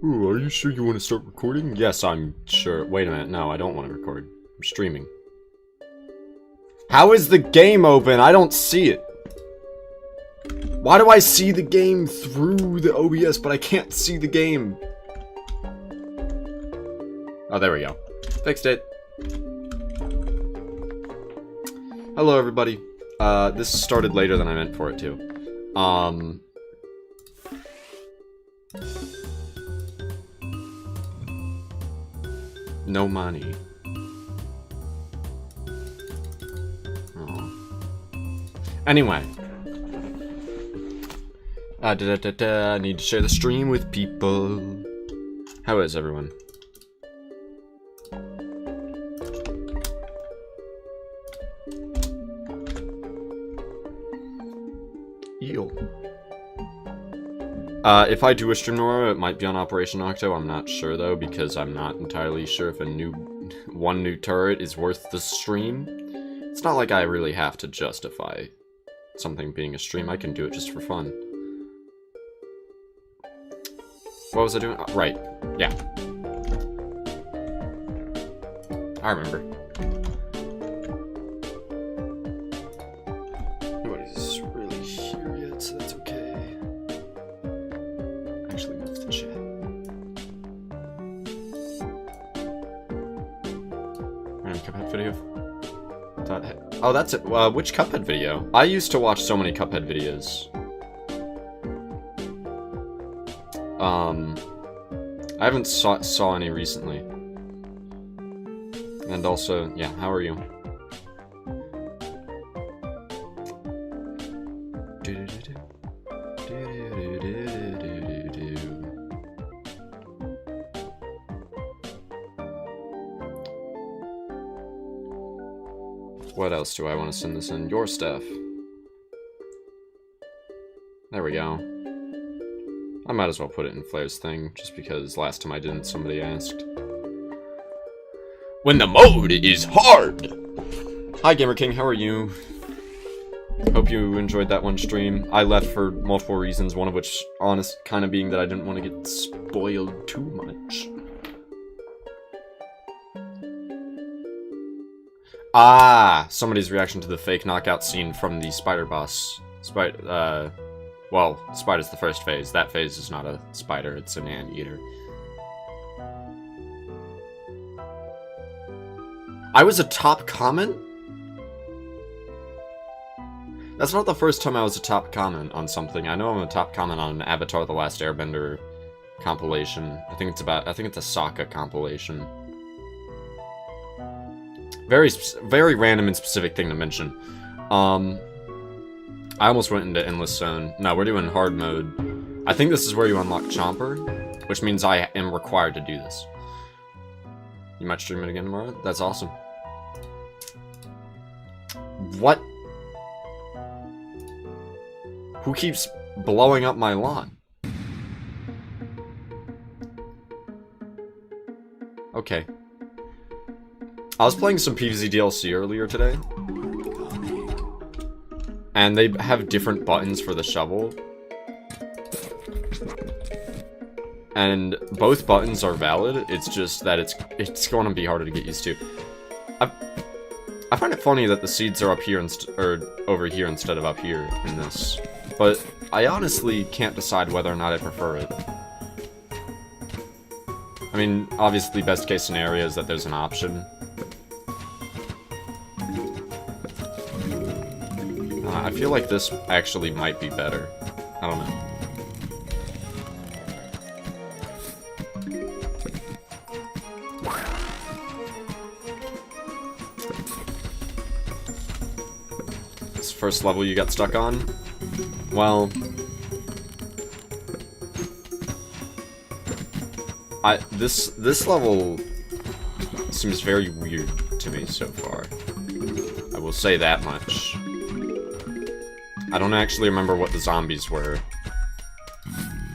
Ooh, are you sure you want to start recording? Yes, I'm sure. Wait a minute. No, I don't want to record. I'm streaming. How is the game open? I don't see it. Why do I see the game through the OBS, but I can't see the game? Oh, there we go. Fixed it. Hello, everybody. This started later than I meant for it to. No money. Oh. Anyway. I need to share the stream with people. How is everyone? Eel. If I do a stream tomorrow, it might be on Operation Octo. I'm not sure though, because I'm not entirely sure if one new turret is worth the stream. It's not like I really have to justify something being a stream. I can do it just for fun. What was I doing? Oh, right. Yeah. I remember. Nobody's really here yet, so that's okay. Actually, move the chat. Random Cuphead video. Oh, that's it. Which Cuphead video? I used to watch so many Cuphead videos. I haven't saw any recently. And also, yeah, how are you? What else do I want to send this in? Your stuff. There we go. I might as well put it in Flair's thing, just because last time I didn't, somebody asked. When the mode is hard! Hi Gamer King, how are you? Hope you enjoyed that one stream. I left for multiple reasons, one of which, honest, kind of being that I didn't want to get spoiled too much. Ah! Somebody's reaction to the fake knockout scene from the spider boss. Well, spider's the first phase. That phase is not a spider, it's an anteater. I was a top comment? That's not the first time I was a top comment on something. I know I'm a top comment on an Avatar The Last Airbender compilation. I think it's a Sokka compilation. Very random and specific thing to mention. I almost went into Endless Zone. No, we're doing hard mode. I think this is where you unlock Chomper, which means I am required to do this. You might stream it again tomorrow? That's awesome. What? Who keeps blowing up my lawn? Okay. I was playing some PvZ DLC earlier today. And they have different buttons for the shovel. And both buttons are valid, it's just that it's going to be harder to get used to. I find it funny that the seeds are up here or over here instead of up here in this. But I honestly can't decide whether or not I prefer it. I mean, obviously best case scenario is that there's an option. I feel like this actually might be better. I don't know. This first level you got stuck on? Well... This level seems very weird to me so far. I will say that much. I don't actually remember what the zombies were.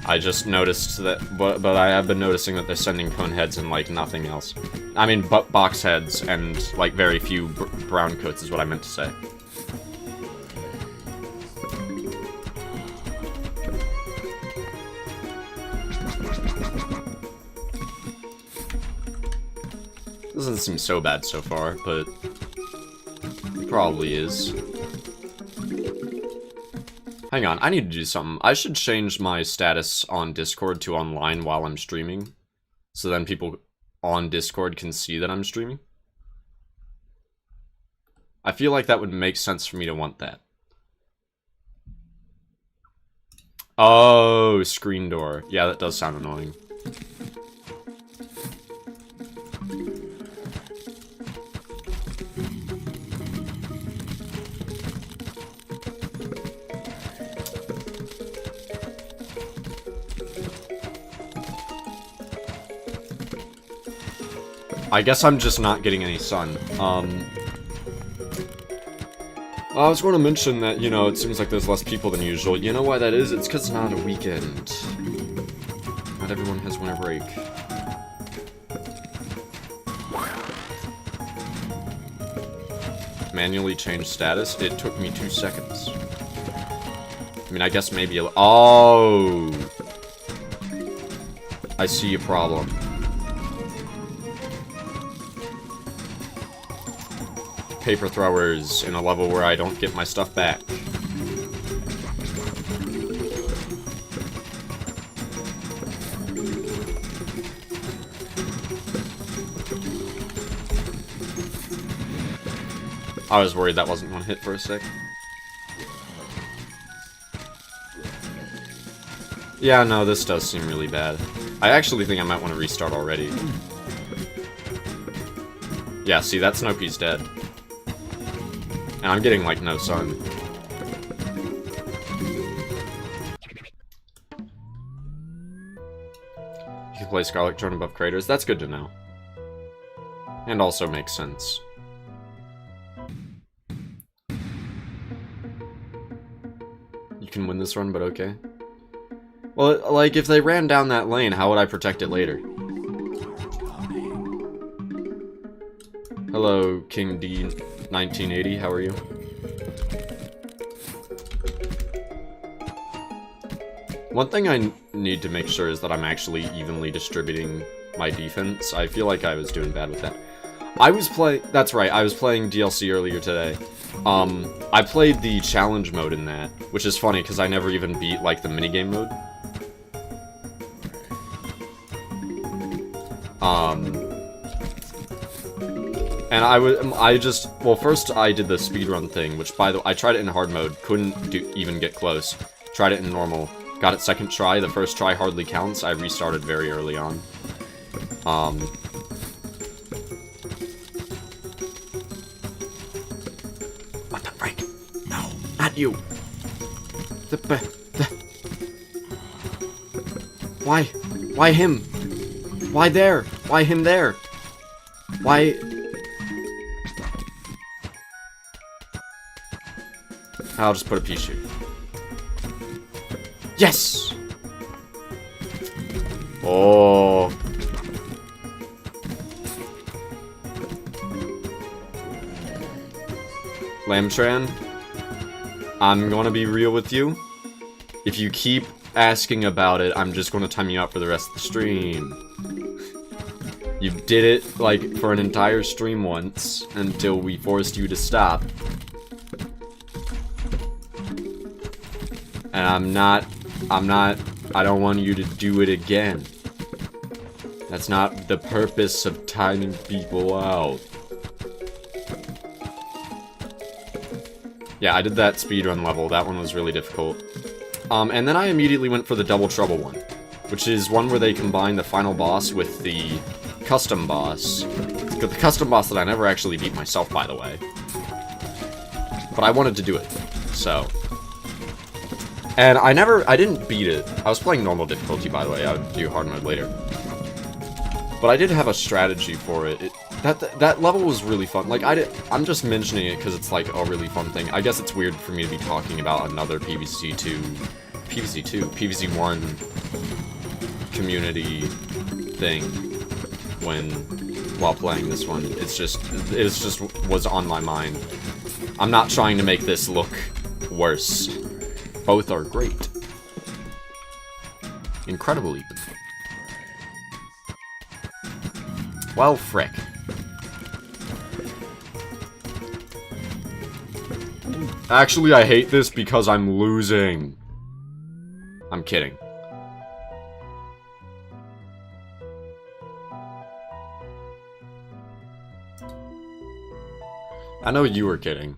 I just noticed that, but I have been noticing that they're sending cone heads and, like, nothing else. I mean, box heads and, like, very few brown coats is what I meant to say. Doesn't seem so bad so far, but it probably is. Hang on, I need to do something. I should change my status on Discord to online while I'm streaming. So then people on Discord can see that I'm streaming. I feel like that would make sense for me to want that. Oh, screen door. Yeah, that does sound annoying. I guess I'm just not getting any sun. I was going to mention that, you know, it seems like there's less people than usual. You know why that is? It's because it's not a weekend. Not everyone has winter break. Manually change status? It took me 2 seconds. I mean, I guess maybe a... Oh! I see a problem. Paper throwers in a level where I don't get my stuff back. I was worried that wasn't one hit for a sec. Yeah, no, this does seem really bad. I actually think I might want to restart already. Yeah, see, that Snopey's dead. And I'm getting, like, no sun. You can play Scarlet Drone above craters. That's good to know. And also makes sense. You can win this run, but okay. Well, like, if they ran down that lane, how would I protect it later? Hello, King D 1980, how are you? One thing I need to make sure is that I'm actually evenly distributing my defense. I feel like I was doing bad with that. That's right, I was playing DLC earlier today. I played the challenge mode in that, which is funny because I never even beat, like, the minigame mode. And well, first I did the speedrun thing, which, by the way, I tried it in hard mode, couldn't even get close. Tried it in normal, got it second try, the first try hardly counts, I restarted very early on. What the frick? No, not you! Why? Why him? Why there? Why him there? Why... I'll just put a pea shoot. Yes! Oh. Lamtran, I'm gonna be real with you. If you keep asking about it, I'm just gonna time you out for the rest of the stream. You did it, like, for an entire stream once, until we forced you to stop. And I don't want you to do it again. That's not the purpose of timing people out. Yeah, I did that speedrun level. That one was really difficult. And then I immediately went for the Double Trouble one, which is one where they combine the final boss with the custom boss. The custom boss that I never actually beat myself, by the way. But I wanted to do it, so... And I didn't beat it. I was playing normal difficulty, by the way. I would do hard mode later. But I did have a strategy for it. That level was really fun. Like, I'm just mentioning it because it's, like, a really fun thing. I guess it's weird for me to be talking about another PvZ1 community thing while playing this one. It just was on my mind. I'm not trying to make this look worse. Both are great. Incredible, even. Well, frick. Actually, I hate this because I'm losing. I'm kidding. I know you were kidding.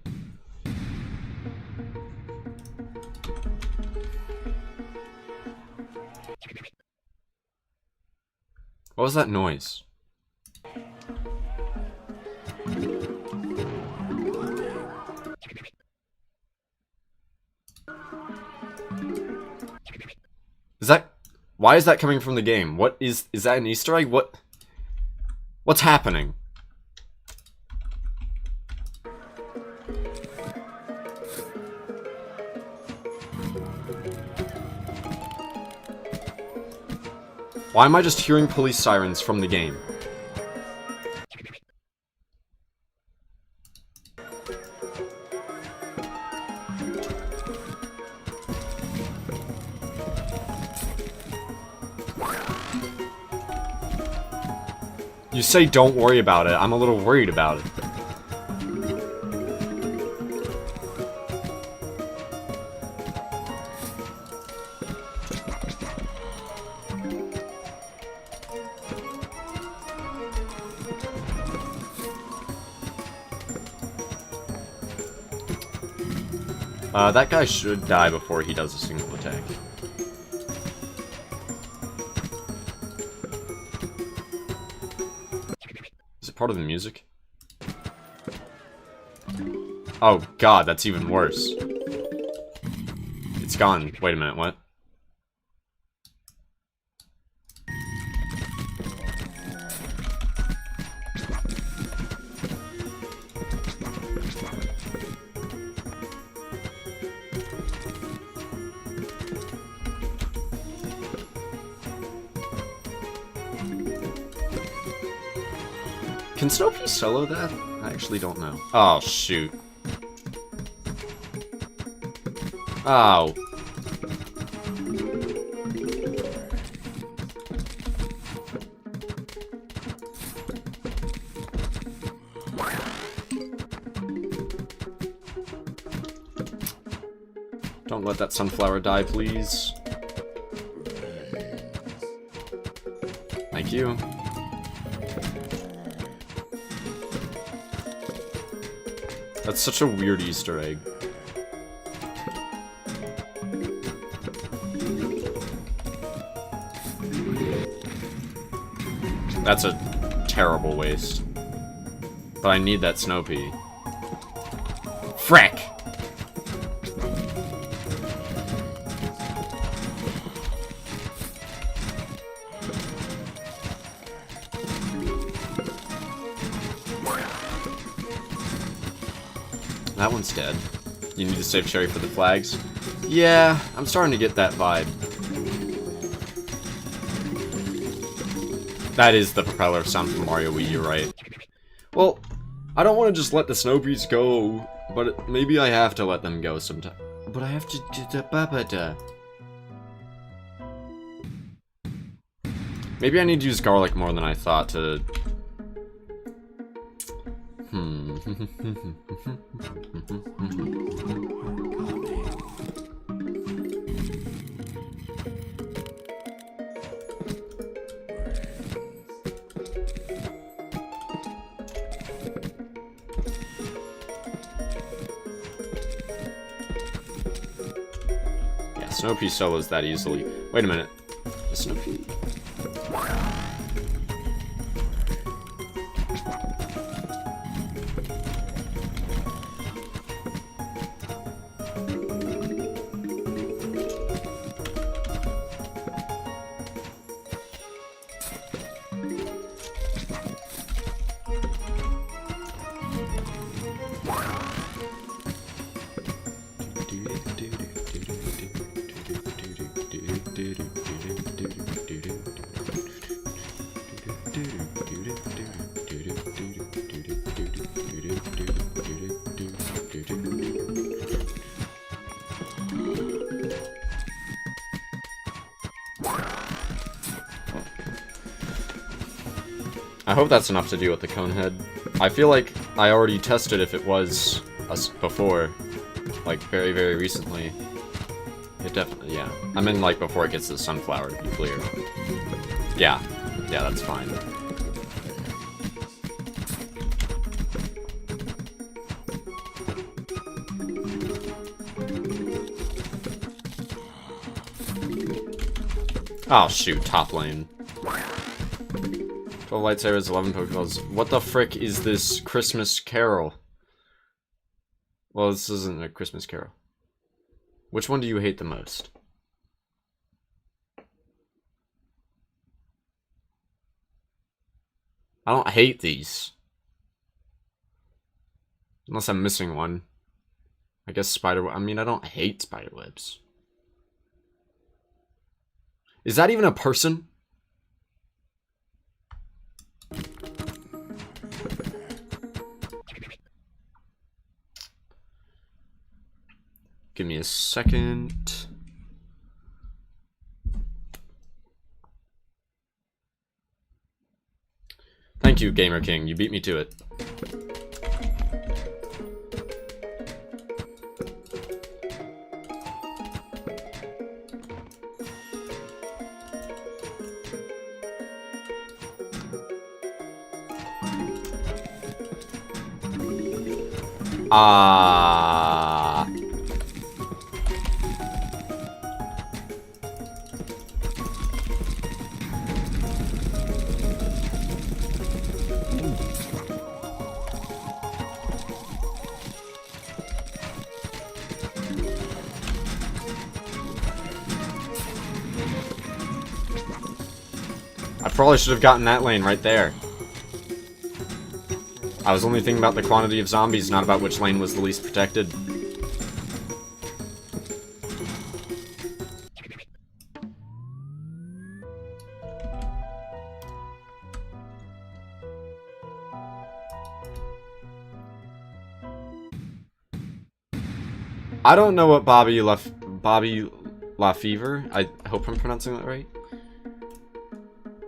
What was that noise? Is that... Why is that coming from the game? What is that an Easter egg? What's happening? Why am I just hearing police sirens from the game? You say don't worry about it. I'm a little worried about it. That guy should die before he does a single attack. Is it part of the music? Oh god, that's even worse. It's gone. Wait a minute, what? Can Snoopy solo that? I actually don't know. Oh, shoot. Oh. Don't let that sunflower die, please. Thank you. That's such a weird Easter egg. That's a terrible waste. But I need that Snoopy. Frick! That one's dead. You need to save Cherry for the flags? Yeah, I'm starting to get that vibe. That is the propeller sound from Mario Wii, you're right. Well, I don't want to just let the Snowbees go, but maybe I have to let them go sometime. But I have to do the Maybe I need to use garlic more than I thought to... Yeah, Snoopy solos that easily. Wait a minute. Snoopy... I hope that's enough to deal with the cone head. I feel like I already tested if it was us before. like, very, very recently. It definitely, yeah. I mean, like, before it gets to the sunflower, to be clear. Yeah. Yeah, that's fine. Oh, shoot. Top lane. 12 lightsabers, 11 Pokeballs. What the frick is this Christmas Carol? Well, this isn't a Christmas Carol. Which one do you hate the most? I don't hate these. Unless I'm missing one. I guess I mean, I don't hate spiderwebs. Is that even a person? Give me a second. Thank you, Gamer King. You beat me to it. I probably should have gotten that lane right there. I was only thinking about the quantity of zombies, not about which lane was the least protected. I don't know what Bobby LaFever. I hope I'm pronouncing that right.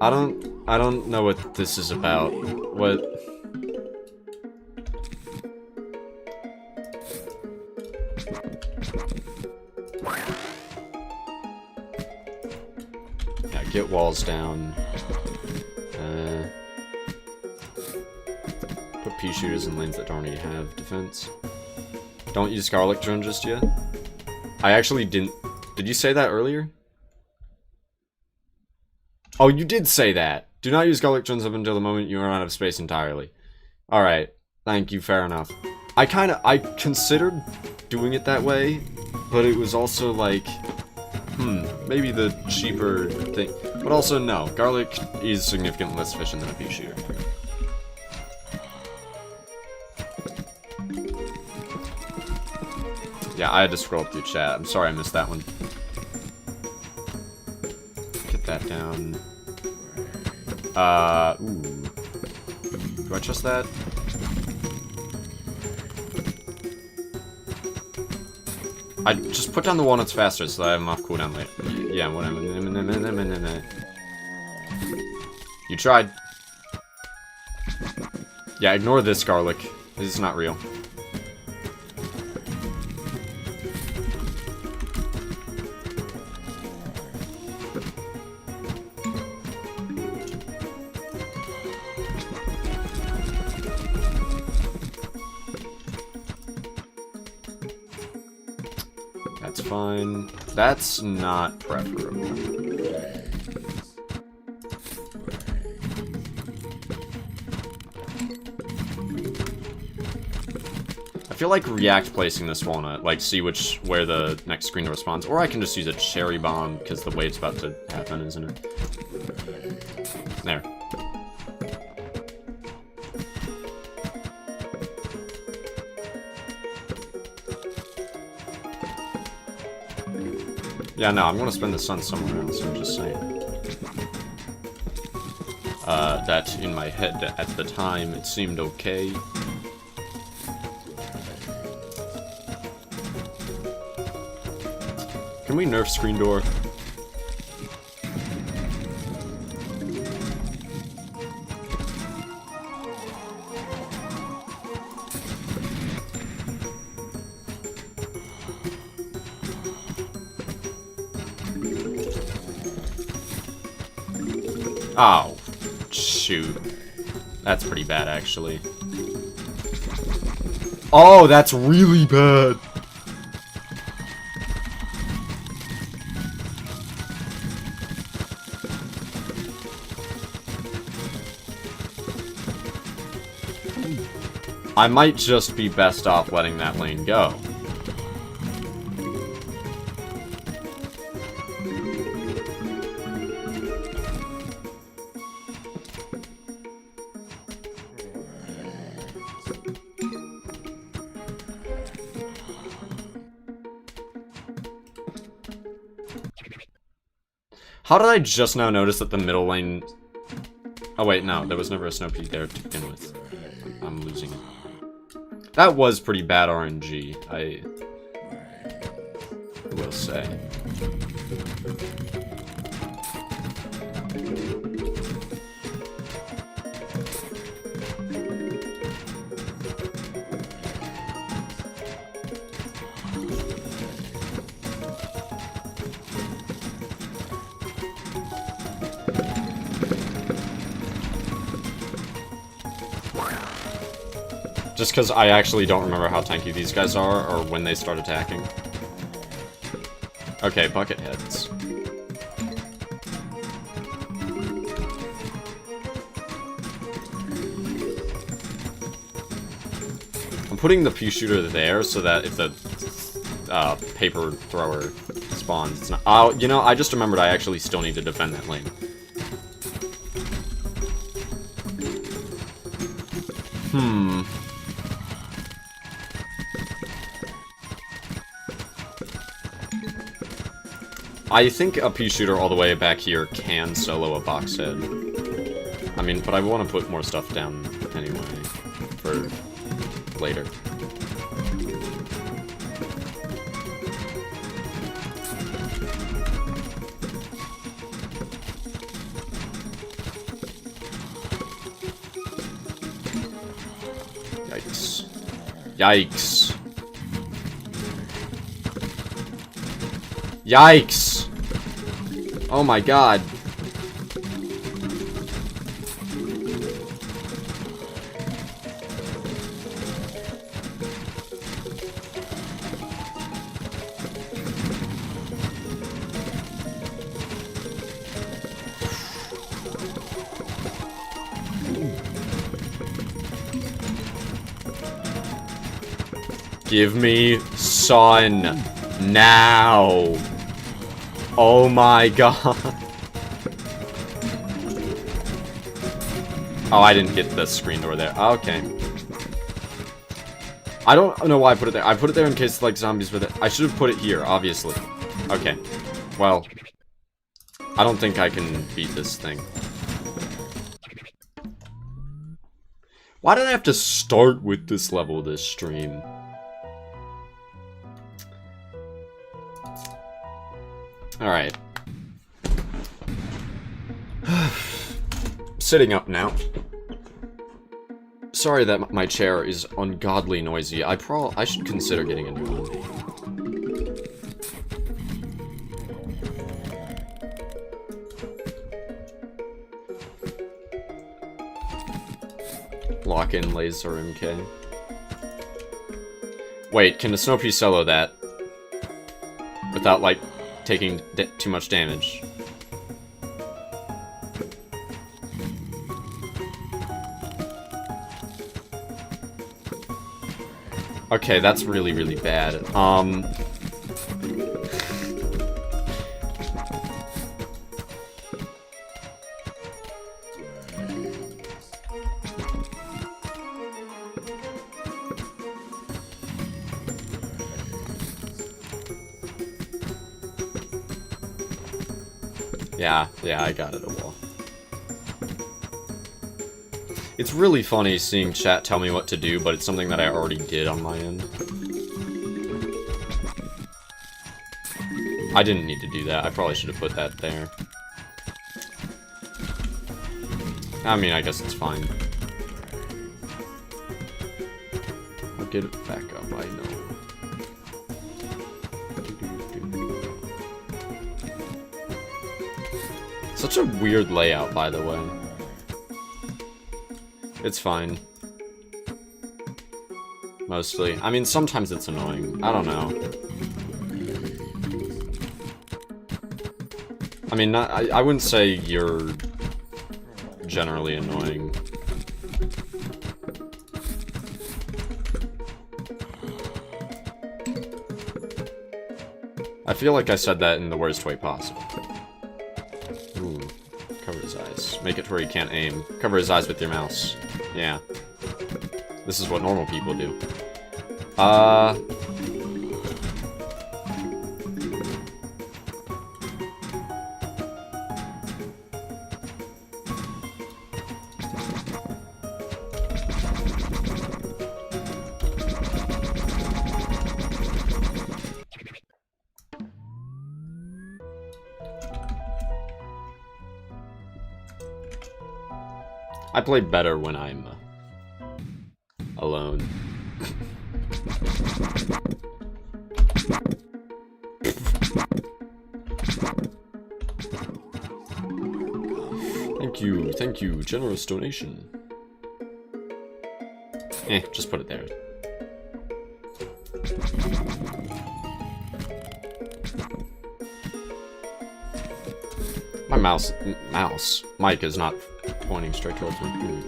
I don't know what this is about. What? Yeah, get walls down. Put pea shooters in lanes that don't already have defense. Don't use garlic drone just yet. I actually didn't. Did you say that earlier? Oh, you did say that. Do not use garlic drones up until the moment you run out of space entirely. Alright. Thank you, fair enough. I considered doing it that way, but it was also like, maybe the cheaper thing. But also, no. Garlic is significantly less efficient than a pea shooter. Yeah, I had to scroll through chat. I'm sorry I missed that one. Get that down. Ooh. Do I trust that? I just put down the walnuts faster so that I have them off cooldown later. Yeah, whatever. You tried. Yeah, ignore this garlic. This is not real. That's fine. That's not preferable. I feel like react placing this walnut, like see where the next screen responds, or I can just use a cherry bomb because the wave's about to happen, isn't it? There. Yeah, no, I'm gonna spend the sun somewhere else, I'm just saying. That in my head at the time, it seemed okay. Can we nerf screen door? Oh, shoot. That's pretty bad, actually. Oh, that's really bad. I might just be best off letting that lane go. How did I just now notice that the middle lane... Oh wait, no, there was never a Snow Pea there to begin with. I'm losing it. That was pretty bad RNG, I will say. Just because I actually don't remember how tanky these guys are, or when they start attacking. Okay, bucket heads. I'm putting the pea shooter there so that if the paper thrower spawns, it's not... Oh, you know, I just remembered I actually still need to defend that lane. I think a pea shooter all the way back here can solo a box head. I mean, but I want to put more stuff down anyway for later. Yikes. Yikes. Yikes! Oh my god. Give me sun now. Oh my god. Oh, I didn't get the screen door there. Okay. I don't know why I put it there. I put it there in case, like, zombies were there. I should have put it here, obviously. Okay. Well, I don't think I can beat this thing. Why did I have to start with this level of this stream? Alright. Sitting up now. Sorry that my chair is ungodly noisy. I should consider getting a new one. Lock-in laser MK. Wait, can the Snow Pea solo that? Without, like, taking too much damage. Okay, that's really, really bad. Yeah, I got it a wall. It's really funny seeing chat tell me what to do, but it's something that I already did on my end. I didn't need to do that. I probably should have put that there. I mean, I guess it's fine. I'll get it back up, I know. Such a weird layout, by the way. It's fine. Mostly. I mean, sometimes it's annoying. I don't know. I mean, I wouldn't say you're generally annoying. I feel like I said that in the worst way possible. Ooh. Cover his eyes. Make it to where he can't aim. Cover his eyes with your mouse. Yeah. This is what normal people do. I play better when I'm alone. Thank you, generous donation. Just put it there. My mic is not pointing straight towards me.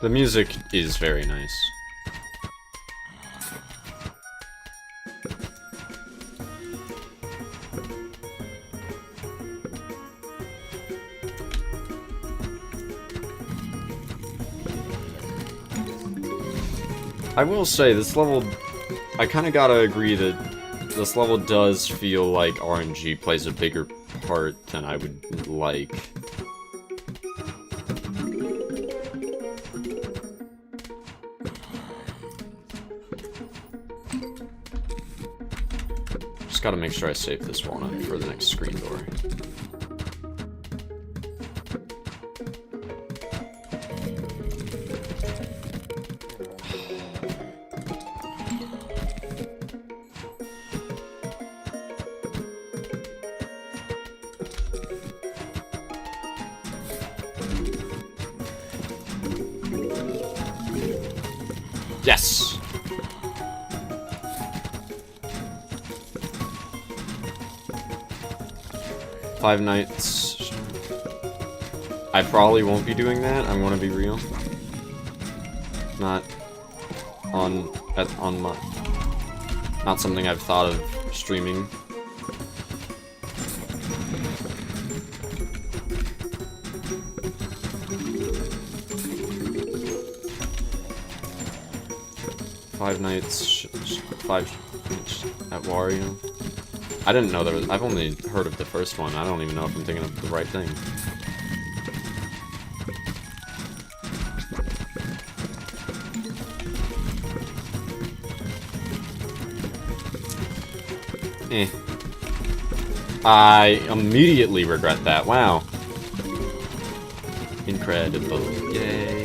The music is very nice. I will say, this level, I kind of gotta agree that this level does feel like RNG plays a bigger part than I would like. Just gotta make sure I save this walnut for the next screen door. Yes! Five Nights. I probably won't be doing that, I'm gonna be real. Not not something I've thought of streaming. Five Nights at Wario. I didn't know there was. I've only heard of the first one. I don't even know if I'm thinking of the right thing. I immediately regret that. Wow. Incredible. Yay.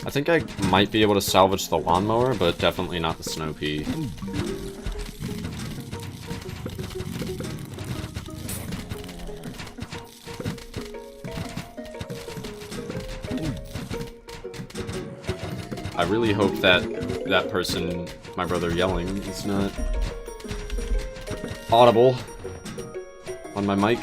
I think I might be able to salvage the lawnmower, but definitely not the snow pea. I really hope that that person, my brother yelling, is not audible on my mic.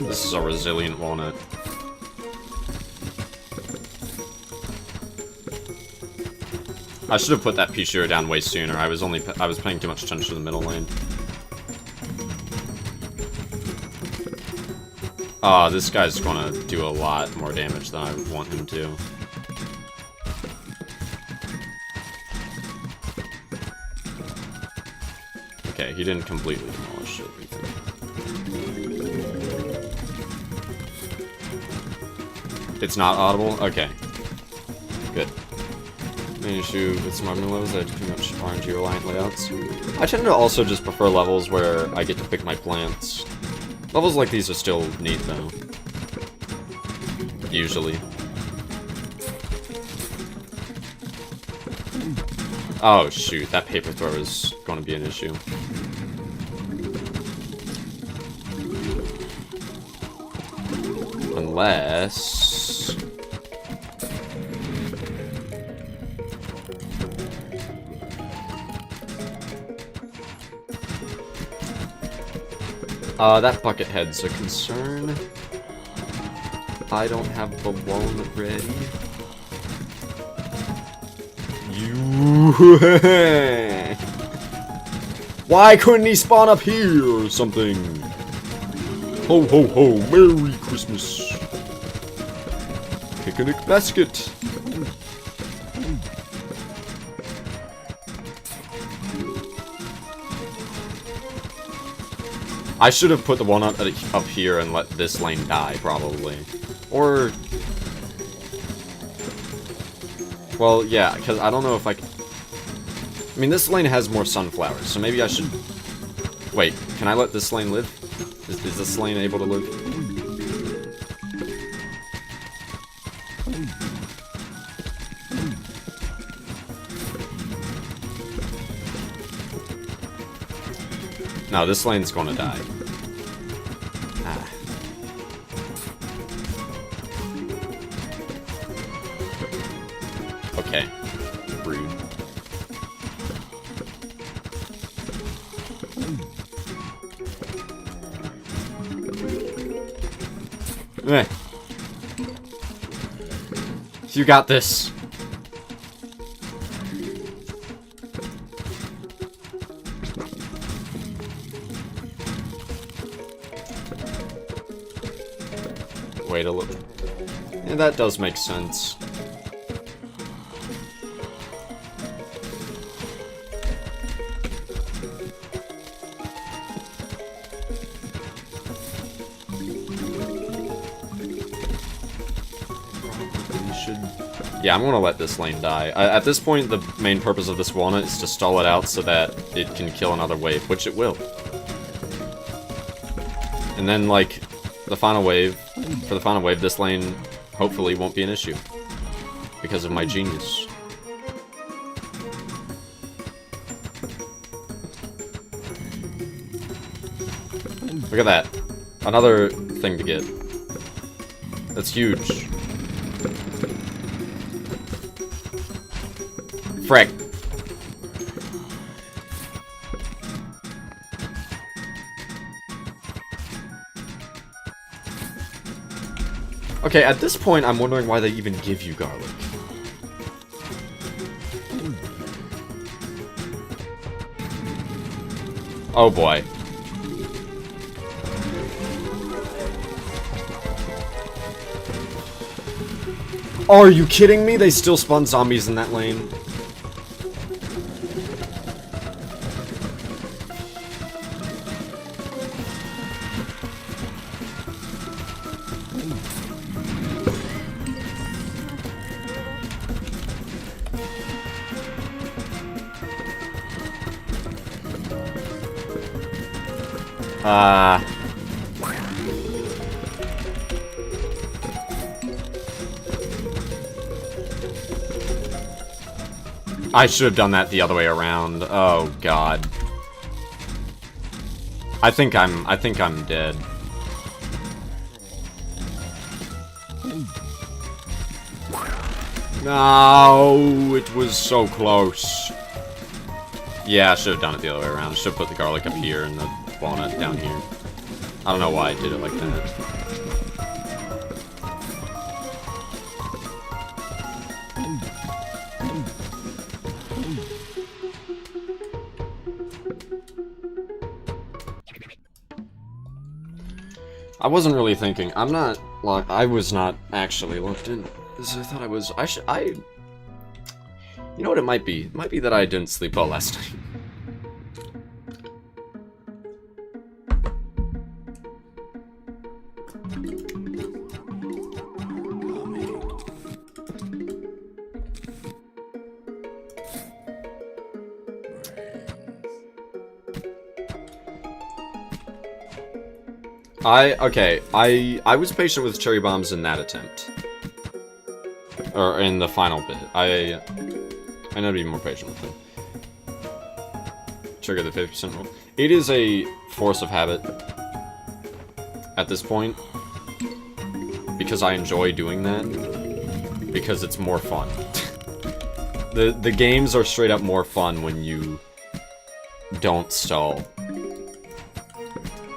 This is a resilient walnut. I should have put that Pichu down way sooner. I was paying too much attention to the middle lane. This guy's gonna do a lot more damage than I want him to. Okay, he didn't completely demolish it. It's not audible? Okay. Good. Main issue with some armor levels that too much RNG reliant layouts. I tend to also just prefer levels where I get to pick my plants. Levels like these are still neat though. Usually. Oh shoot, that paper throw is going to be an issue. Unless... that bucket head's a concern. I don't have the walnut ready. Why couldn't he spawn up here or something? Ho ho ho, Merry Christmas. Picnic basket. I should have put the walnut up here and let this lane die, probably. Or... well, yeah, because I don't know if I can... I mean, this lane has more sunflowers, so maybe I should... wait, can I let this lane live? Is this lane able to live? No, this lane's gonna die. Ah. Okay. Rude. Eh. You got this. Wait a little. Yeah, that does make sense. Yeah, I'm gonna let this lane die. At this point, the main purpose of this walnut is to stall it out so that it can kill another wave, which it will. And then, like, the final wave, for the final wave, this lane hopefully won't be an issue. Because of my genius. Look at that. Another thing to get. That's huge. Frick. Okay, at this point, I'm wondering why they even give you garlic. Oh boy. Are you kidding me? They still spawn zombies in that lane. I should have done that the other way around. Oh god. I think I'm dead. No, it was so close. Yeah, I should have done it the other way around. Should have put the garlic up here and the walnut down here. I don't know why I did it like that. I wasn't really thinking. I'm not, like, I was not actually locked in. As I thought I was. You know what it might be? It might be that I didn't sleep well last night. Okay, I was patient with cherry bombs in that attempt. Or in the final bit. I know to be more patient with them. Trigger the 50% rule. It is a force of habit at this point. Because I enjoy doing that. Because it's more fun. The games are straight up more fun when you don't stall.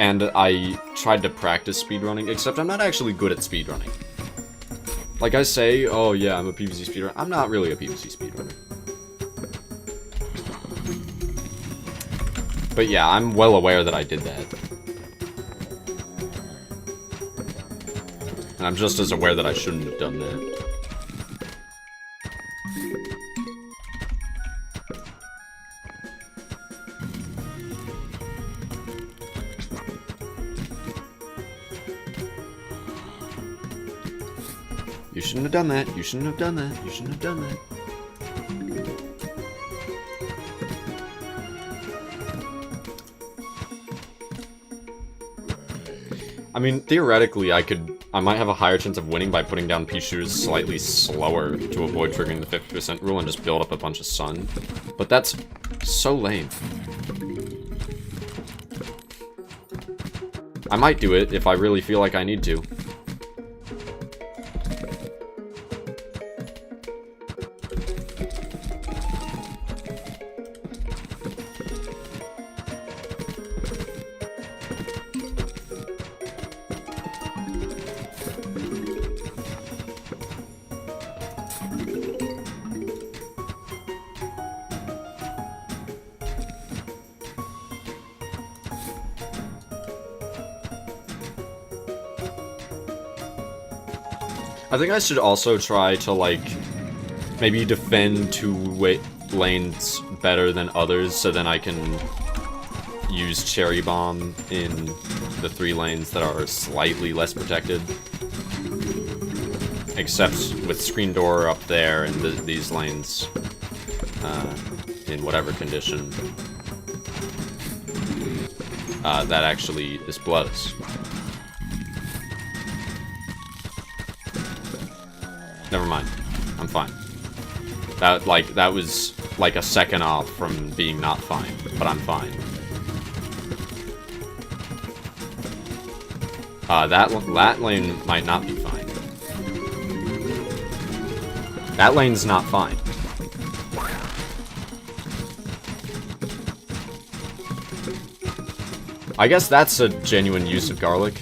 And I tried to practice speedrunning, except I'm not actually good at speedrunning. Like I say, oh yeah, I'm a PvZ speedrunner. I'm not really a PvZ speedrunner. But yeah, I'm well aware that I did that. And I'm just as aware that I shouldn't have done that. You shouldn't have done that. You shouldn't have done that. You shouldn't have done that. I mean, theoretically, I might have a higher chance of winning by putting down pea shooters slightly slower to avoid triggering the 50% rule and just build up a bunch of sun. But that's so lame. I might do it if I really feel like I need to. I think I should also try to, like, maybe defend two lanes better than others, so then I can use Cherry Bomb in the 3 lanes that are slightly less protected. Except with Screen Door up there and these lanes, in whatever condition, that actually is blows. Never mind. I'm fine. That was like a second off from being not fine, but I'm fine. That lane might not be fine. That lane's not fine. I guess that's a genuine use of garlic.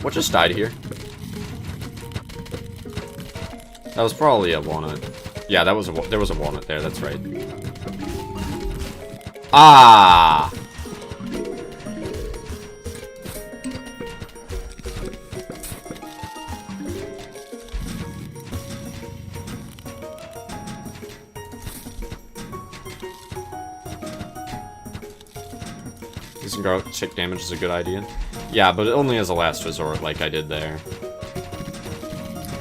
What just died here? That was probably a walnut. Yeah, there was a walnut there, that's right. Ah! Using garlic chick damage is a good idea. Yeah, but only as a last resort, like I did there.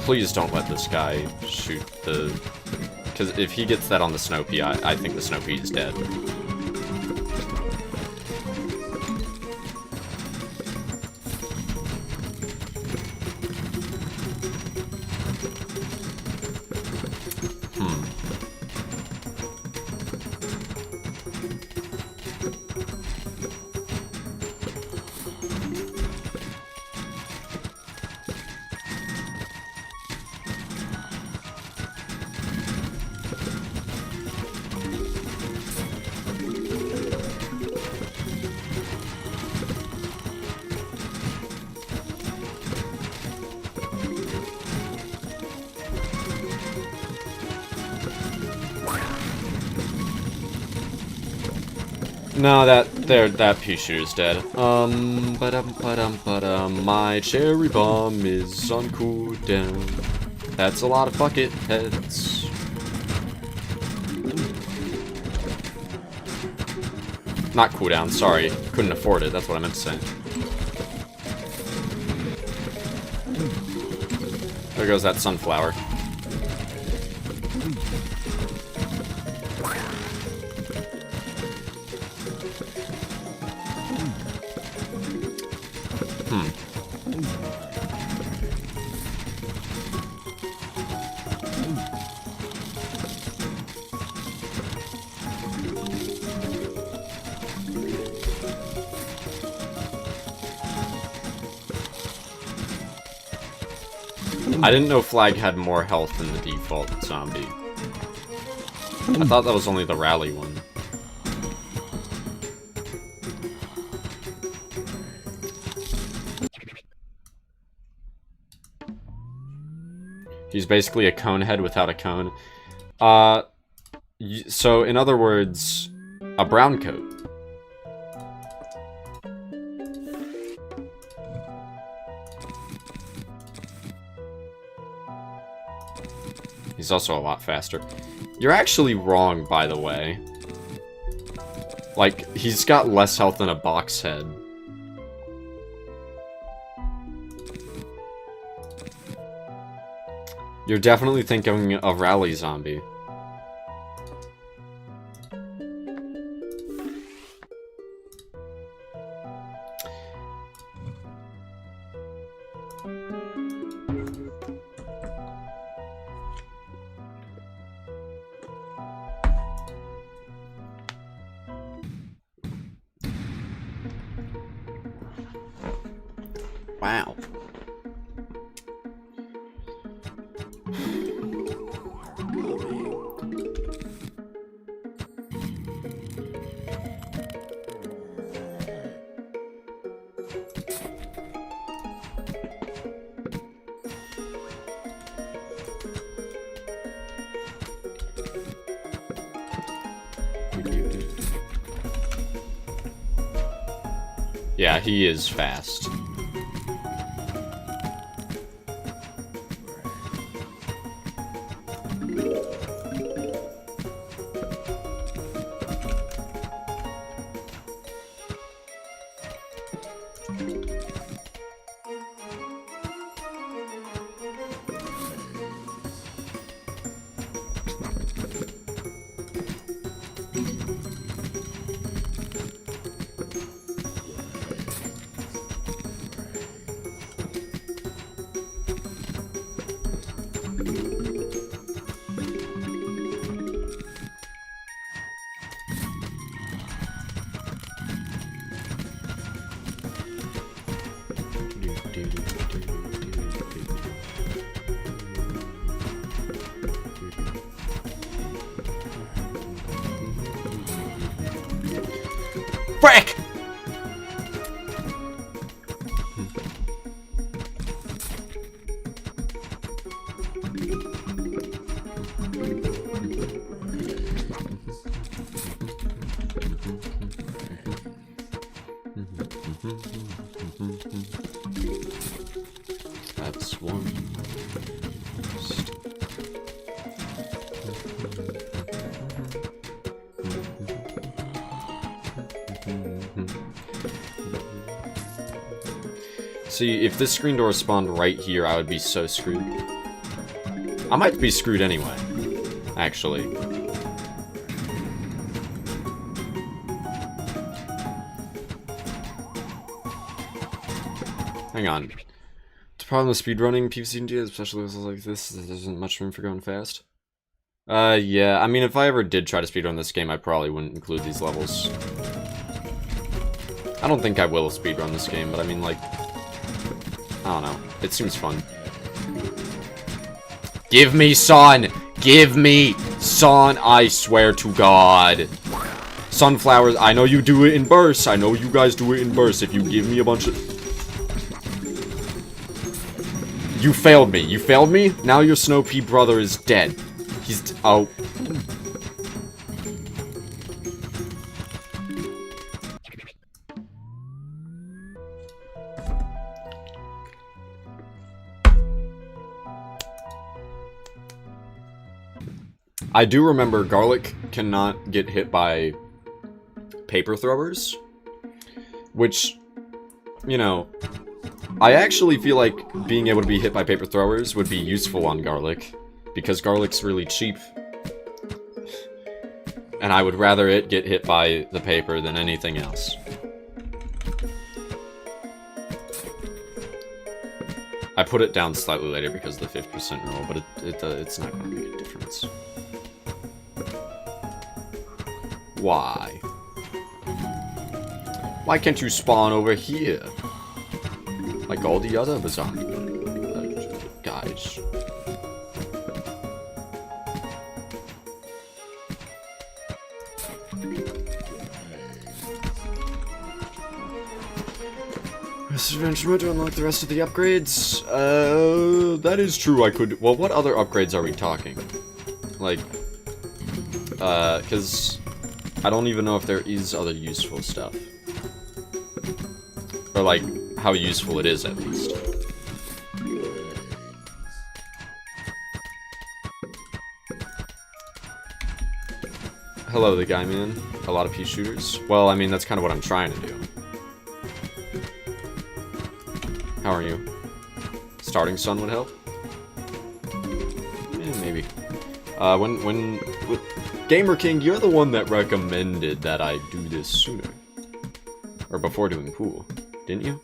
Please don't let this guy shoot the... Because if he gets that on the Snow Pea, I think the Snow Pea is dead. No, that pea shooter's dead. My cherry bomb is on cooldown. That's a lot of bucket heads. Not cooldown, sorry. Couldn't afford it, that's what I meant to say. There goes that sunflower. I didn't know Flag had more health than the default zombie. I thought that was only the rally one. He's basically a cone head without a cone. So in other words, a brown coat. He's also a lot faster. You're actually wrong, by the way. Like, he's got less health than a box head. You're definitely thinking of Rally Zombie. Wow. Yeah, he is fast. Frick! That's one. See, if this screen door spawned right here, I would be so screwed. I might be screwed anyway, actually. Hang on. The problem with speedrunning PvZ, especially with like this, is there isn't much room for going fast. Yeah, I mean, if I ever did try to speedrun this game, I probably wouldn't include these levels. I don't think I will speedrun this game, but I mean, like, I don't know. It seems fun. Give me sun! Give me sun! I swear to God. Sunflowers, I know you do it in bursts. I know you guys do it in bursts. If you give me a bunch of... You failed me. You failed me? Now your Snow Pea brother is dead. He's... Oh. I do remember garlic cannot get hit by paper throwers, which, you know, I actually feel like being able to be hit by paper throwers would be useful on garlic, because garlic's really cheap. And I would rather it get hit by the paper than anything else. I put it down slightly later because of the 50% rule, but it's not going to make a difference. Why? Why can't you spawn over here? Like all the other zombie guys. This adventure to unlock the rest of the upgrades? That is true, I could... Well, what other upgrades are we talking? Like, because I don't even know if there is other useful stuff. Or, like, how useful it is, at least. Hello, the guy man. A lot of pea shooters. Well, I mean, that's kind of what I'm trying to do. How are you? Starting sun would help? Eh, maybe. Gamer King, you're the one that recommended that I do this sooner. Or before doing pool. Didn't you?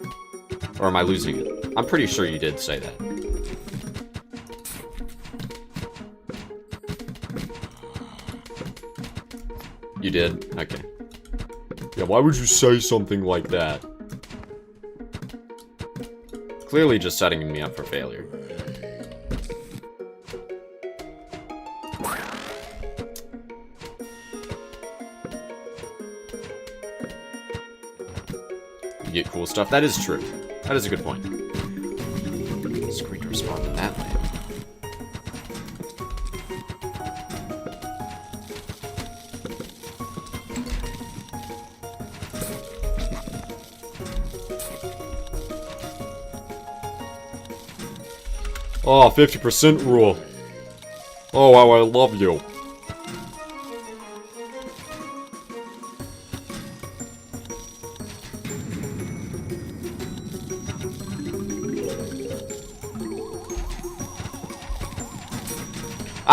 Or am I losing it? I'm pretty sure you did say that. You did? Okay. Yeah, why would you say something like that? Clearly just setting me up for failure. You get cool stuff. That is true. That is a good point. It's great to respond in that way. Oh, 50% rule. Oh, wow, I love you.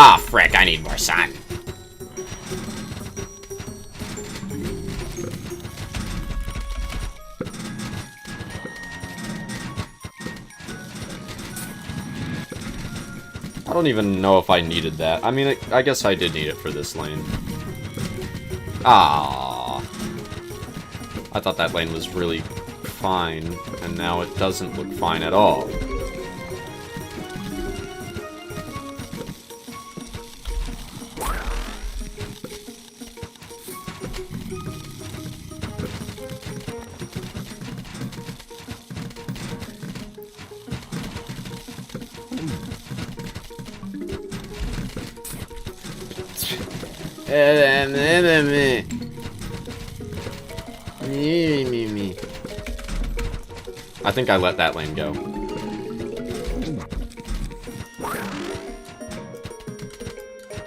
Ah, frick, I need more sun. I don't even know if I needed that. I mean, I guess I did need it for this lane. Ah, I thought that lane was really fine, and now it doesn't look fine at all. I think I let that lane go.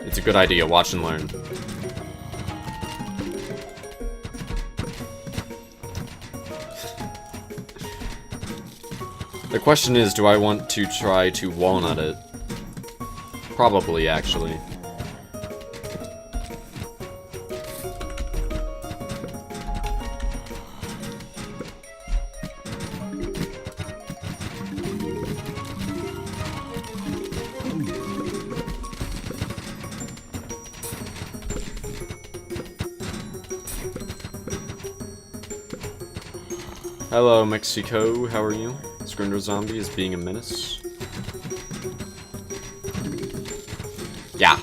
It's a good idea. Watch and learn. The question is, do I want to try to walnut it? Probably, actually. Hello, Mexico. How are you? Scrinder Zombie is being a menace. Yeah.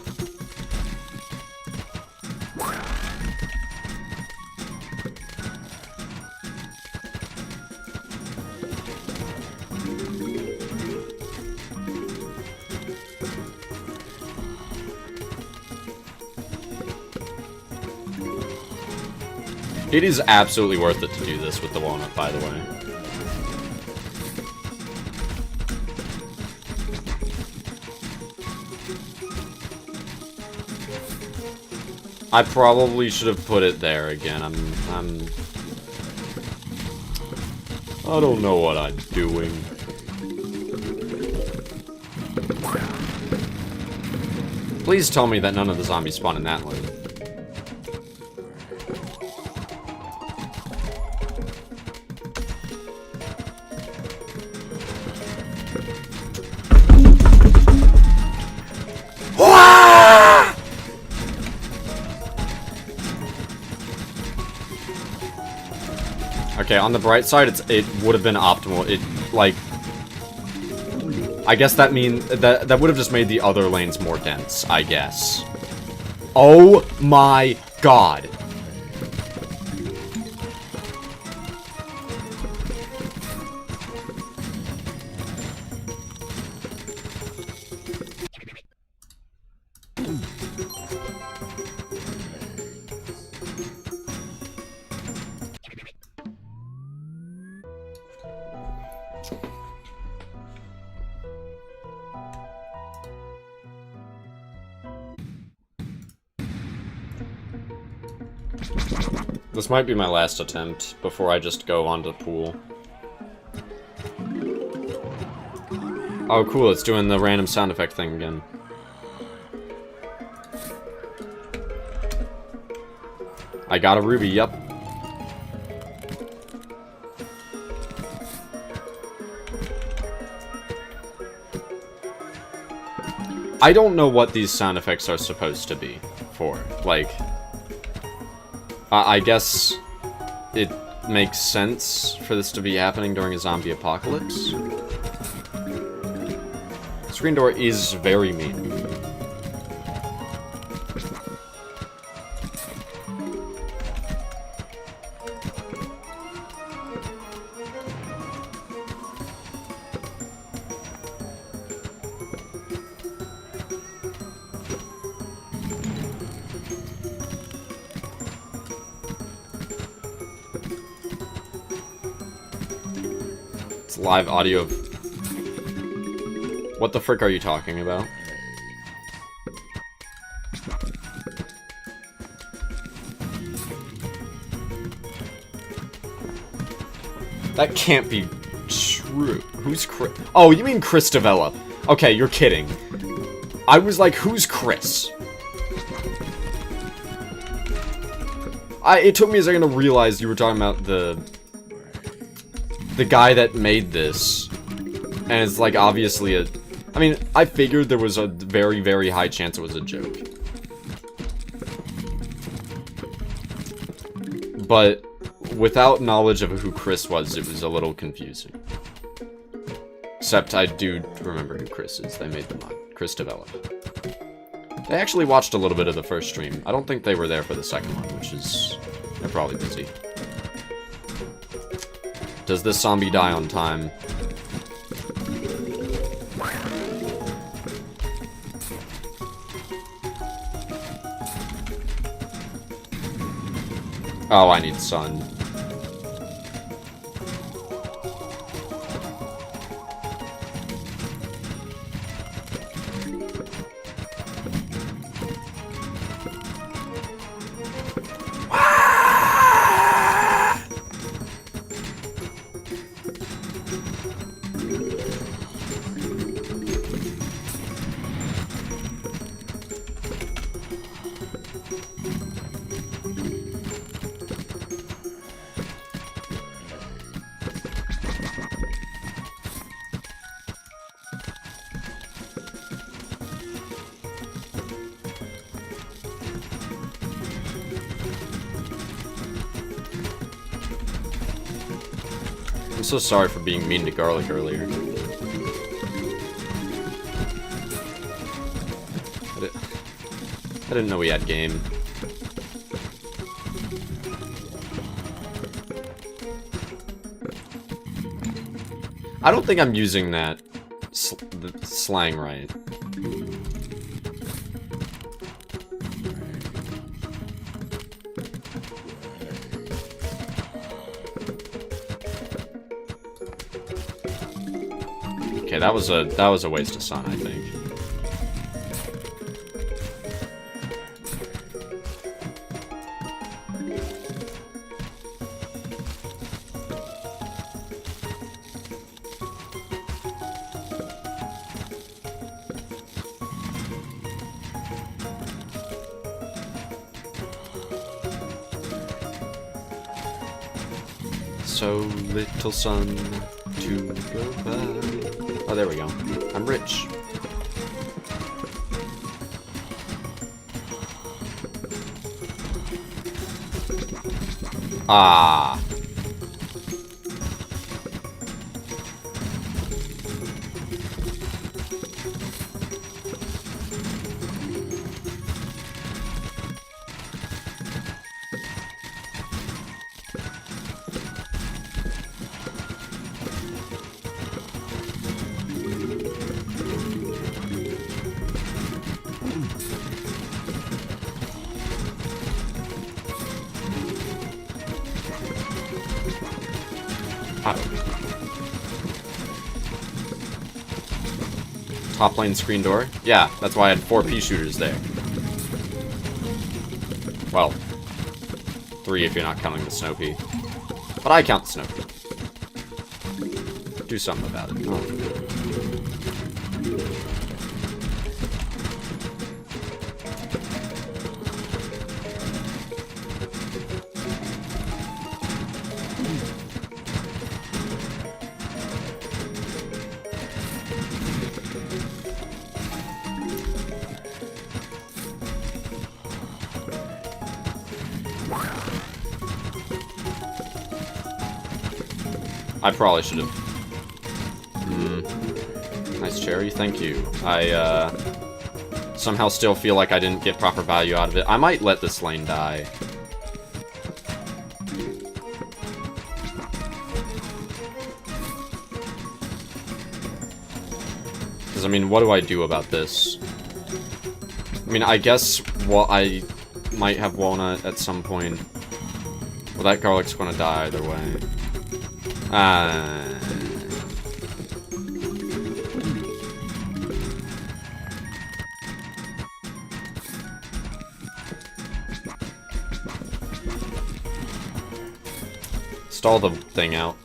It is absolutely worth it to do this with the walnut, by the way. I probably should have put it there again. I don't know what I'm doing. Please tell me that none of the zombies spawn in that lane. Okay, on the bright side, it would have been optimal. It, like... I guess that that would have just made the other lanes more dense, I guess. Oh my god. This might be my last attempt before I just go onto the pool. Oh, cool, it's doing the random sound effect thing again. I got a ruby, yep. I don't know what these sound effects are supposed to be for. Like, I guess it makes sense for this to be happening during a zombie apocalypse. Screen door is very mean. Live audio of... What the frick are you talking about? That can't be true. Who's Chris? Oh, you mean Chris Develop. Okay, you're kidding. I was like, who's Chris? It took me a second to realize you were talking about the guy that made this, and it's like obviously a... I mean, I figured there was a very, very high chance it was a joke. But without knowledge of who Chris was, it was a little confusing. Except I do remember who Chris is. They made the mod. Chris Develop. They actually watched a little bit of the first stream. I don't think they were there for the second one, which is... They're probably busy. Does this zombie die on time? Oh, I need sun. I'm so sorry for being mean to Garlic earlier. I didn't know we had game. I don't think I'm using that slang right. Okay, that was a waste of sun, I think. so little sun to go by. Oh, there we go. I'm rich. Ah. Top lane screen door? Yeah, that's why I had 4 pea shooters there. Well, 3 if you're not counting the snow pea. But I count the snow pea. Do something about it. Oh. I probably should have. Nice cherry, thank you. I, somehow still feel like I didn't get proper value out of it. I might let this lane die. Because, I mean, what do I do about this? I mean, I guess I might have walnut at some point. Well, that garlic's gonna die either way. Stall the thing out.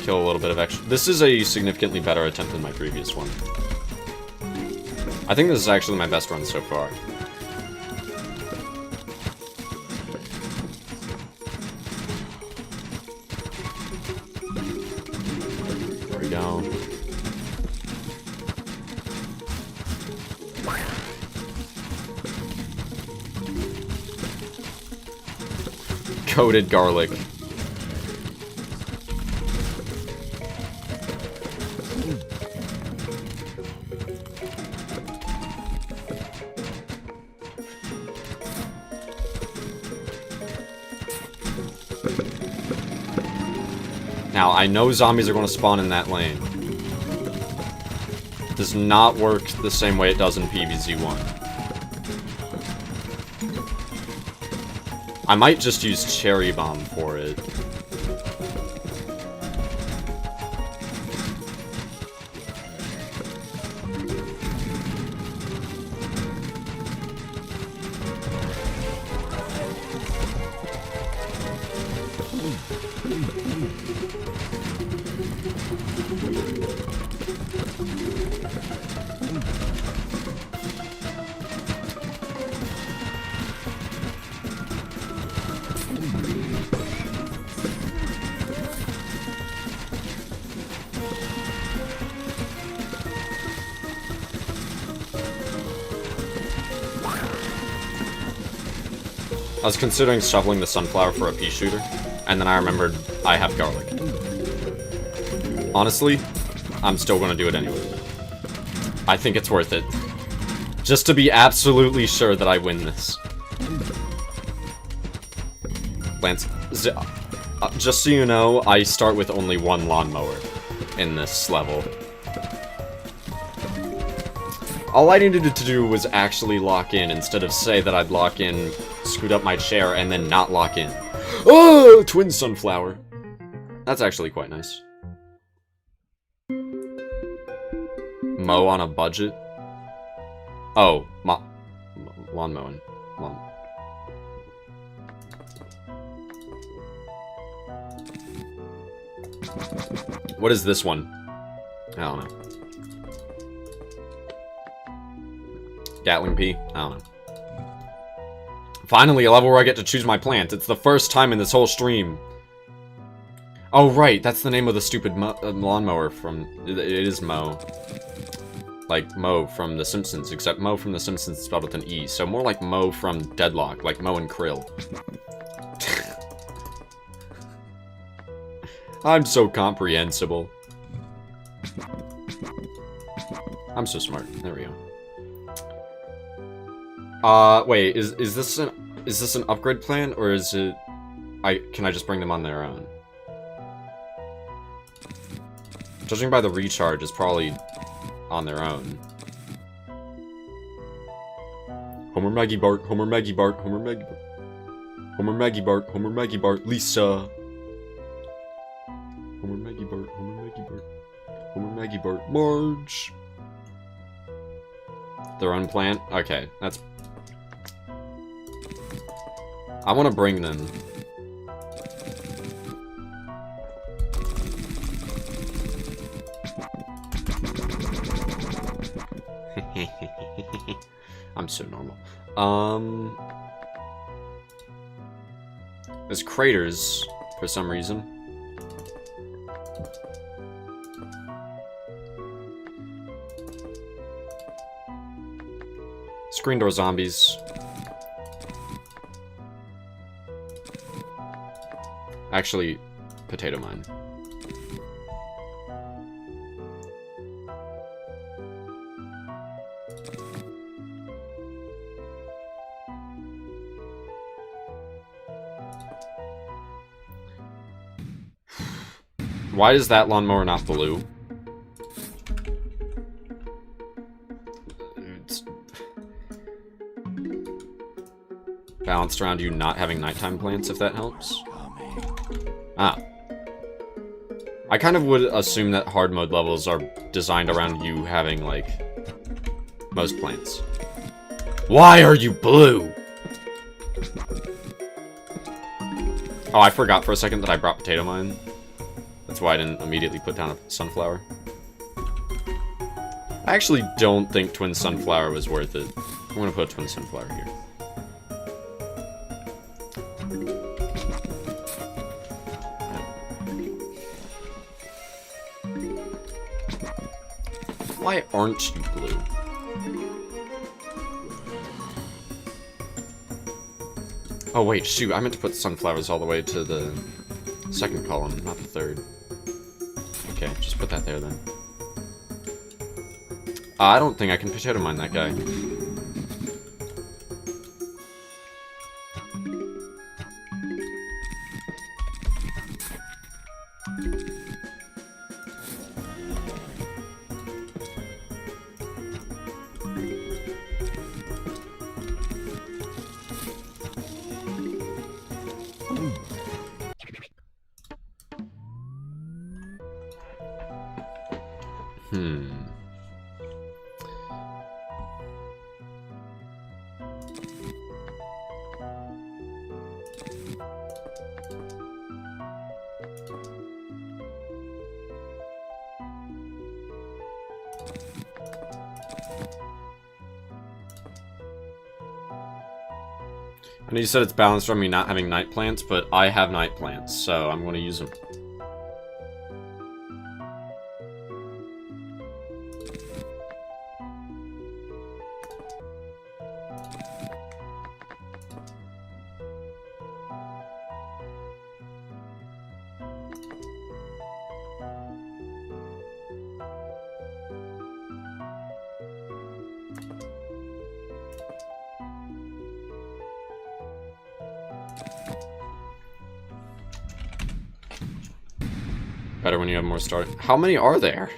Kill a little bit of extra. This is a significantly better attempt than my previous one. I think this is actually my best run so far. There we go. Coated garlic. Now, I know zombies are going to spawn in that lane. It does not work the same way it does in PvZ 1. I might just use Cherry Bomb for it. I was considering shoveling the sunflower for a pea shooter, and then I remembered I have garlic. Honestly, I'm still gonna do it anyway. I think it's worth it. Just to be absolutely sure that I win this. Lance, just so you know, I start with only 1 lawnmower in this level. All I needed to do was actually lock in, instead of say that I'd lock in, scoot up my chair, and then not lock in. Oh, twin sunflower. That's actually quite nice. Mow on a budget? Oh, lawn mowing. Lawn. What is this one? I don't know. Gatling Pea? I don't know. Finally, a level where I get to choose my plants. It's the first time in this whole stream. Oh, right. That's the name of the stupid lawnmower from... It is Mo. Like Mo from The Simpsons, except Mo from The Simpsons is spelled with an E. So more like Mo from Deadlock, like Mo and Krill. I'm so comprehensible. I'm so smart. There we go. Wait, is this an upgrade plan, or is it... Can I just bring them on their own? Judging by the recharge, it's probably on their own. Homer Maggie Bart, Homer Maggie Bart, Homer Maggie Bart. Homer Maggie Bart, Homer Maggie Bart, Lisa. Homer Maggie Bart, Homer Maggie Bart. Homer Maggie Bart, Marge. Their own plant? Okay, that's... I want to bring them. I'm so normal. There's craters, for some reason. Screen door zombies. Actually, potato mine. Why is that lawnmower not blue? It's balanced around you not having nighttime plants, if that helps. Ah. I kind of would assume that hard mode levels are designed around you having, like, most plants. Why are you blue? Oh, I forgot for a second that I brought potato mine. That's why I didn't immediately put down a sunflower. I actually don't think twin sunflower was worth it. I'm gonna put a twin sunflower here. Why aren't you blue? Oh wait, shoot, I meant to put sunflowers all the way to the second column, not the third. Okay, just put that there then. I don't think I can potato mine that guy. I know you said it's balanced from me not having night plants, but I have night plants, so I'm going to use them. Better when you have more start. How many are there?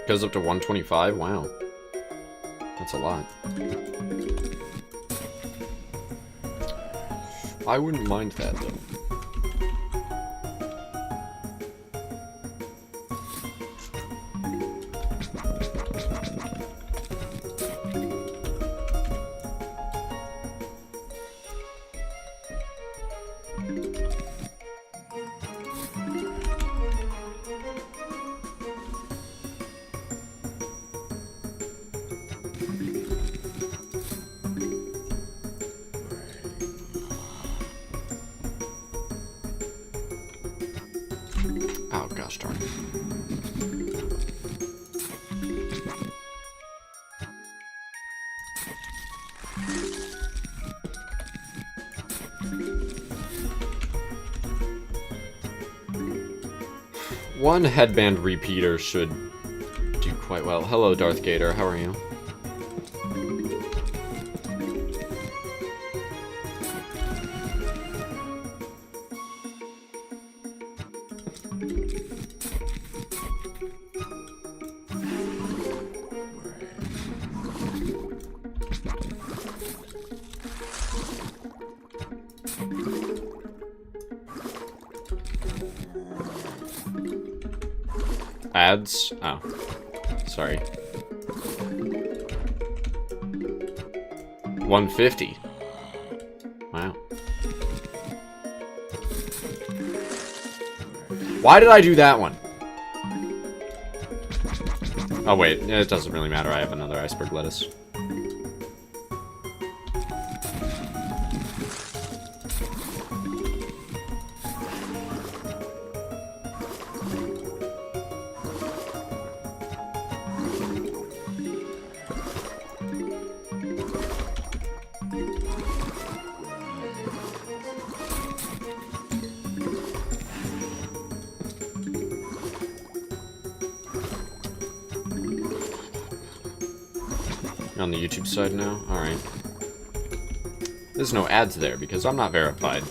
Goes up to 125? Wow. That's a lot. I wouldn't mind that, though. one headband repeater should do quite well. Hello, Darth Gator. How are you? Ads? Oh. Sorry. 150. Wow. Why did I do that one? Oh wait, it doesn't really matter. I have another iceberg lettuce. On the YouTube side now? Alright. There's no ads there because I'm not verified.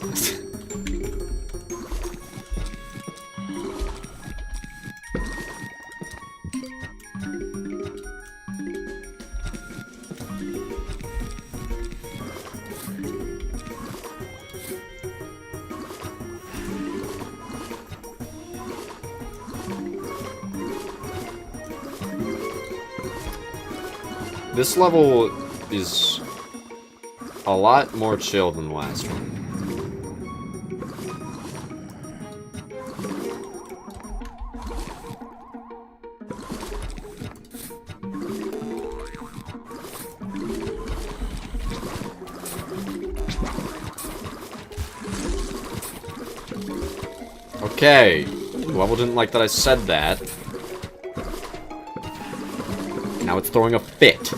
This level is a lot more chill than the last one. Okay. The level didn't like that I said that. Now it's throwing a fit.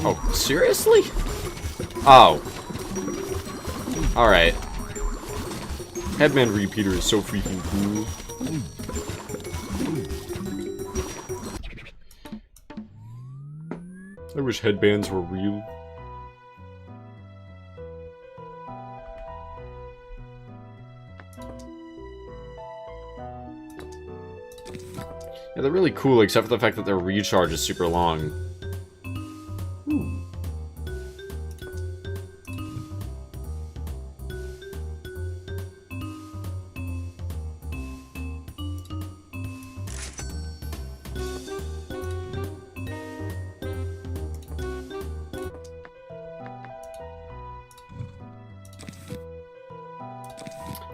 Oh, seriously? Oh. Alright. Headband repeater is so freaking cool. I wish headbands were real. Yeah, they're really cool, except for the fact that their recharge is super long.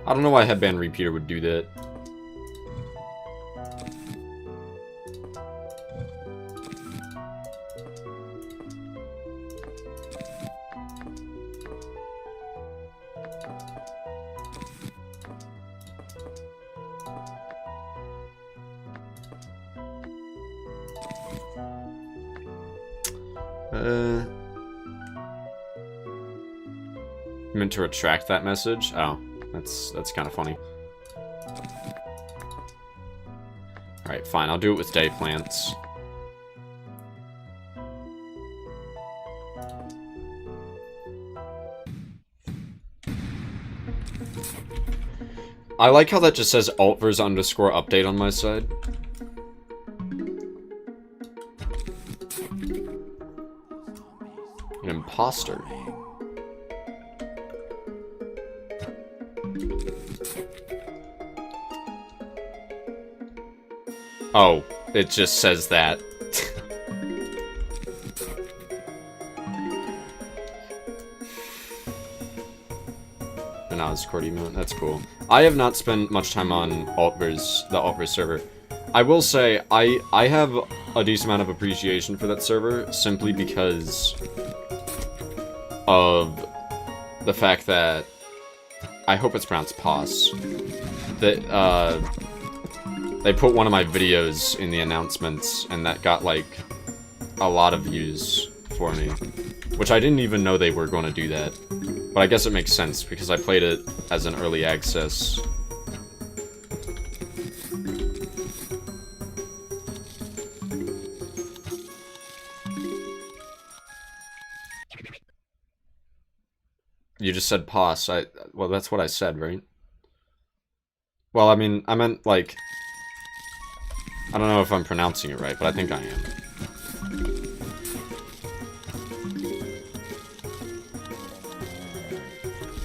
I don't know why Headband Repeater would do that. You meant to retract that message? Oh. That's kind of funny. Alright, fine. I'll do it with day plants. I like how that just says altvers_update on my side. An imposter. Oh, it just says that. No, Discord emote. That's cool. I have not spent much time on Altverse, the Altverse server. I will say, I have a decent amount of appreciation for that server, simply because of the fact that, I hope it's pronounced POS, that, they put one of my videos in the announcements, and that got, like, a lot of views for me. Which I didn't even know they were going to do that. But I guess it makes sense, because I played it as an early access. You just said POS. Well, that's what I said, right? Well, I mean, I meant, like... I don't know if I'm pronouncing it right, but I think I am.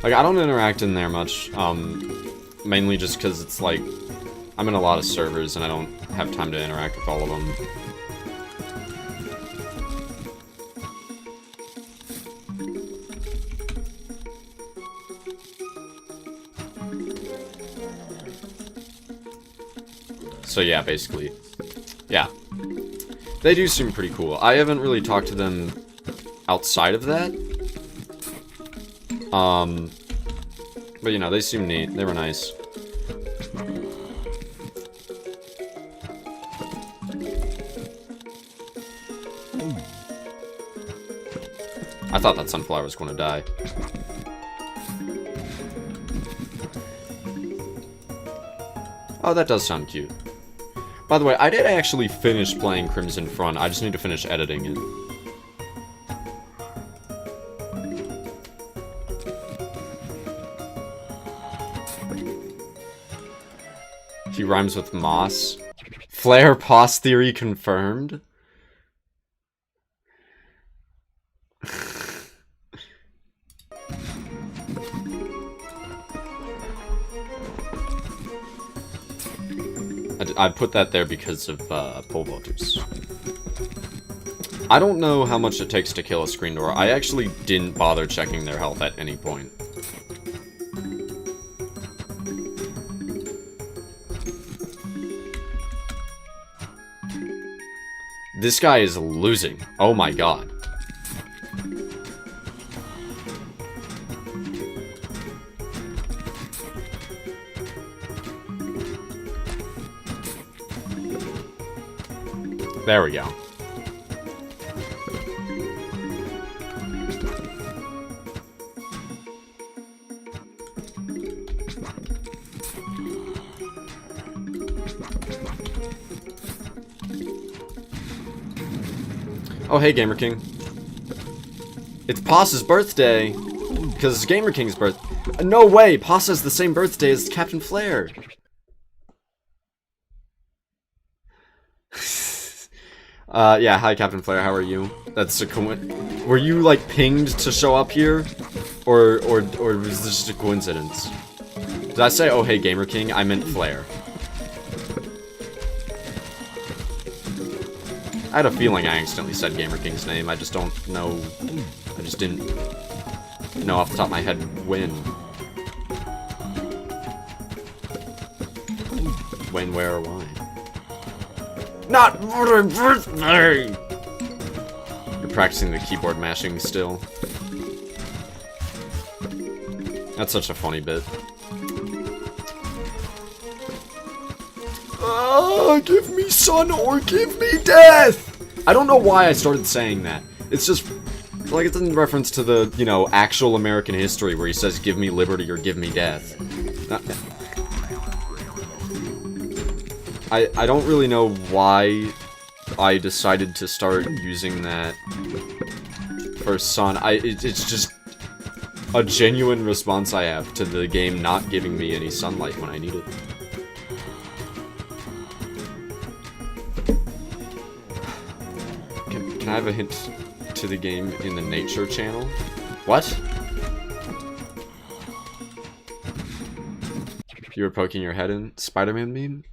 Like, I don't interact in there much, mainly just because it's like, I'm in a lot of servers and I don't have time to interact with all of them. So yeah, basically. Yeah. They do seem pretty cool. I haven't really talked to them outside of that. But you know, they seem neat. They were nice. I thought that sunflower was going to die. Oh, that does sound cute. By the way, I did actually finish playing Crimson Front. I just need to finish editing it. He rhymes with moss. Flare POS theory confirmed. I put that there because of pole vaulters. I don't know how much it takes to kill a screen door. I actually didn't bother checking their health at any point. This guy is losing. Oh my god. There we go. Oh, hey, Gamer King. It's POS's birthday! Because it's Gamer King's birthday. No way! POS has the same birthday as Captain Flare! Yeah, hi Captain Flare, how are you? That's a were you, like, pinged to show up here? Or was this just a coincidence? Did I say, oh hey Gamer King? I meant Flare. I had a feeling I accidentally said Gamer King's name, I just don't know... I just didn't know off the top of my head when. When, where, or why. Not for my birthday! You're practicing the keyboard mashing still. That's such a funny bit. Give me sun or give me death! I don't know why I started saying that. It's just, like, it's in reference to the, you know, actual American history where he says give me liberty or give me death. I don't really know why I decided to start using that for sun. It's just a genuine response I have to the game not giving me any sunlight when I need it. Can I have a hint to the game in the nature channel? What? You were poking your head in? Spider-Man meme?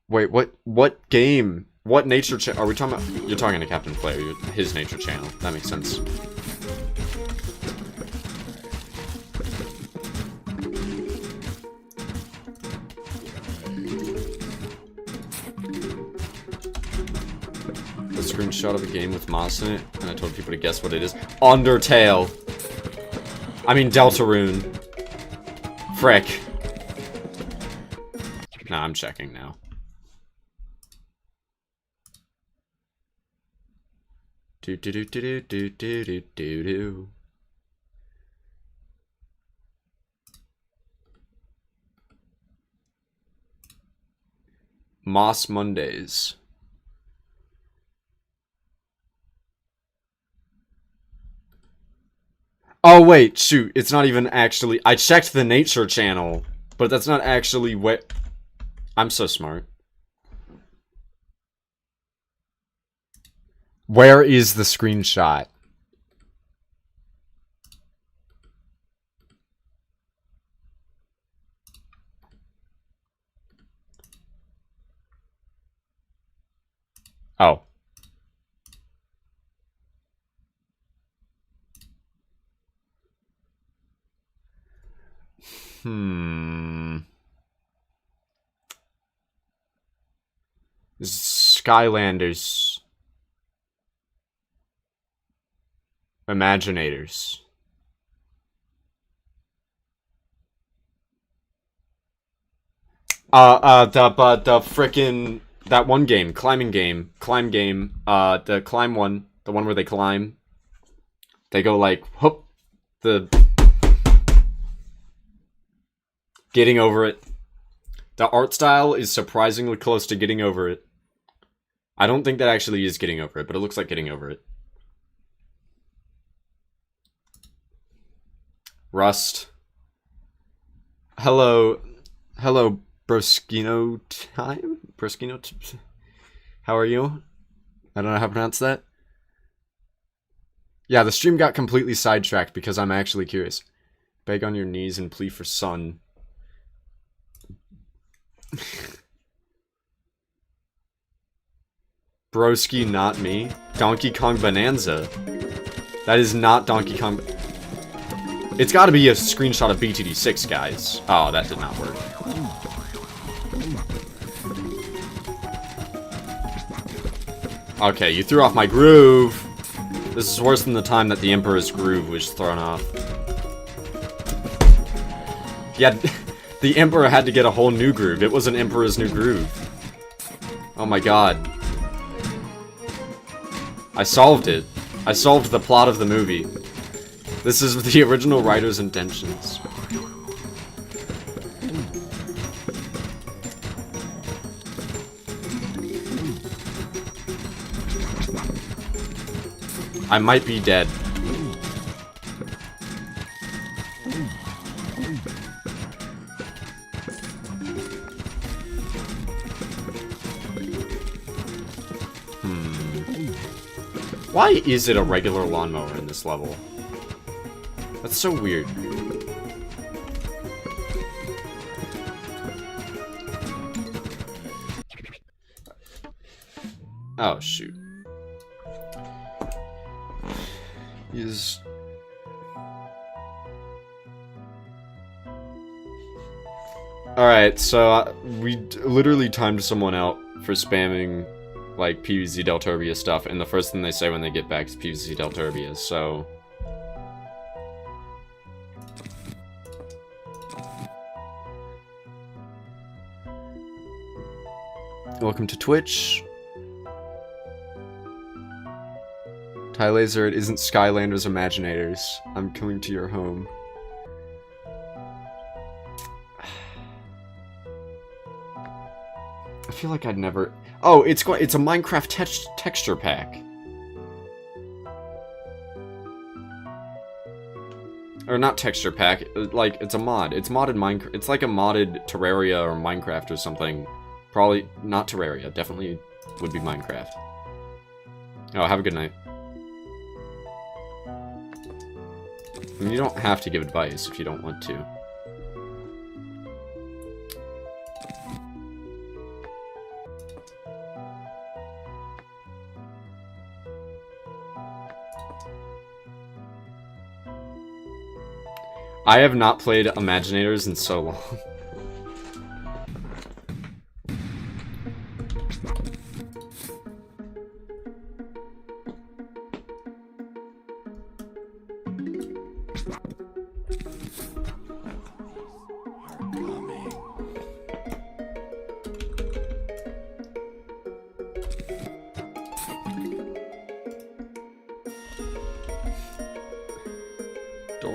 Wait, what game? What nature channel? Are we talking about? You're talking to Captain Flare, his nature channel. That makes sense. screenshot of a game with Moss in it, and I told people to guess what it is. Undertale. I mean Deltarune. Frick. Nah, I'm checking now. Do do do do do do do do do. Moss Mondays. Oh wait, shoot, it's not even actually. I checked the nature channel, but that's not actually what. I'm so smart. Where is the screenshot? Oh. Skylanders. Imaginators. The frickin' that one game, climb game, the climb one, the one where they climb. They go like, whoop, the Getting Over It. The art style is surprisingly close to Getting Over It. I don't think that actually is Getting Over It, but it looks like Getting Over It. Rust. Hello, Broskino time? How are you? I don't know how to pronounce that. Yeah, the stream got completely sidetracked because I'm actually curious. Beg on your knees and plead for sun. Broski, not me. Donkey Kong Bonanza. That is not Donkey Kong. It's got to be a screenshot of BTD6, guys. Oh, that did not work. Okay, you threw off my groove. This is worse than the time that the Emperor's groove was thrown off. Yeah, the Emperor had to get a whole new groove. It was an Emperor's New Groove. Oh my god. I solved it. I solved the plot of the movie. This is the original writer's intentions. I might be dead. Why is it a regular lawnmower in this level? That's so weird. Oh, shoot. Is... Alright, so we literally timed someone out for spamming, like, PvZ Delturbia stuff, and the first thing they say when they get back is PvZ Delturbia, so... Welcome to Twitch. Ty Laser, it isn't Skylanders Imaginators. I'm coming to your home. I feel like I'd never... Oh, it's a Minecraft texture pack. Or not texture pack, like, it's a mod. It's modded Minecraft. It's like a modded Terraria or Minecraft or something. Probably not Terraria. Definitely would be Minecraft. Oh, have a good night. I mean, you don't have to give advice if you don't want to. I have not played Imaginators in so long.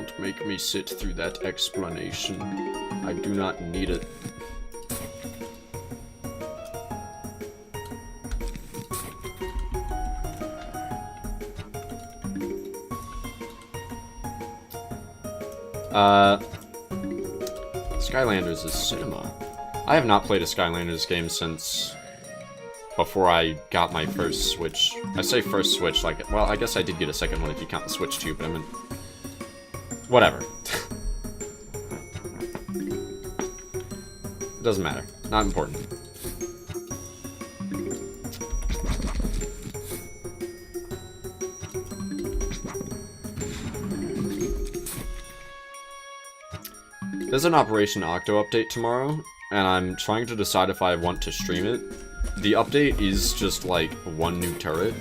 Don't make me sit through that explanation. I do not need it. Skylanders is cinema. I have not played a Skylanders game since before I got my first Switch. I say first Switch, like, well, I guess I did get a second one if you count the Switch 2, but I mean, whatever. It doesn't matter. Not important. There's an Operation Octo update tomorrow, and I'm trying to decide if I want to stream it. The update is just, like, one new turret,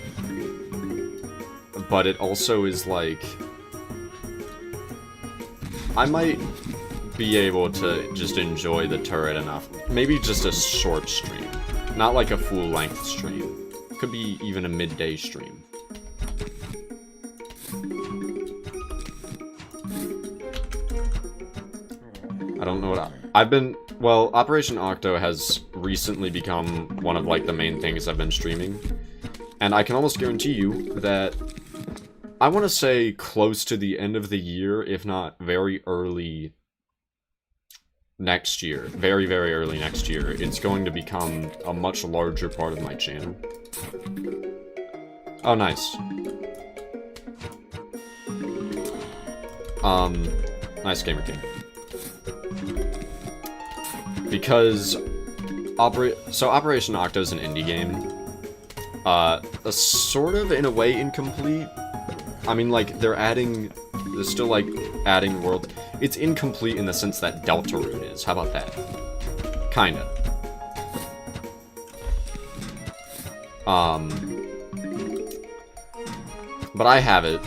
but it also is, like... I might be able to just enjoy the turret enough. Maybe just a short stream. Not like a full-length stream. Could be even a midday stream. I don't know what I've been... Well, Operation Octo has recently become one of, like, the main things I've been streaming. And I can almost guarantee you that... I want to say close to the end of the year, if not very early next year. Very, very early next year. It's going to become a much larger part of my channel. Oh, nice. Nice, Gamer King. Because Operation Octo is an indie game. Sort of, in a way, incomplete. I mean, like, they're still, like, adding world. It's incomplete in the sense that Deltarune is. How about that? Kinda. But I have it.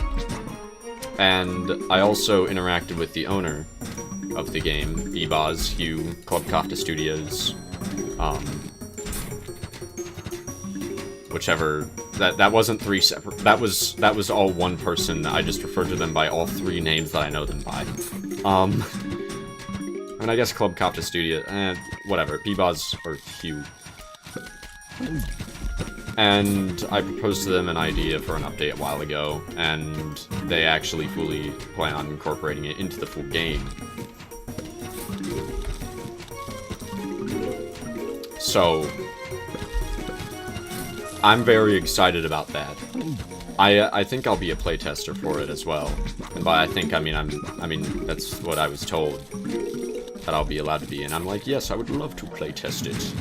And I also interacted with the owner of the game, PvZ, Hugh, Clubcopter Studios, whichever, that wasn't three separate, that was all one person. I just referred to them by all three names that I know them by. I mean, I guess Clubcopter Studio, whatever, PvZ or Hugh. And I proposed to them an idea for an update a while ago, and they actually fully plan on incorporating it into the full game. So, I'm very excited about that. I think I'll be a playtester for it as well. And by I think, I mean that's what I was told that I'll be allowed to be. And I'm like, yes, I would love to playtest it.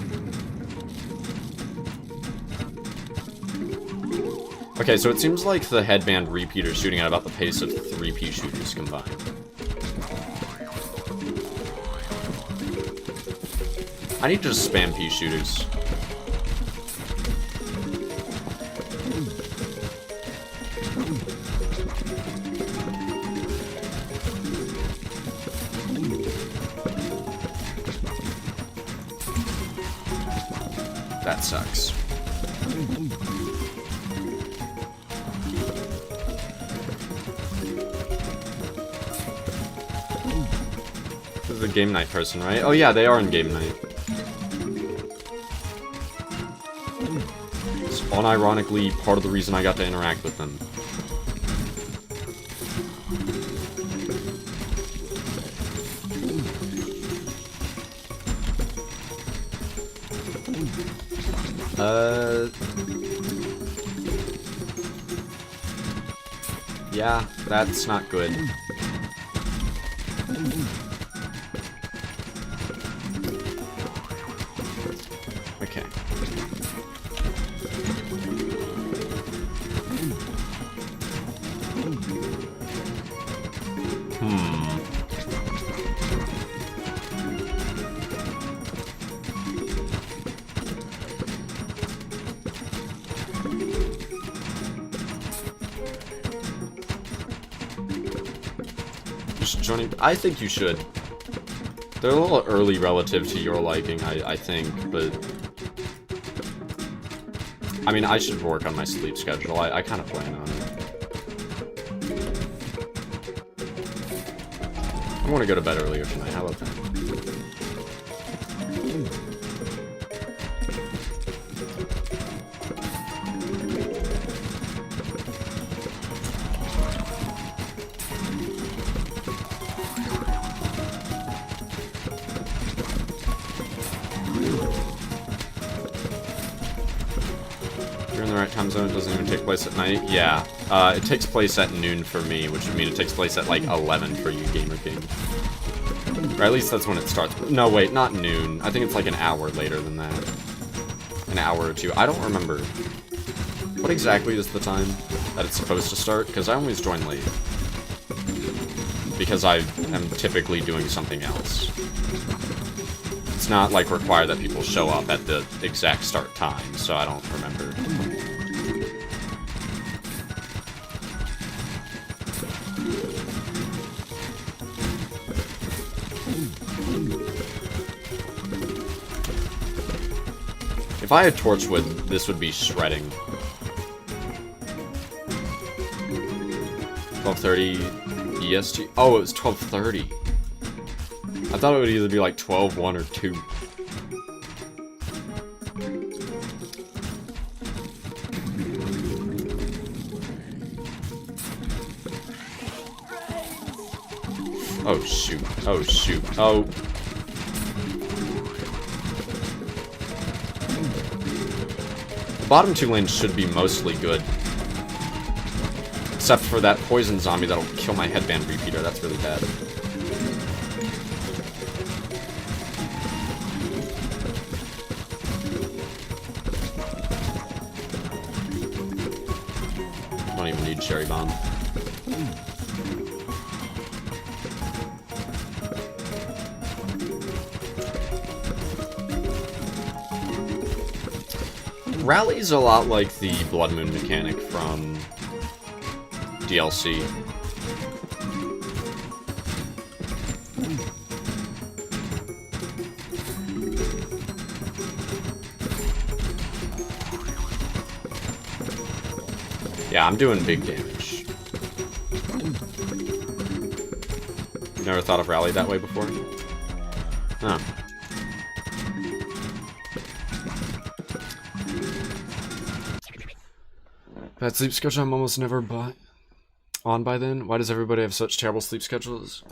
Okay, so it seems like the headband repeat are shooting at about the pace of 3 pea shooters combined. I need to just spam pea shooters. That sucks. This is a game night person, right? Oh yeah, they are in game night. It's unironically part of the reason I got to interact with them. Yeah, that's not good. Okay. Joining, I think you should. They're a little early relative to your liking, I think, but... I mean, I should work on my sleep schedule. I kind of plan on I want to go to bed earlier tonight. How about that? You're in the right time zone. It doesn't even take place at night. Yeah. It takes place at noon for me, which would mean it takes place at like 11 for you, Gamer King. Or at least that's when it starts. No, wait, not noon. I think it's like an hour later than that. An hour or two. I don't remember. What exactly is the time that it's supposed to start? Because I always join late. Because I am typically doing something else. It's not like required that people show up at the exact start time, so I don't remember. If I had Torchwood, this would be shredding. 12:30 EST? Oh, it was 12:30. I thought it would either be like 12, 1, or 2. Oh shoot. Oh shoot. Oh. The bottom 2 lanes should be mostly good. Except for that poison zombie that'll kill my headband repeater. That's really bad. Don't even need Cherry Bomb. Rally's a lot like the Blood Moon mechanic from DLC. Yeah, I'm doing big damage. You never thought of Rally that way before? Huh. Bad sleep schedule I'm almost never on by then? Why does everybody have such terrible sleep schedules?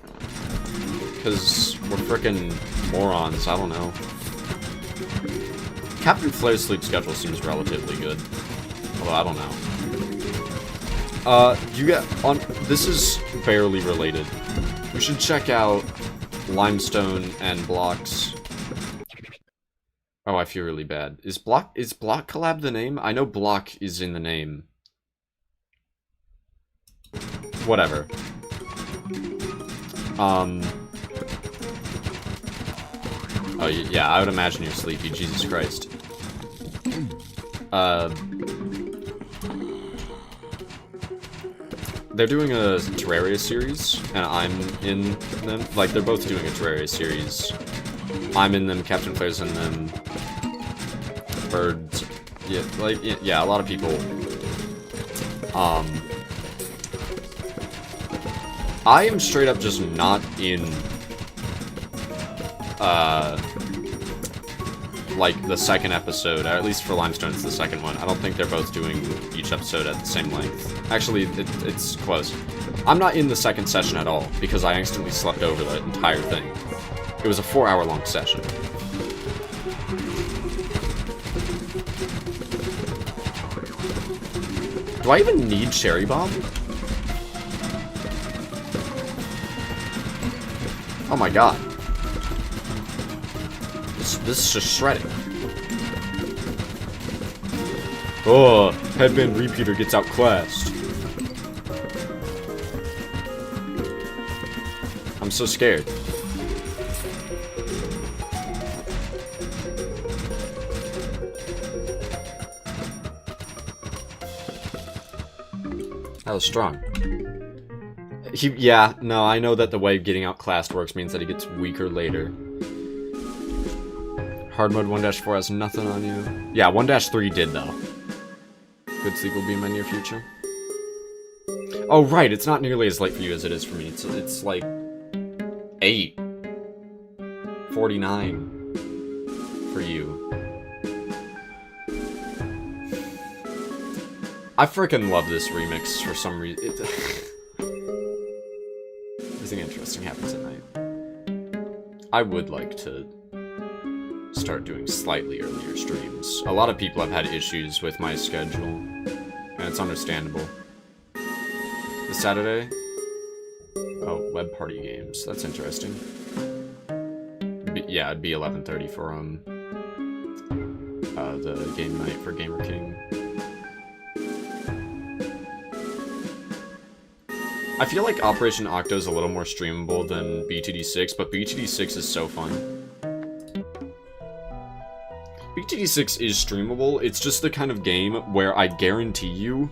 Because we're frickin' morons, I don't know. Captain Flair's sleep schedule seems relatively good. Although, I don't know. You get on. This is barely related. We should check out Limestone and Block's. Oh, I feel really bad. Is Block Collab the name? I know Block is in the name. Whatever. Oh, yeah, I would imagine you're sleepy. Jesus Christ. They're doing a Terraria series, and I'm in them. Like, they're both doing a Terraria series. I'm in them, Captain Flair's in them. Birds. Yeah, like, yeah, a lot of people. I am straight up just not in, like, the second episode, or at least for Limestone, it's the second one. I don't think they're both doing each episode at the same length. Actually, it's close. I'm not in the second session at all, because I instantly slept over the entire thing. It was a 4-hour-long session. Do I even need Cherry Bomb? Oh my god. This is just shredding. Oh, Headband Repeater gets outclassed. I'm so scared. That was strong. Yeah, no, I know that the way getting outclassed works means that he gets weaker later. Hard mode 1-4 has nothing on you. Yeah, 1-3 did, though. Good sleep will be in my near future. Oh, right, it's not nearly as late for you as it is for me. It's like 8. 49 for you. I freaking love this remix for some reason. Everything interesting happens at night. I would like to start doing slightly earlier streams. A lot of people have had issues with my schedule, and it's understandable. This Saturday? Oh, web party games. That's interesting. Yeah, it'd be 11:30 for the game night for Gamer King. I feel like Operation Octo is a little more streamable than BTD6, but BTD6 is so fun. BTD6 is streamable, it's just the kind of game where I guarantee you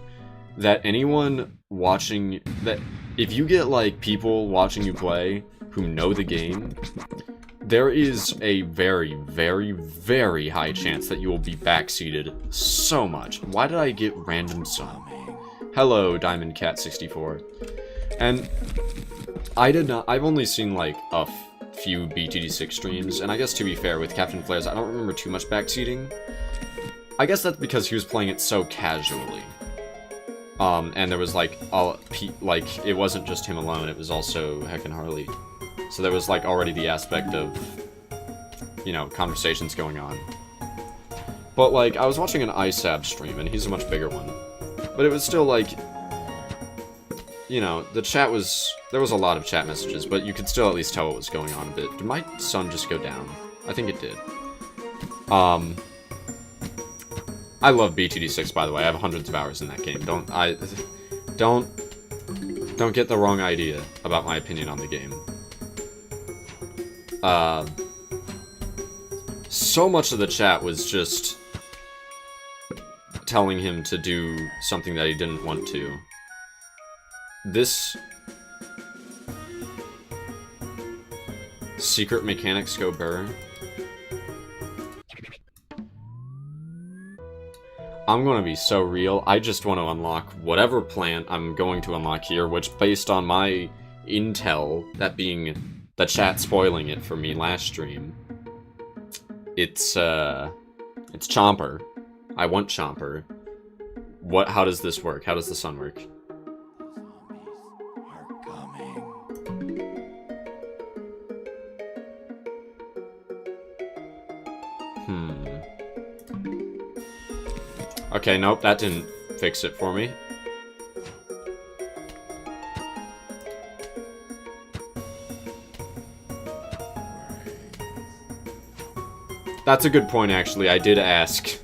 that anyone watching, that if you get like people watching you play who know the game, there is a very, very, very high chance that you will be backseated so much. Why did I get random sun? Hello, Diamond Cat 64. And I've only seen like a few BTD6 streams, and I guess to be fair with Captain Flares, I don't remember too much backseating. I guess that's because he was playing it so casually. And there was like, it wasn't just him alone, it was also Heck and Harley. So there was like already the aspect of, you know, conversations going on. But like, I was watching an ISAB stream, and he's a much bigger one. But it was still like, you know, the chat was, there was a lot of chat messages, but you could still at least tell what was going on a bit. Did my sun just go down? I think it did. I love BTD6, by the way. I have hundreds of hours in that game. Don't get the wrong idea about my opinion on the game. So much of the chat was just telling him to do something that he didn't want to. This secret mechanics go burr. I'm gonna be so real. I just want to unlock whatever plant I'm going to unlock here, which based on my intel, that being the chat spoiling it for me last stream, it's Chomper. I want Chomper. How does this work? How does the sun work? Okay, nope, that didn't fix it for me. That's a good point, actually. I did ask.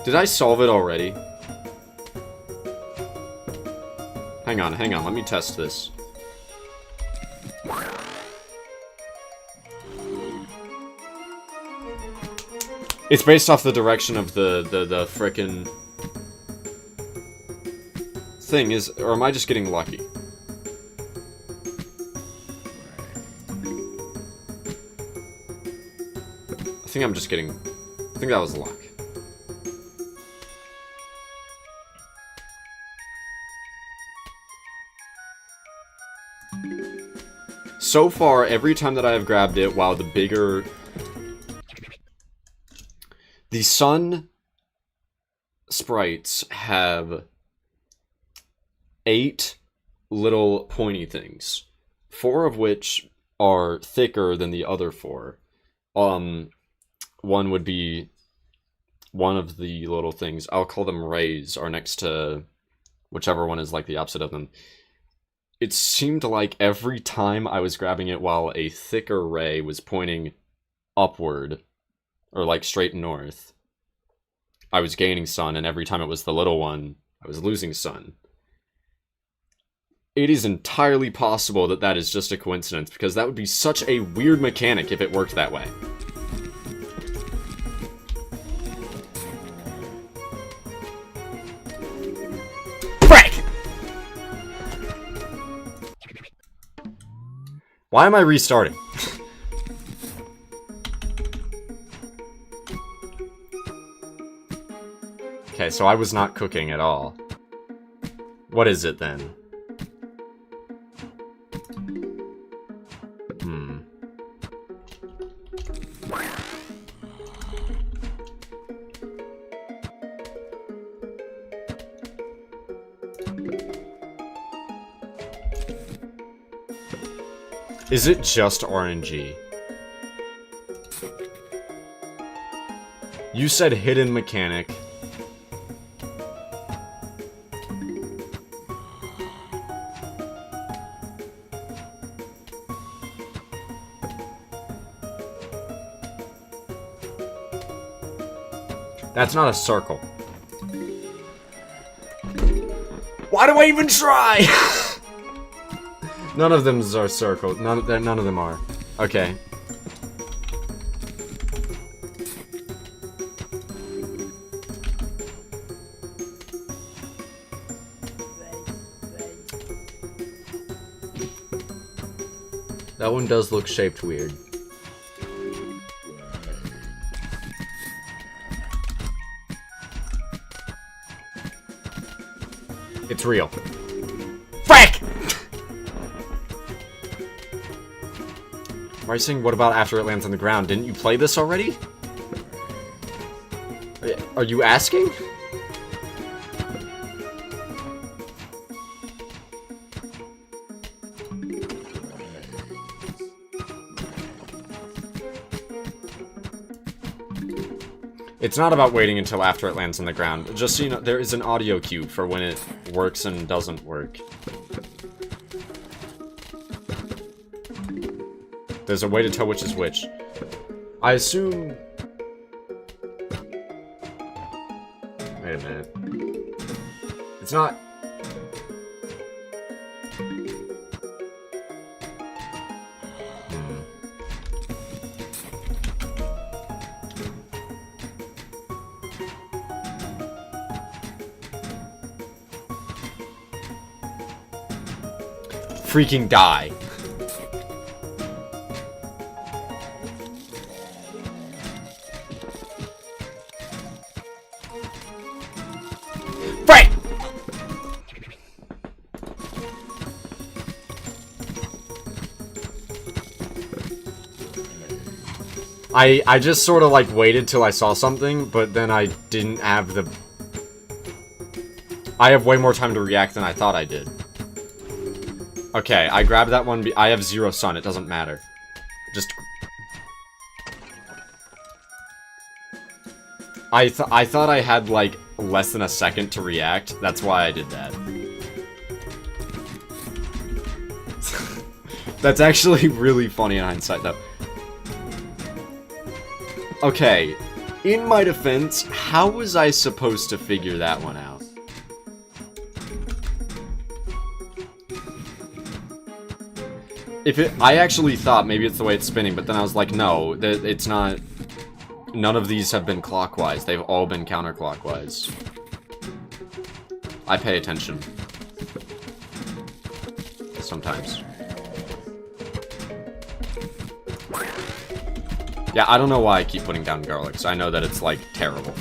Did I solve it already? Hang on, let me test this. It's based off the direction of the frickin' thing, or am I just getting lucky? I think that was luck. So far, every time that I have grabbed it, while the sun sprites have 8 little pointy things, 4 of which are thicker than the other 4. One would be one of the little things, I'll call them rays, are next to whichever one is like the opposite of them. It seemed like every time I was grabbing it while a thicker ray was pointing upward, or like straight north, I was gaining sun, and every time it was the little one, I was losing sun. It is entirely possible that that is just a coincidence, because that would be such a weird mechanic if it worked that way. Frick! Why am I restarting? Okay, so I was not cooking at all. What is it then? Is it just RNG? You said hidden mechanic. That's not a circle. Why do I even try? None of them are circled. None of them are. Okay. That one does look shaped weird. It's real. Frick! Why are you saying what about after it lands on the ground? Didn't you play this already? Are you asking? It's not about waiting until after it lands on the ground. Just so you know, there is an audio cue for when it works and doesn't work. There's a way to tell which is which. I assume... Wait a minute. It's not... Freaking die. Frick! I just sort of like waited till I saw something, but then I didn't have the... I have way more time to react than I thought I did. Okay, I grabbed that one. I have 0 sun. It doesn't matter. Just... I thought I had, like, less than a second to react. That's why I did that. That's actually really funny in hindsight, though. Okay, in my defense, how was I supposed to figure that one out? I actually thought maybe it's the way it's spinning, but then I was like, no, it's not. None of these have been clockwise. They've all been counterclockwise. I pay attention. Sometimes. Yeah, I don't know why I keep putting down garlic, because I know that it's, like, terrible.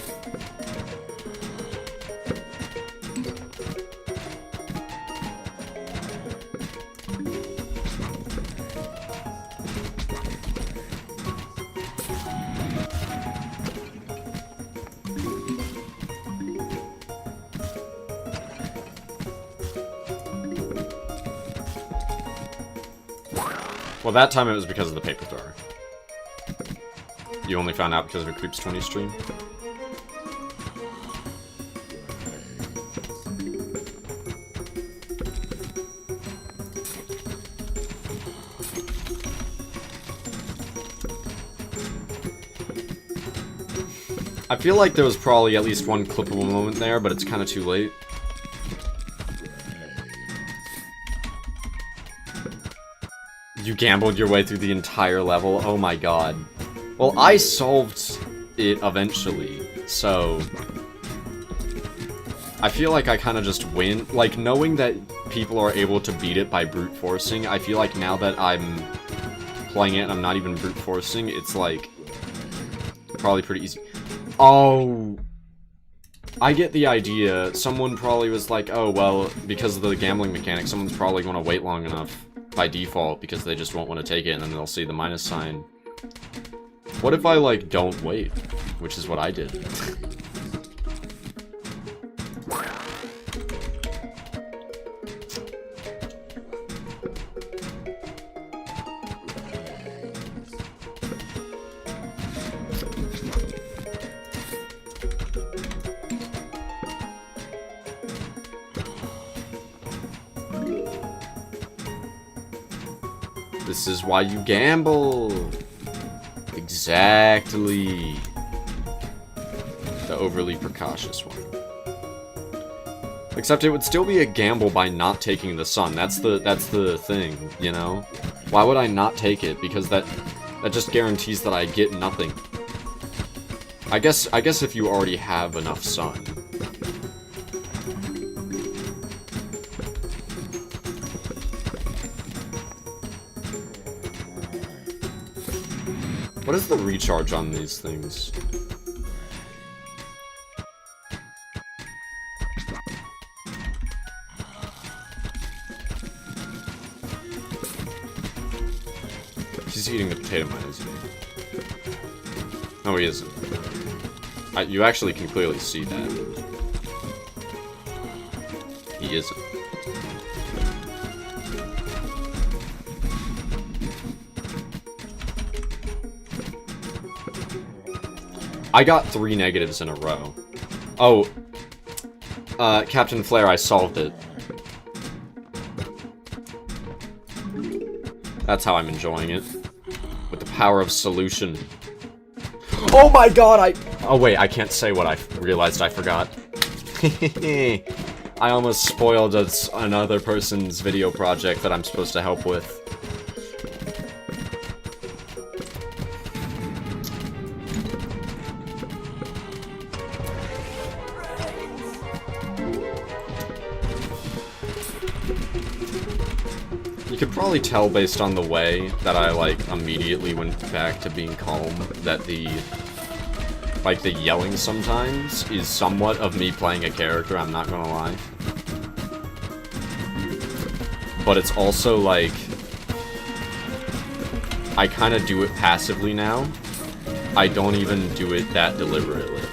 Well, that time it was because of the paper thrower. You only found out because of a Creeps 20 stream? I feel like there was probably at least one clippable moment there, but it's kind of too late. You gambled your way through the entire level? Oh my god. Well, I solved it eventually, so... I feel like I kind of just win. Like, knowing that people are able to beat it by brute forcing, I feel like now that I'm playing it and I'm not even brute forcing, it's like... probably pretty easy. Oh... I get the idea. Someone probably was like, oh, well, because of the gambling mechanic, someone's probably going to wait long enough by default because they just won't want to take it and then they'll see the minus sign. What if I, like, don't wait? Which is what I did. This is why you gamble. Exactly. The overly precautious one. Except it would still be a gamble by not taking the sun. That's the thing, you know? Why would I not take it? Because that just guarantees that I get nothing. I guess if you already have enough sun. What is the recharge on these things? He's eating the potato mine, isn't he? No, he isn't. You actually can clearly see that. He isn't. I got 3 negatives in a row. Oh. Captain Flare, I solved it. That's how I'm enjoying it. With the power of solution. Oh my god, oh wait, I can't say what I realized I forgot. I almost spoiled another person's video project that I'm supposed to help with. You could probably tell based on the way that I, like, immediately went back to being calm that the yelling sometimes is somewhat of me playing a character, I'm not gonna lie. But it's also, like, I kind of do it passively now. I don't even do it that deliberately.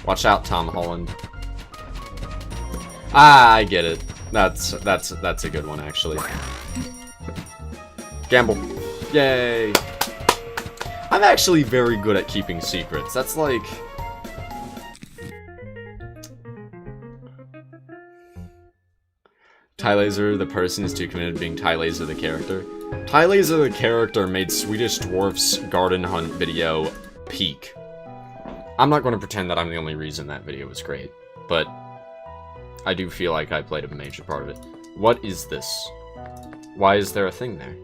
Watch out, Tom Holland. Ah, I get it. That's a good one, actually. Gamble. Yay. I'm actually very good at keeping secrets. That's like... Tylaser, the person, is too committed to being Tylaser, the character. Tylaser, the character, made Swedish Dwarf's Garden Hunt video peak. I'm not going to pretend that I'm the only reason that video was great, but I do feel like I played a major part of it. What is this? Why is there a thing there?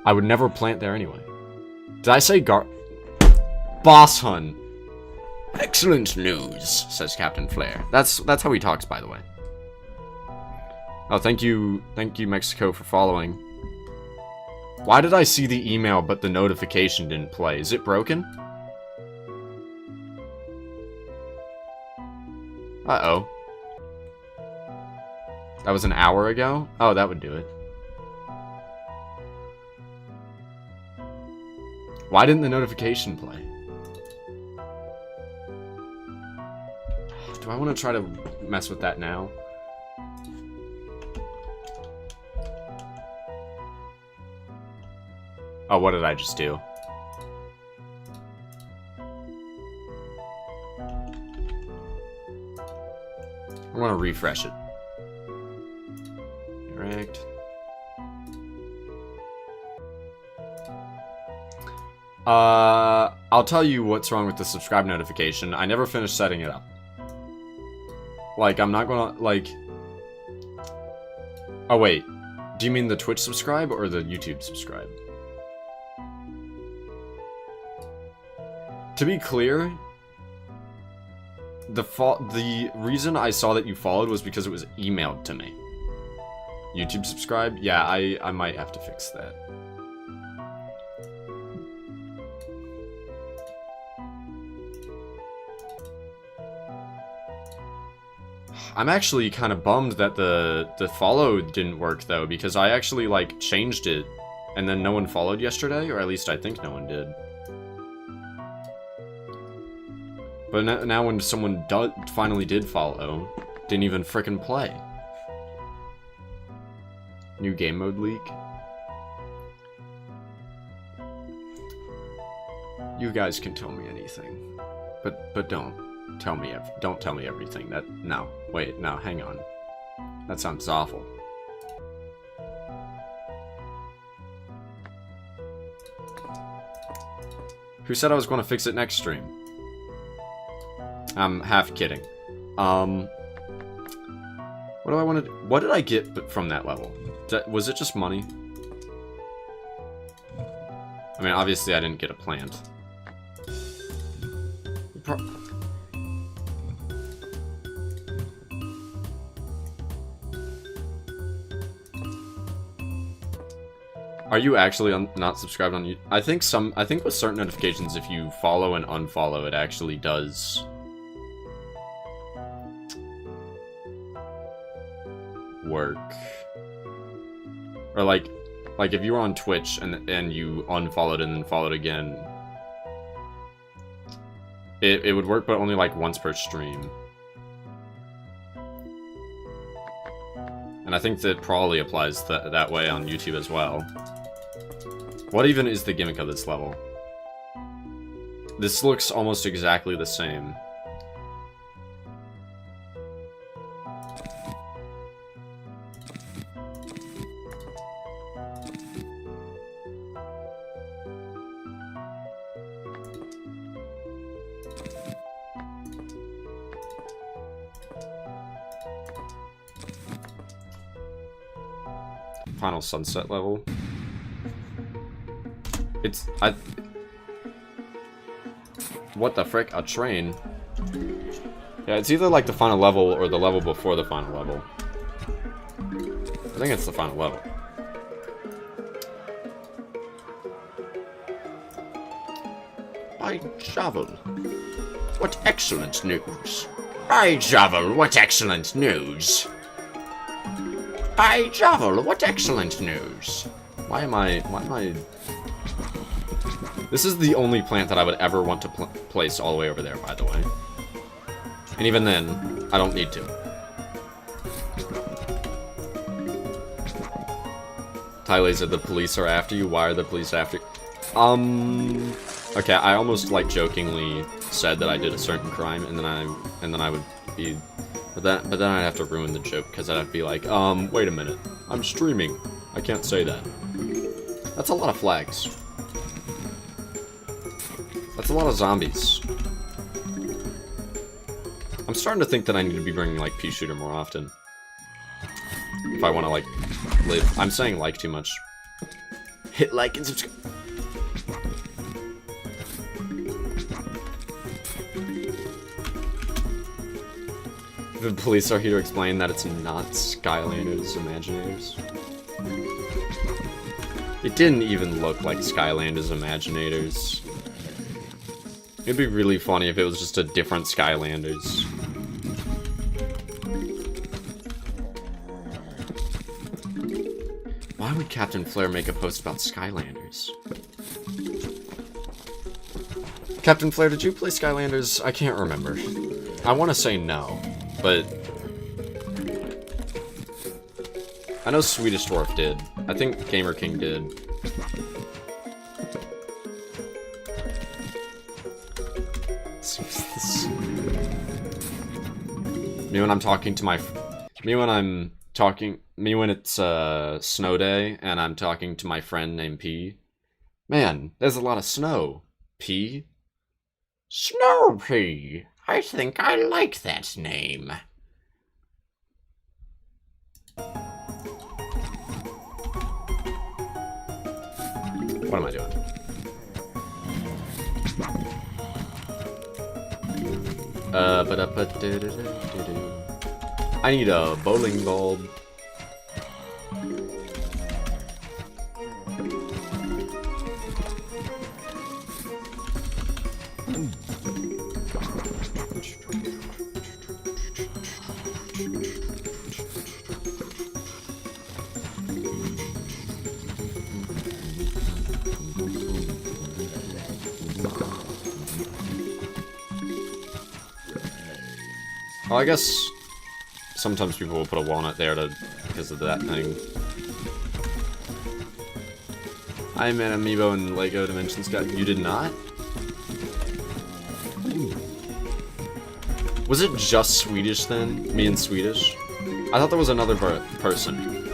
I would never plant there anyway. Did I say Boss Hun? Excellent news, says Captain Flare. That's how he talks, by the way. Oh, thank you, Mexico, for following. Why did I see the email but the notification didn't play? Is it broken? Uh-oh. That was an hour ago? Oh, that would do it. Why didn't the notification play? Do I want to try to mess with that now? Oh, what did I just do? I want to refresh it. Correct. I'll tell you what's wrong with the subscribe notification. I never finished setting it up. Like, I'm not gonna, like... Oh, wait. Do you mean the Twitch subscribe or the YouTube subscribe? To be clear... The reason I saw that you followed was because it was emailed to me. YouTube subscribe? Yeah, I might have to fix that. I'm actually kind of bummed that the follow didn't work, though, because I actually, like, changed it, and then no one followed yesterday, or at least I think no one did. But now when someone finally did follow, didn't even frickin' play. New game mode leak. You guys can tell me anything. But don't tell me everything. No. Wait, no, hang on. That sounds awful. Who said I was going to fix it next stream? I'm half kidding. What do I want to... What did I get from that level? Was it just money? I mean, obviously I didn't get a plant. Are you actually not subscribed on YouTube? I think with certain notifications, if you follow and unfollow, it actually does work. Or like if you were on Twitch and you unfollowed and then followed again, it would work, but only like once per stream. And I think that probably applies that way on YouTube as well. What even is the gimmick of this level? This looks almost exactly the same. Final sunset level. What the frick? A train? Yeah, it's either like the final level or the level before the final level. I think it's the final level. By Javel, what excellent news. By Javel, what excellent news. By Javel, what excellent news. Why am I... This is the only plant that I would ever want to place all the way over there, by the way. And even then, I don't need to. Tyler said the police are after you. Why are the police after you? Okay, I almost like jokingly said that I did a certain crime, and then I would be, but then I'd have to ruin the joke because I'd be like, wait a minute, I'm streaming. I can't say that. That's a lot of flags. That's a lot of zombies. I'm starting to think that I need to be bringing, like, pea shooter more often. If I want to, like, live. I'm saying like too much. Hit like and subscribe. The police are here to explain that it's not Skylanders Imaginators. It didn't even look like Skylanders Imaginators. It'd be really funny if it was just a different Skylanders. Why would Captain Flare make a post about Skylanders? Captain Flare, did you play Skylanders? I can't remember. I want to say no, but... I know Swedish Dwarf did. I think Gamer King did. Me when I'm talking to my... Me when it's snow day and I'm talking to my friend named P. Man, there's a lot of snow. P? Snow P. I think I like that name. What am I doing? I need a bowling ball. Well, I guess sometimes people will put a walnut there because of that thing. I'm an amiibo in LEGO Dimensions Guide. You did not? Was it just Swedish then? Me and Swedish? I thought there was another person.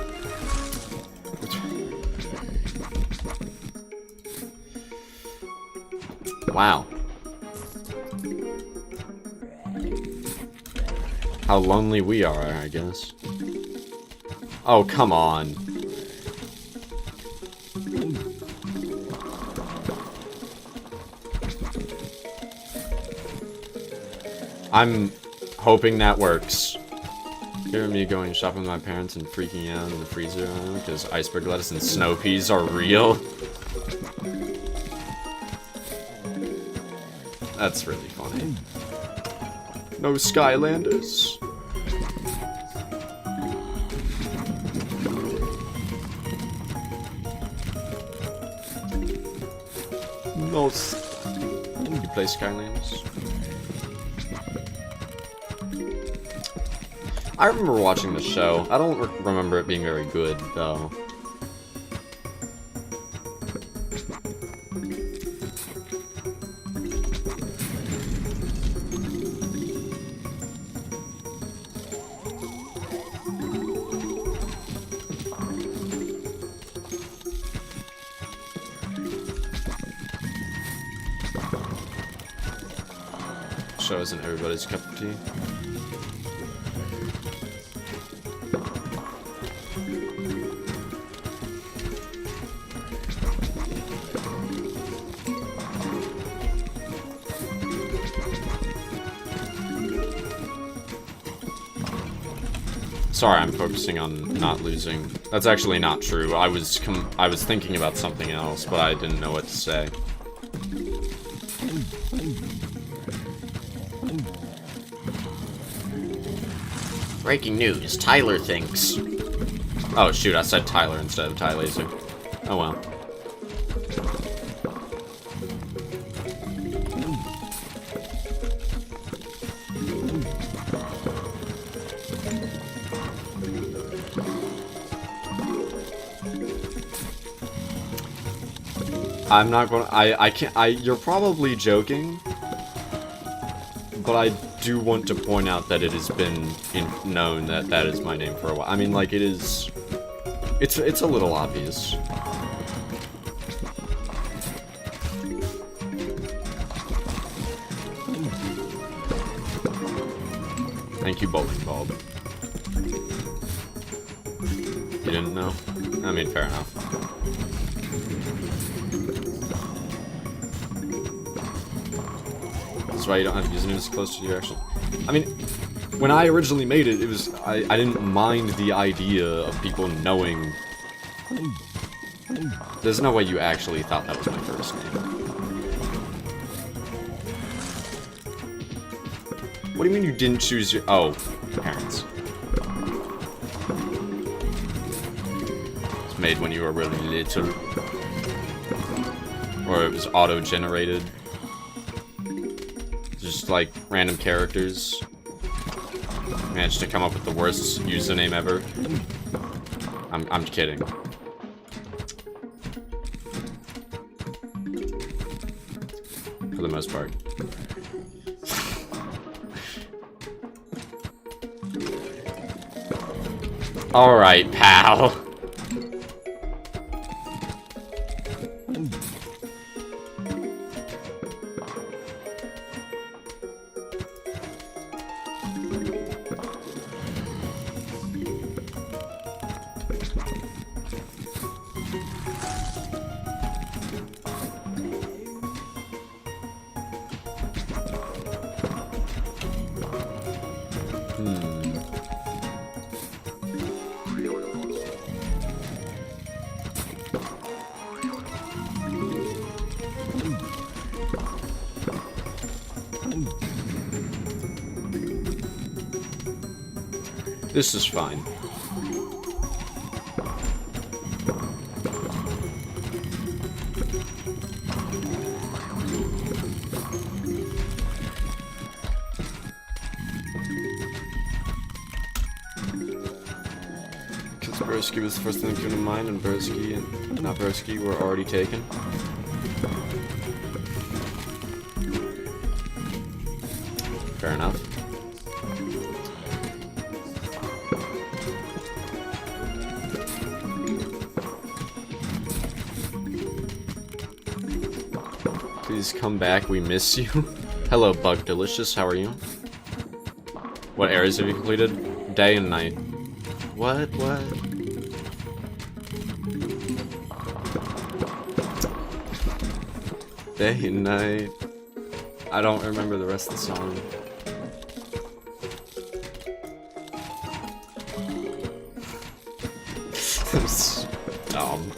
Wow. How lonely we are, I guess. Oh, come on. I'm hoping that works. Here me going shopping with my parents and freaking out in the freezer because iceberg lettuce and snow peas are real. That's really funny. No Skylanders. No. You play Skylanders? I remember watching the show. I don't remember it being very good, though. Show isn't everybody's cup of tea. Sorry, I'm focusing on not losing. That's actually not true. I was thinking about something else, but I didn't know what to say. Breaking news, Tyler thinks. Oh shoot, I said Tyler instead of Ty Laser. Oh well. I'm not going. I can't. You're probably joking, but I do want to point out that it has been known that that is my name for a while. I mean, like, it is. It's a little obvious. Thank you, Bowling Bulb. You didn't know? I mean, fair enough. That's why you don't have usernames close to your actual... I mean, when I originally made it, it was... I didn't mind the idea of people knowing... There's no way you actually thought that was my first name. What do you mean you didn't choose your... Oh, parents. It's made when you were really little. Or it was auto-generated. Just like random characters. Managed to come up with the worst username ever. I'm kidding. For the most part. Alright, pal. This is fine. Because Bursky was the first thing that came to mind, and Bursky and not Bursky were already taken. Fair enough. Please come back, we miss you. Hello, Bug Delicious, how are you? What areas have you completed? Day and night. What? Day and night. I don't remember the rest of the song. That's dumb.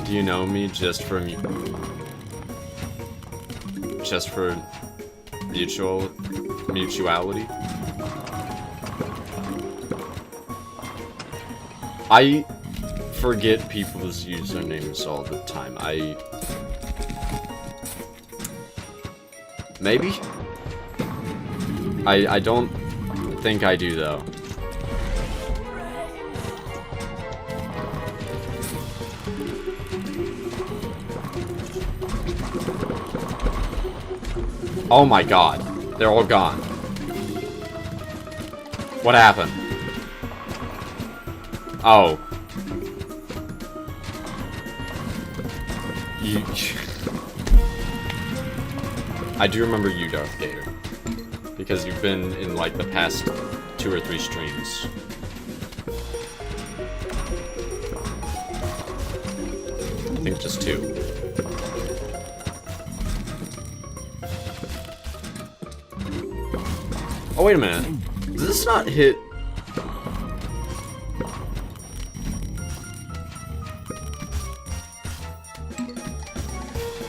Do you know me just for mutuality? I forget people's usernames all the time. Maybe? I don't think I do, though. Oh my god. They're all gone. What happened? Oh. I do remember you, Darth Gator. Because you've been in, like, the past 2 or 3 streams. I think just 2. Oh, wait a minute. Does this not hit...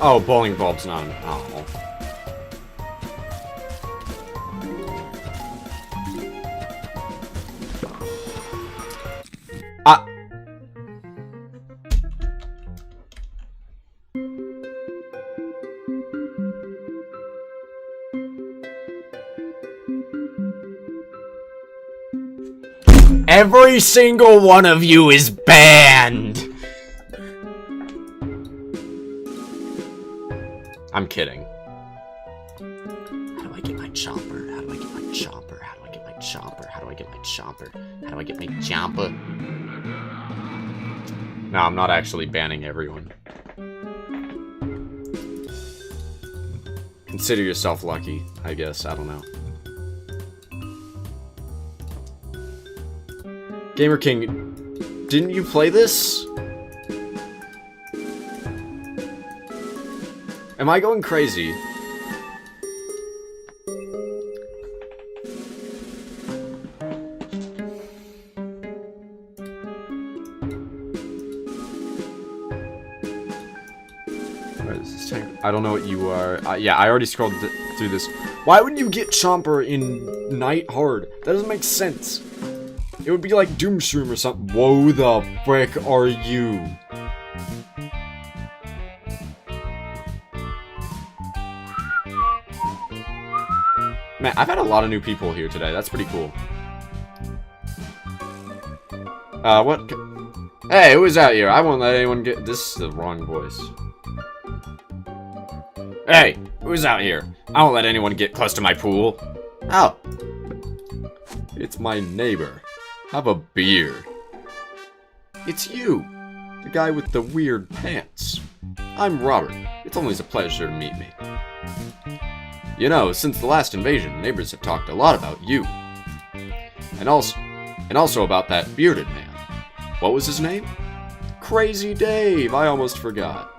Oh, bowling bulb's not an... Oh. Every single one of you is banned! I'm kidding. How do I get my chopper? How do I get my chopper? How do I get my chopper? How do I get my chopper? How do I get my chopper? No, I'm not actually banning everyone. Consider yourself lucky, I guess. I don't know. Gamer King, didn't you play this? Am I going crazy? Where is this tank? I don't know what you are. Yeah, I already scrolled through this. Why would you get Chomper in Night Hard? That doesn't make sense. It would be like Doomshroom or something. Whoa, the frick are you? Man, I've had a lot of new people here today. That's pretty cool. What? Hey, who is out here? I won't let anyone get... This is the wrong voice. Hey, who's out here? I won't let anyone get close to my pool. Oh. It's my neighbor. Have a beer. It's you, the guy with the weird pants. I'm Robert. It's always a pleasure to meet me. You know, since the last invasion, neighbors have talked a lot about you. And also about that bearded man. What was his name? Crazy Dave, I almost forgot.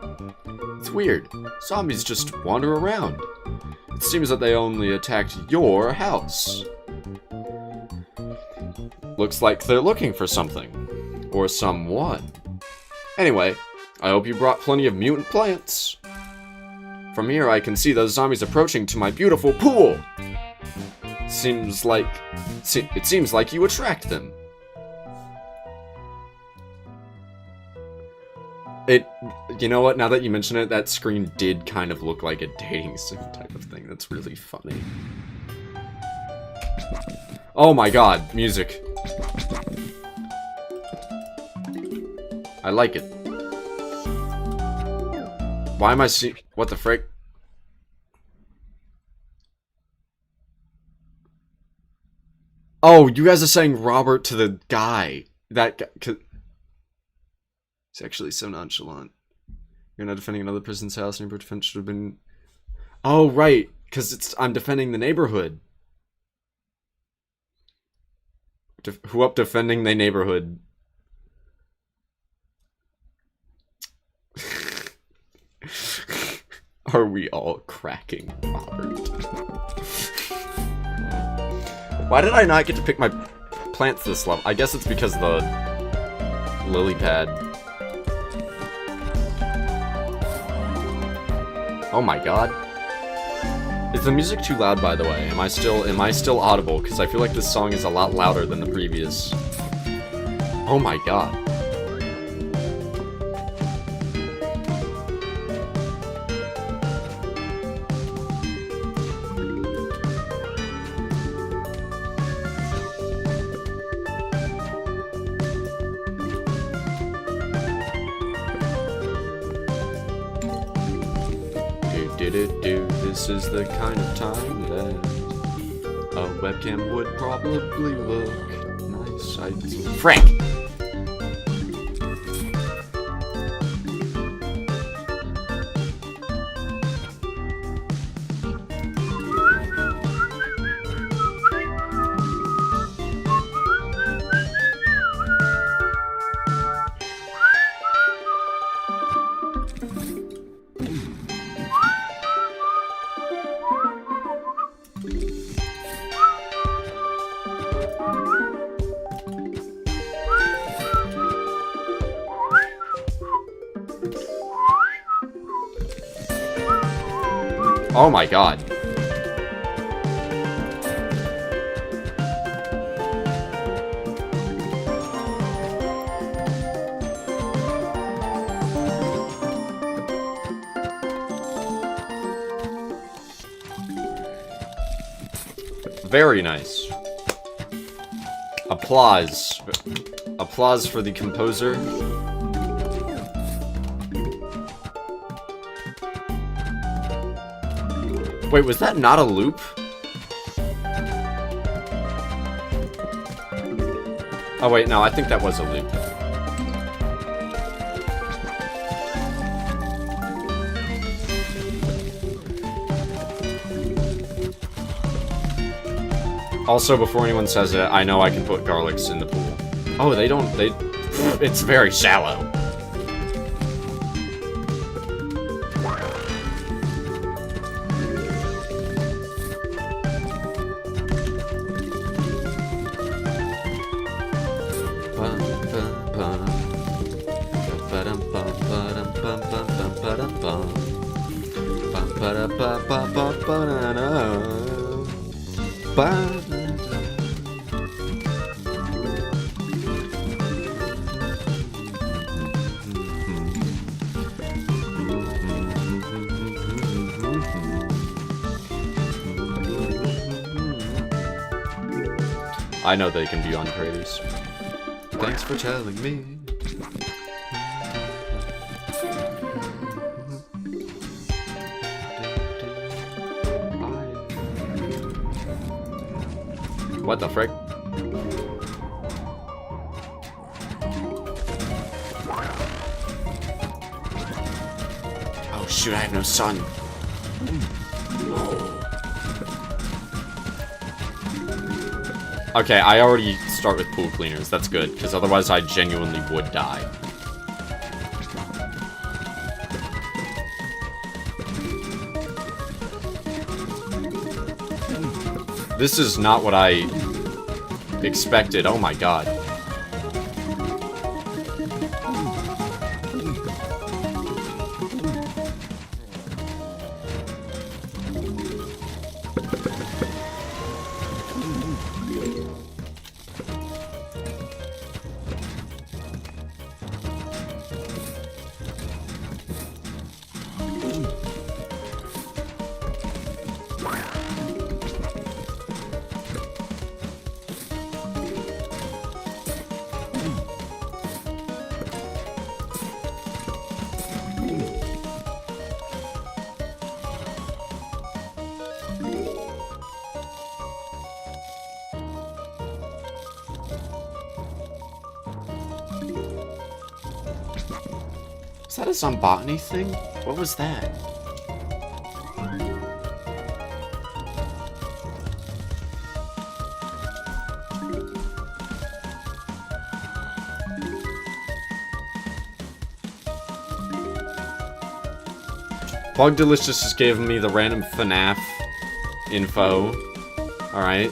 It's weird. Zombies just wander around. It seems that they only attacked your house. Looks like they're looking for something. Or someone. Anyway, I hope you brought plenty of mutant plants. From here I can see those zombies approaching to my beautiful pool. It seems like you attract them. You know what, now that you mention it, that screen did kind of look like a dating sim type of thing. That's really funny. Oh my god, music. I like it. Why am I seeing... What the frick? Oh, you guys are saying Robert to the guy. That guy... He's actually so nonchalant. You're not defending another person's house. Neighbor defense should have been... Oh, right. Because I'm defending the neighborhood. Who up defending the neighborhood? Are we all cracking, Robert? Why did I not get to pick my plants this level? I guess it's because of the lily pad. Oh my god. Is the music too loud, by the way? Am I still audible? Because I feel like this song is a lot louder than the previous. Oh my god. This is the kind of time that a webcam would probably look nice. Frank! Oh my god. Very nice. Applause. Applause for the composer. Wait, was that not a loop? Oh wait, no, I think that was a loop. Also, before anyone says it, I know I can put garlics in the pool. Oh, it's very shallow. I know they can be on parades. Thanks for telling me. What the frick? Oh shoot, I have no sun. Okay, I already start with pool cleaners. That's good, because otherwise I genuinely would die. This is not what I expected. Oh my god. that a Zombotany thing? What was that? Bug Delicious just gave me the random FNAF info. Alright.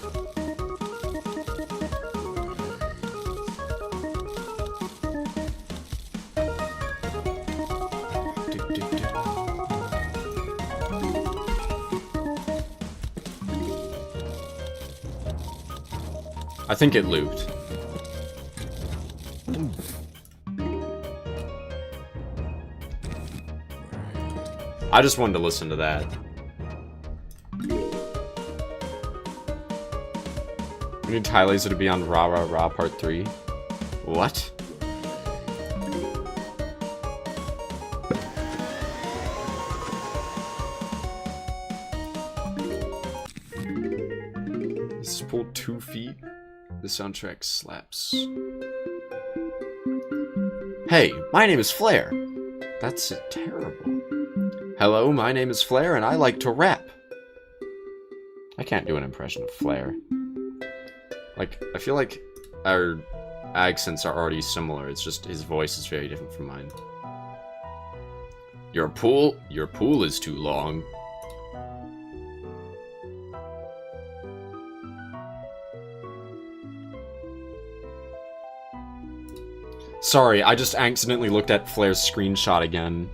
I think it looped. I just wanted to listen to that. We need Ty Laser to be on Rah Rah Rah Part 3. What? This is pulled 2 feet. The soundtrack slaps. Hey, my name is Flair. That's terrible. Hello, my name is Flair, and I like to rap. I can't do an impression of Flair. Like, I feel like our accents are already similar. It's just his voice is very different from mine. Your pool is too long. Sorry, I just accidentally looked at Flair's screenshot again.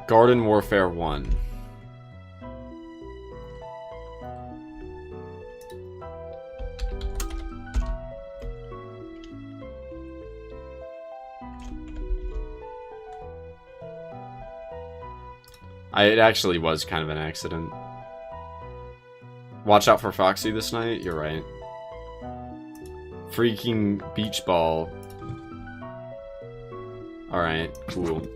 Garden Warfare 1. It actually was kind of an accident. Watch out for Foxy this night? You're right. Freaking beach ball. Alright, cool.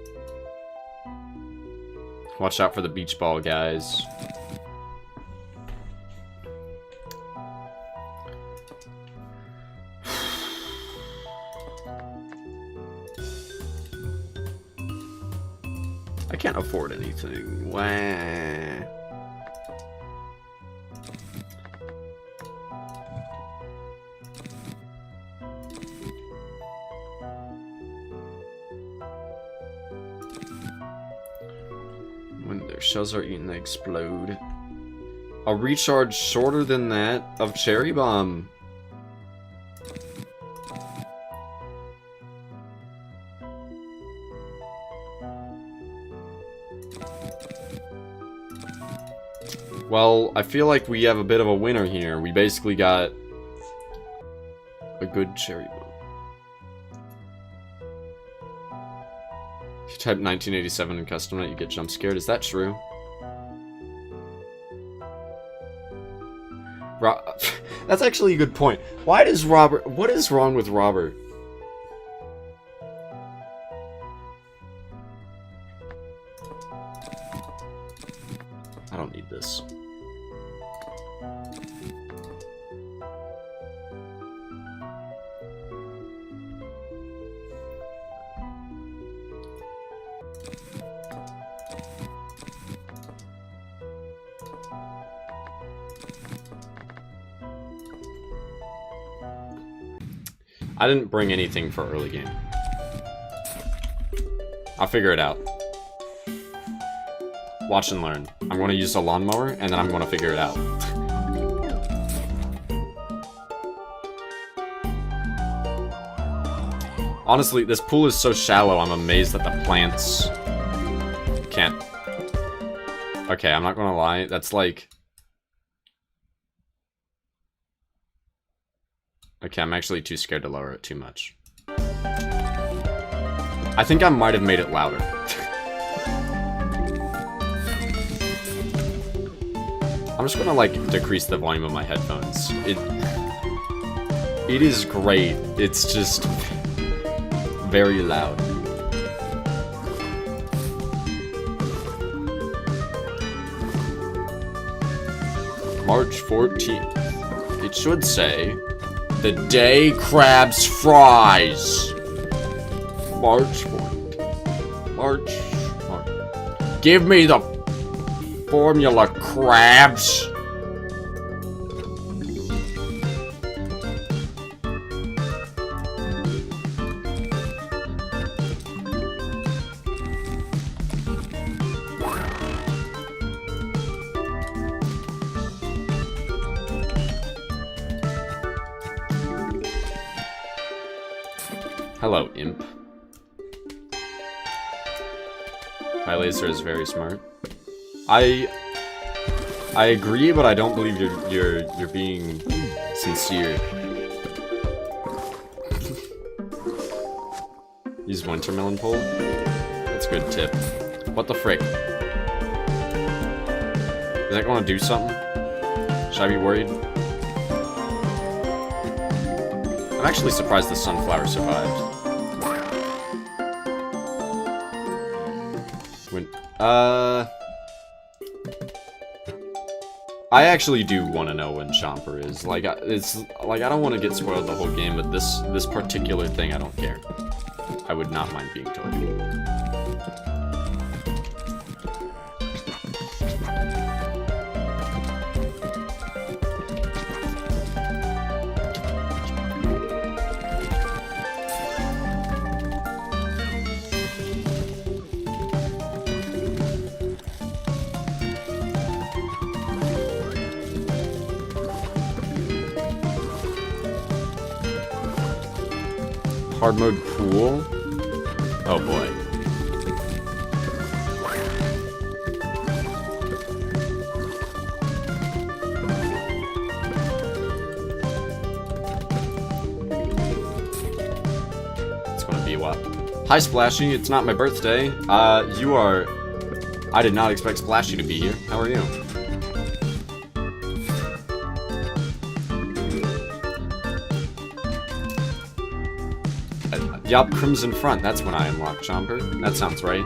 Watch out for the beach ball, guys. I can't afford anything. Wah. When their shells are eaten, they explode. A recharge shorter than that of Cherry Bomb. Well, I feel like we have a bit of a winner here. We basically got a good Cherry Bomb. If you type 1987 in custom night, you get jump scared. Is that true? That's actually a good point. Why does Robert... What is wrong with Robert? I don't need this. I didn't bring anything for early game. I'll figure it out. Watch and learn. I'm going to use a lawnmower, and then I'm going to figure it out. Honestly, this pool is so shallow, I'm amazed that the plants can't... Okay, I'm not going to lie. That's like... Okay, I'm actually too scared to lower it too much. I think I might have made it louder. I'm just gonna, like, decrease the volume of my headphones. It is great. It's just very loud. March 14th. It should say, the day crabs fries. March 14th. March. Give me the formula, crabs. Hello, imp. My laser is very smart. I agree, but I don't believe you're being sincere. Use wintermelon pole. That's a good tip. What the frick? Is that going to do something? Should I be worried? I'm actually surprised the sunflower survived. I actually do want to know when Chomper is. Like, it's like I don't want to get spoiled the whole game, but this particular thing, I don't care. I would not mind being told. Hard mode pool? Oh boy. It's gonna be a while. Hi Splashy, it's not my birthday. You are... I did not expect Splashy to be here. How are you? Yup, Crimson Front, that's when I unlock Chomper. That sounds right.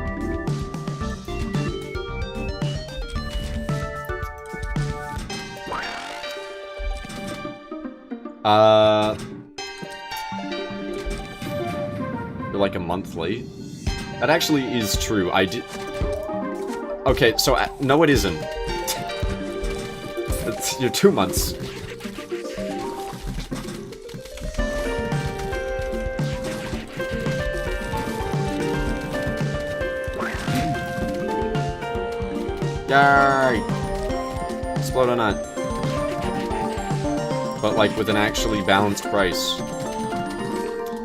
You're like a month late? That actually is true, I did... Okay, so, no it isn't. You're 2 months. Yay! Explode or not. But like with an actually balanced price.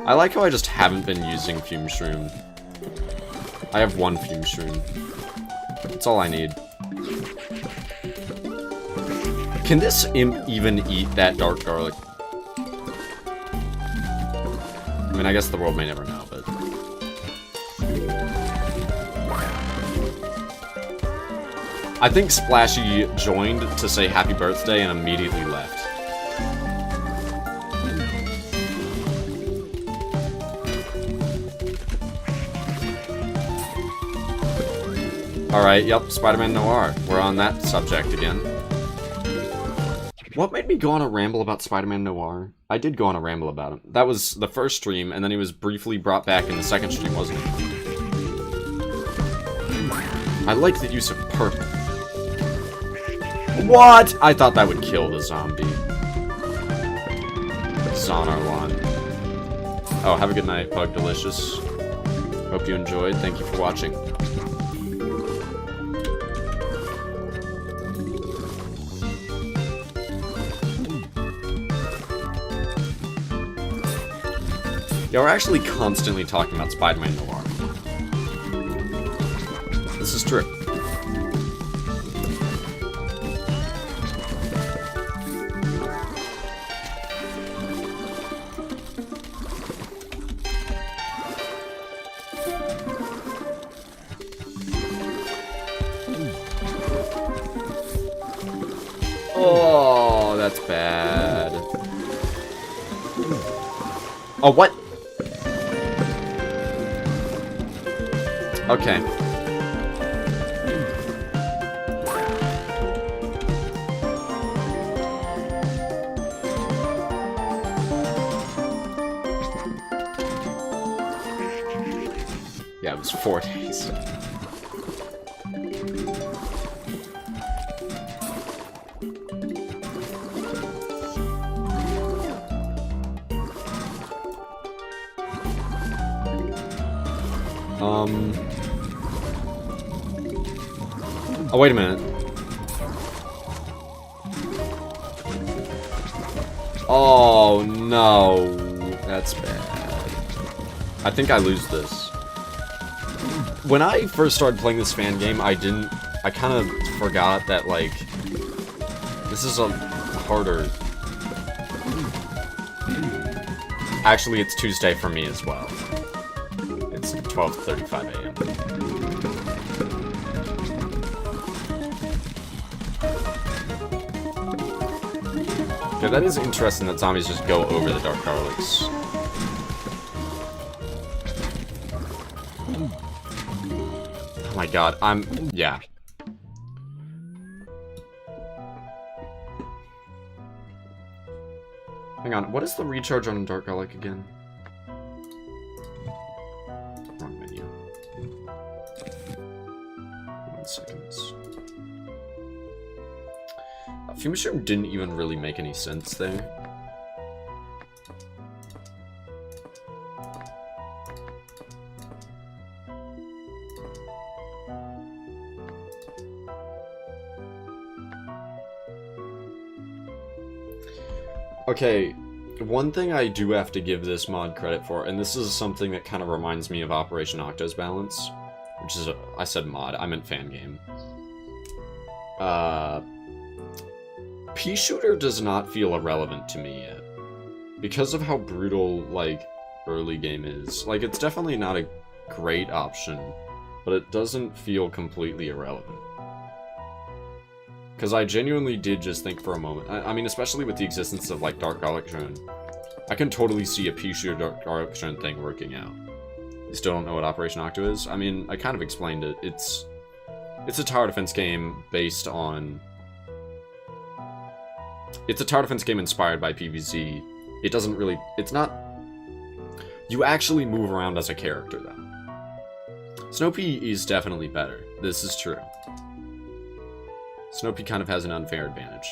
I like how I just haven't been using Fume Shroom. I have 1 Fume Shroom. That's all I need. Can this imp even eat that dark garlic? I mean, I guess the world may never know, but... I think Splashy joined to say happy birthday and immediately left. Alright, yep, Spider-Man Noir. We're on that subject again. What made me go on a ramble about Spider-Man Noir? I did go on a ramble about him. That was the first stream, and then he was briefly brought back in the second stream, wasn't he? I like the use of purple. What? I thought that would kill the zombie. Zonarlon. Oh, have a good night, Pug Delicious. Hope you enjoyed. Thank you for watching. Yeah, we're actually constantly talking about Spider-Man Noir. This is true. Oh, that's bad. Oh, what? Okay. Yeah, it was 4 days. Oh, wait a minute. Oh, no. That's bad. I think I lose this. When I first started playing this fan game, I kind of forgot that, like, this is a harder... Actually, it's Tuesday for me as well. It's 12:35 a.m. Yeah, that is interesting that zombies just go over the dark garlics. Oh my god, yeah. Hang on, what is the recharge on dark garlic again? Wrong menu. 1 second. Fume Mushroom didn't even really make any sense there. Okay, one thing I do have to give this mod credit for, and this is something that kind of reminds me of Operation Octo's Balance, which is I said mod, I meant fan game. Pea-shooter does not feel irrelevant to me yet. Because of how brutal, like, early game is. Like, it's definitely not a great option, but it doesn't feel completely irrelevant. Because I genuinely did just think for a moment, I mean, especially with the existence of, like, Dark Garlic Drone, I can totally see a Pea-shooter Dark Garlic Drone thing working out. You still don't know what Operation Octo is? I mean, I kind of explained it. It's a tower defense game based on... It's a tower defense game inspired by PvZ. It doesn't really... It's not... You actually move around as a character, though. Snoopy is definitely better. This is true. Snoopy kind of has an unfair advantage.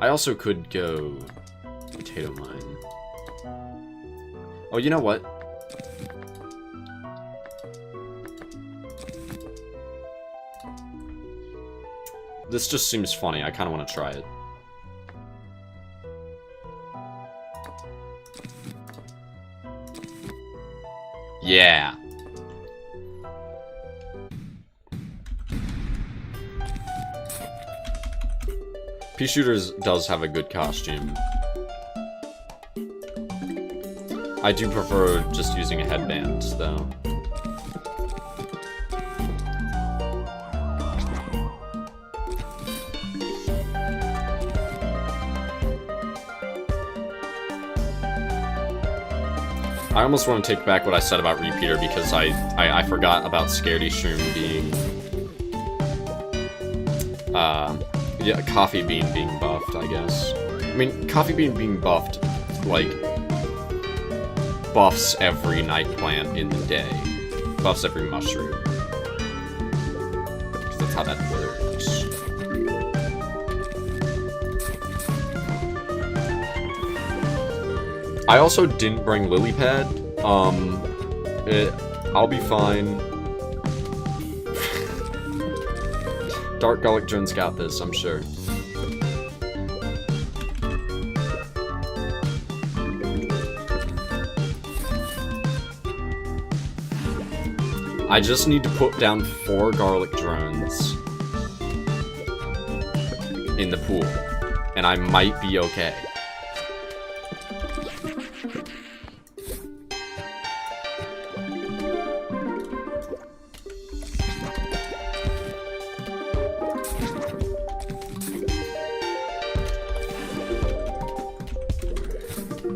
I also could go... Potato Mine. Oh, you know what? This just seems funny. I kind of want to try it. Yeah. Pea-shooters does have a good costume. I do prefer just using a headband, though. I almost want to take back what I said about Repeater because I forgot about Scaredy Shroom being... yeah, Coffee Bean being buffed, I guess. I mean, Coffee Bean being buffed, like, buffs every night plant in the day. Buffs every mushroom. Because that's how that works. I also didn't bring Lily Pad. I'll be fine. Dark Garlic Drone's got this, I'm sure. I just need to put down 4 garlic drones in the pool, and I might be okay.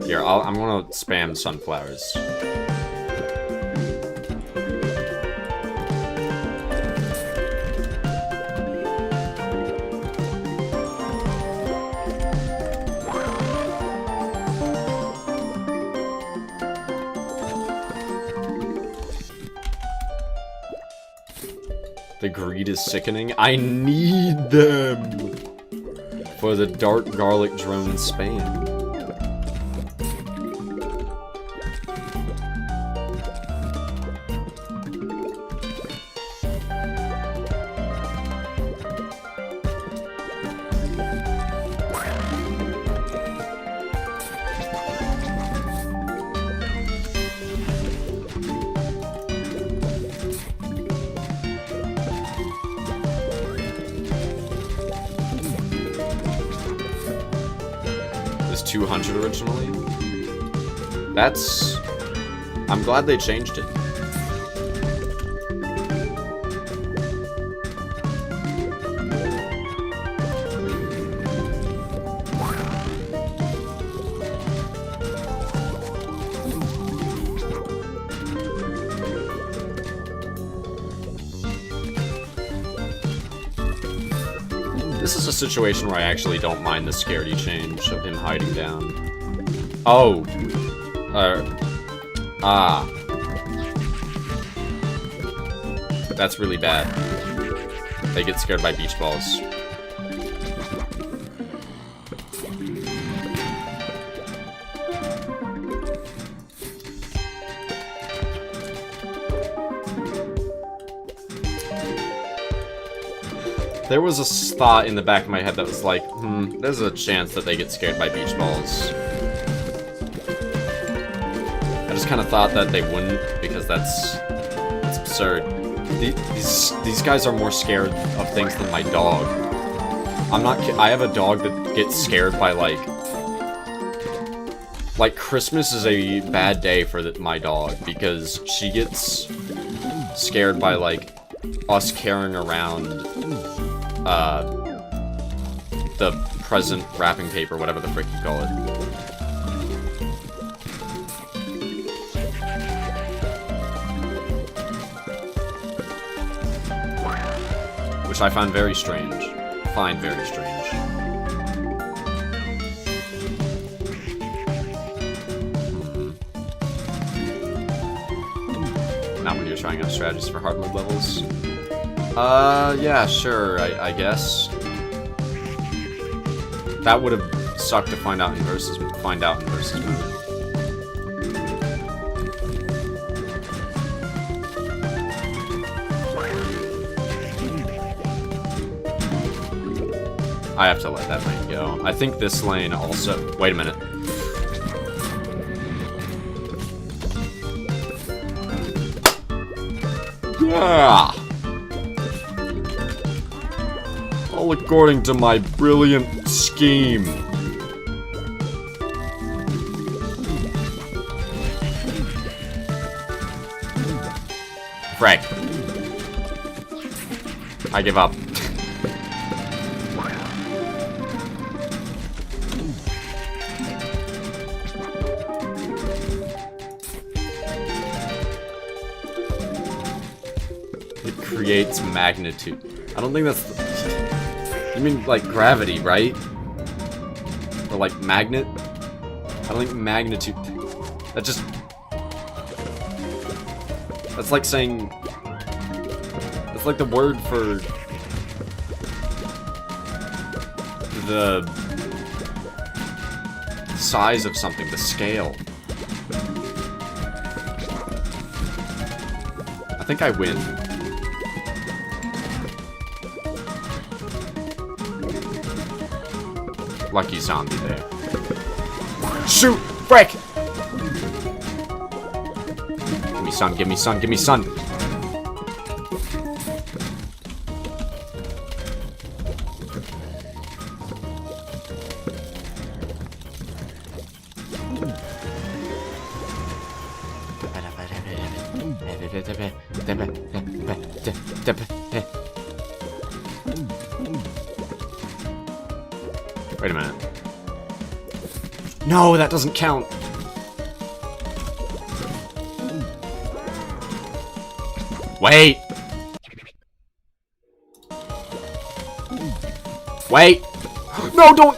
Here, I'm gonna spam sunflowers. The greed is sickening. I need them for the dark garlic drone spam. It was 200 originally. That's... I'm glad they changed it. This is a situation where I actually don't mind the scaredy change of him hiding down. Oh. That's really bad. They get scared by beach balls. There was a thought in the back of my head that was like, there's a chance that they get scared by beach balls. I just kind of thought that they wouldn't, because that's absurd. These guys are more scared of things than my dog. I'm not I have a dog that gets scared by, like Christmas is a bad day for my dog, because she gets scared by, like, us carrying around the present wrapping paper, whatever the frick you call it. Which I find very strange. Very strange. Not when you're trying out strategies for hard mode levels. Yeah, sure, I guess. That would have sucked to find out in versus mode. I have to let that lane go. I think this lane also... Wait a minute. Yeah! All according to my brilliant scheme. Frank. I give up. It creates magnitude. I don't think that's... You mean, like, gravity, right? Or, like, magnet? I don't think magnitude... That just... That's like saying... That's like the word for... the... size of something, the scale. I think I win. Lucky zombie there. Shoot! Frick! Give me sun, give me sun, give me sun! Wait a minute. No, that doesn't count. Wait! Wait! No, don't!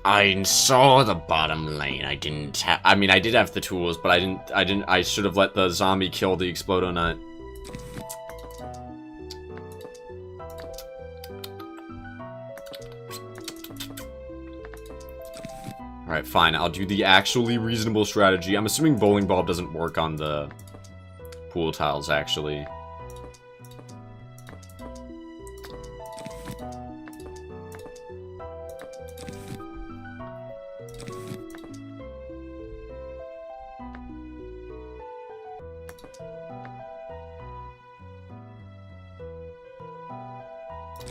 I saw the bottom lane. I didn't have. I mean, I did have the tools, but I should have let the zombie kill the Explodo Nut. Alright, fine. I'll do the actually reasonable strategy. I'm assuming Bowling Ball doesn't work on the pool tiles, actually.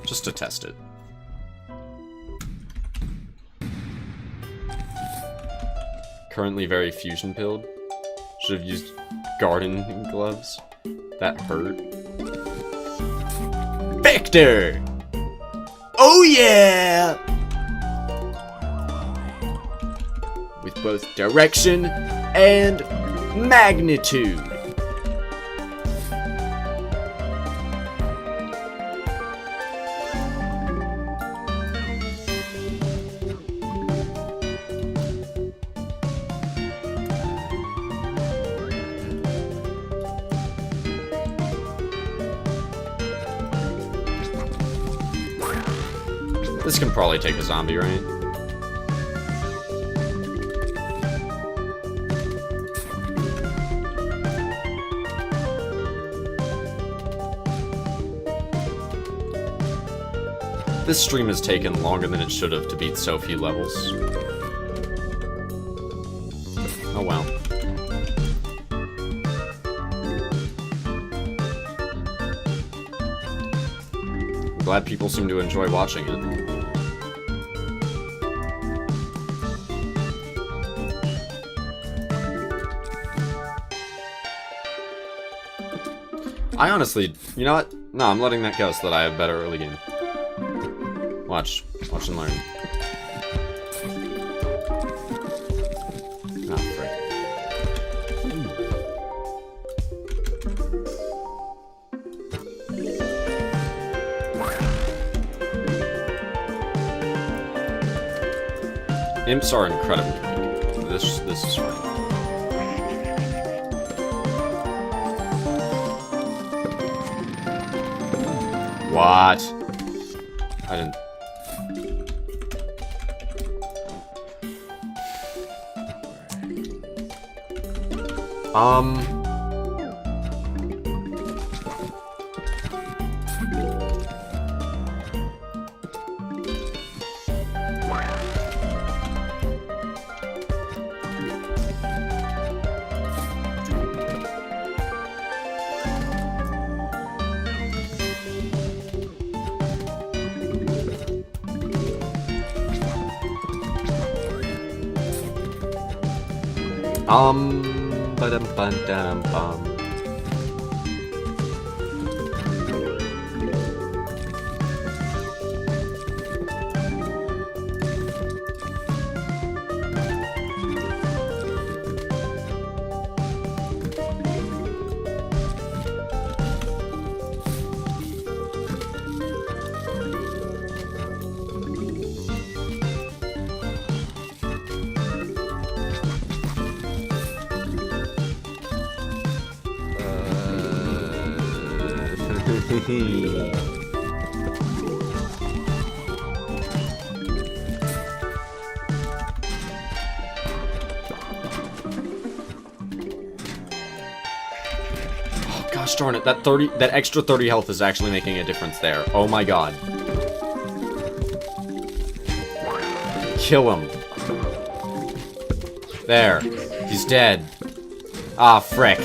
Just to test it. Currently very fusion pilled. Should have used gardening gloves. That hurt. Vector! Oh yeah! With both direction and magnitude. This can probably take a zombie, right? This stream has taken longer than it should have to beat so few levels. Oh well. I'm glad people seem to enjoy watching it. I honestly, you know what? No, I'm letting that go so that I have better early game. Watch and learn. Oh, frick. Imps are incredibly weak. This is fine. What? I didn't. Ba-dum-bum-dum-bum. Oh gosh darn it, that extra 30 health is actually making a difference there. Oh my god. Kill him. There. He's dead. Ah, frick.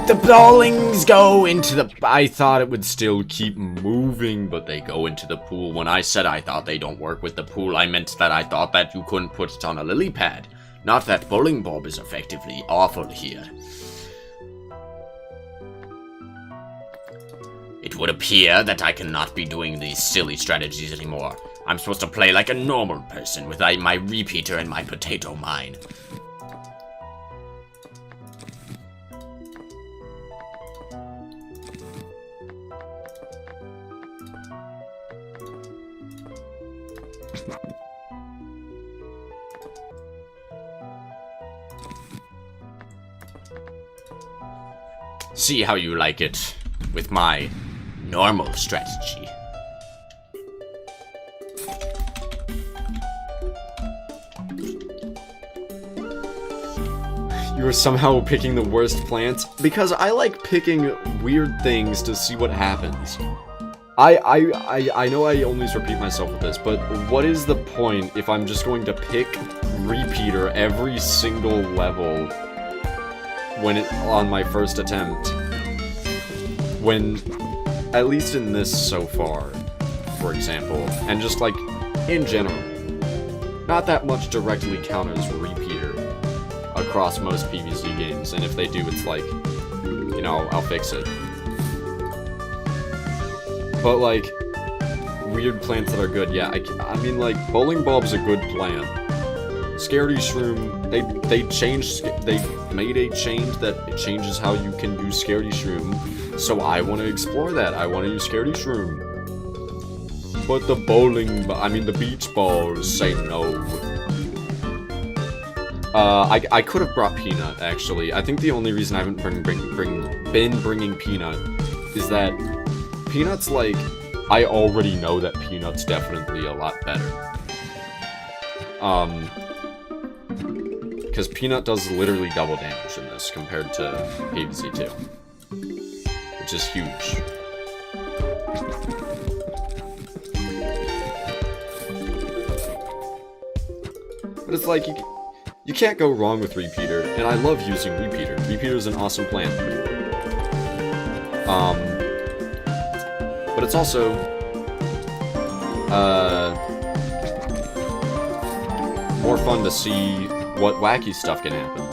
The bowlings go into the... I thought it would still keep moving, but they go into the pool. When I said I thought they don't work with the pool, I meant that I thought that you couldn't put it on a lily pad. Not that bowling bob is effectively awful here. It would appear that I cannot be doing these silly strategies anymore. I'm supposed to play like a normal person with my repeater and my potato mine. See how you like it with my normal strategy. You are somehow picking the worst plants? Because I like picking weird things to see what happens. I know I always repeat myself with this, but what is the point if I'm just going to pick repeater every single level on my first attempt? When, at least in this so far, for example, and just like, in general, not that much directly counters repeater across most PvZ games, and if they do, it's like, you know, I'll fix it. But like, weird plants that are good, yeah, I mean like, bowling bulb's a good plant. Scaredy Shroom, they made a change that it changes how you can use Scaredy Shroom, so I want to explore that. I want to use Scaredy Shroom. But the beach balls say no. I could have brought Peanut, actually. I think the only reason I haven't been bringing Peanut is that Peanut's like, I already know that Peanut's definitely a lot better. Because Peanut does literally double damage in this compared to PvZ 2. Which is huge. But it's like, you can't go wrong with Repeater, and I love using Repeater. Repeater is an awesome plant. But it's also, more fun to see what wacky stuff can happen.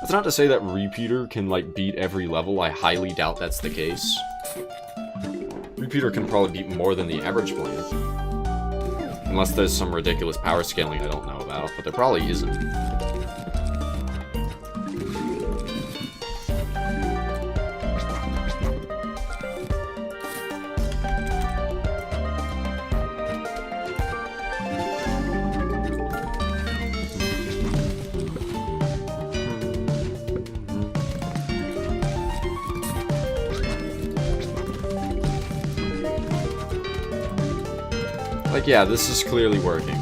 That's not to say that Repeater can, like, beat every level. I highly doubt that's the case. Repeater can probably beat more than the average plant. Unless there's some ridiculous power scaling I don't know about, but there probably isn't. Like, yeah, this is clearly working.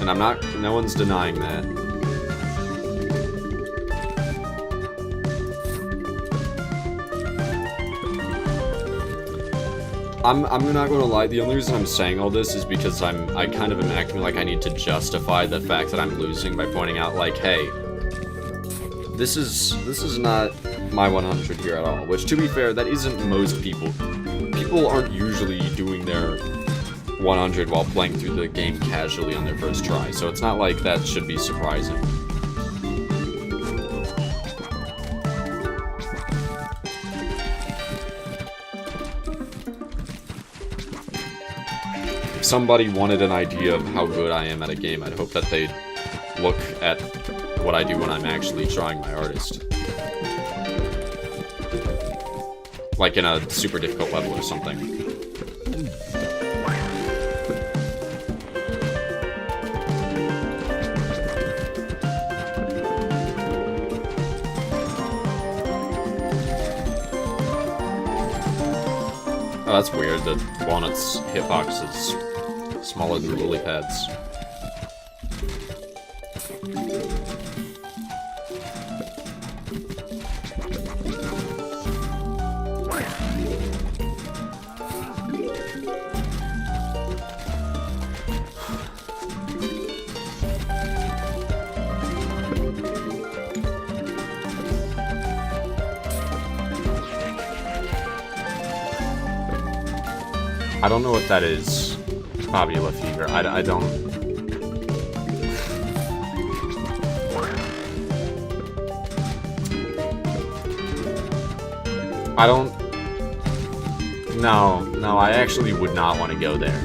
And no one's denying that. I'm not gonna lie, the only reason I'm saying all this is because I kind of am acting like I need to justify the fact that I'm losing by pointing out, like, hey, this is not my 100 here at all, which, to be fair, that isn't most people. People aren't usually doing their 100 while playing through the game casually on their first try, so it's not like that should be surprising. If somebody wanted an idea of how good I am at a game, I'd hope that they'd look at what I do when I'm actually trying my hardest. Like in a super difficult level or something. Oh, that's weird. The Walnut's hitbox is smaller than the lily pads. I don't know what that is, Fabula Fever. I don't... I don't... No, I actually would not want to go there.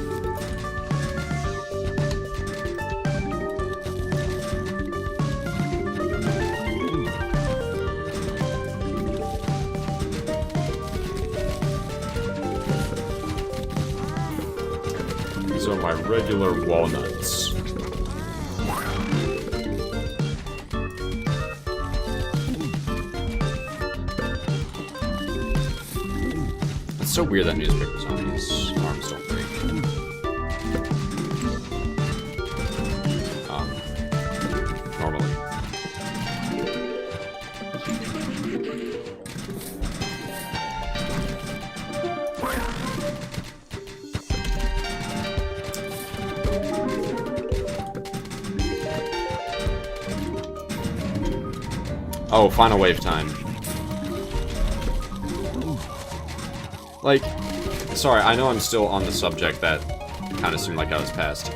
These are my regular walnuts. It's so weird that newspaper zombies' arms don't break. Normally. Oh, final wave time. Like, sorry, I know I'm still on the subject that kind of seemed like I was past.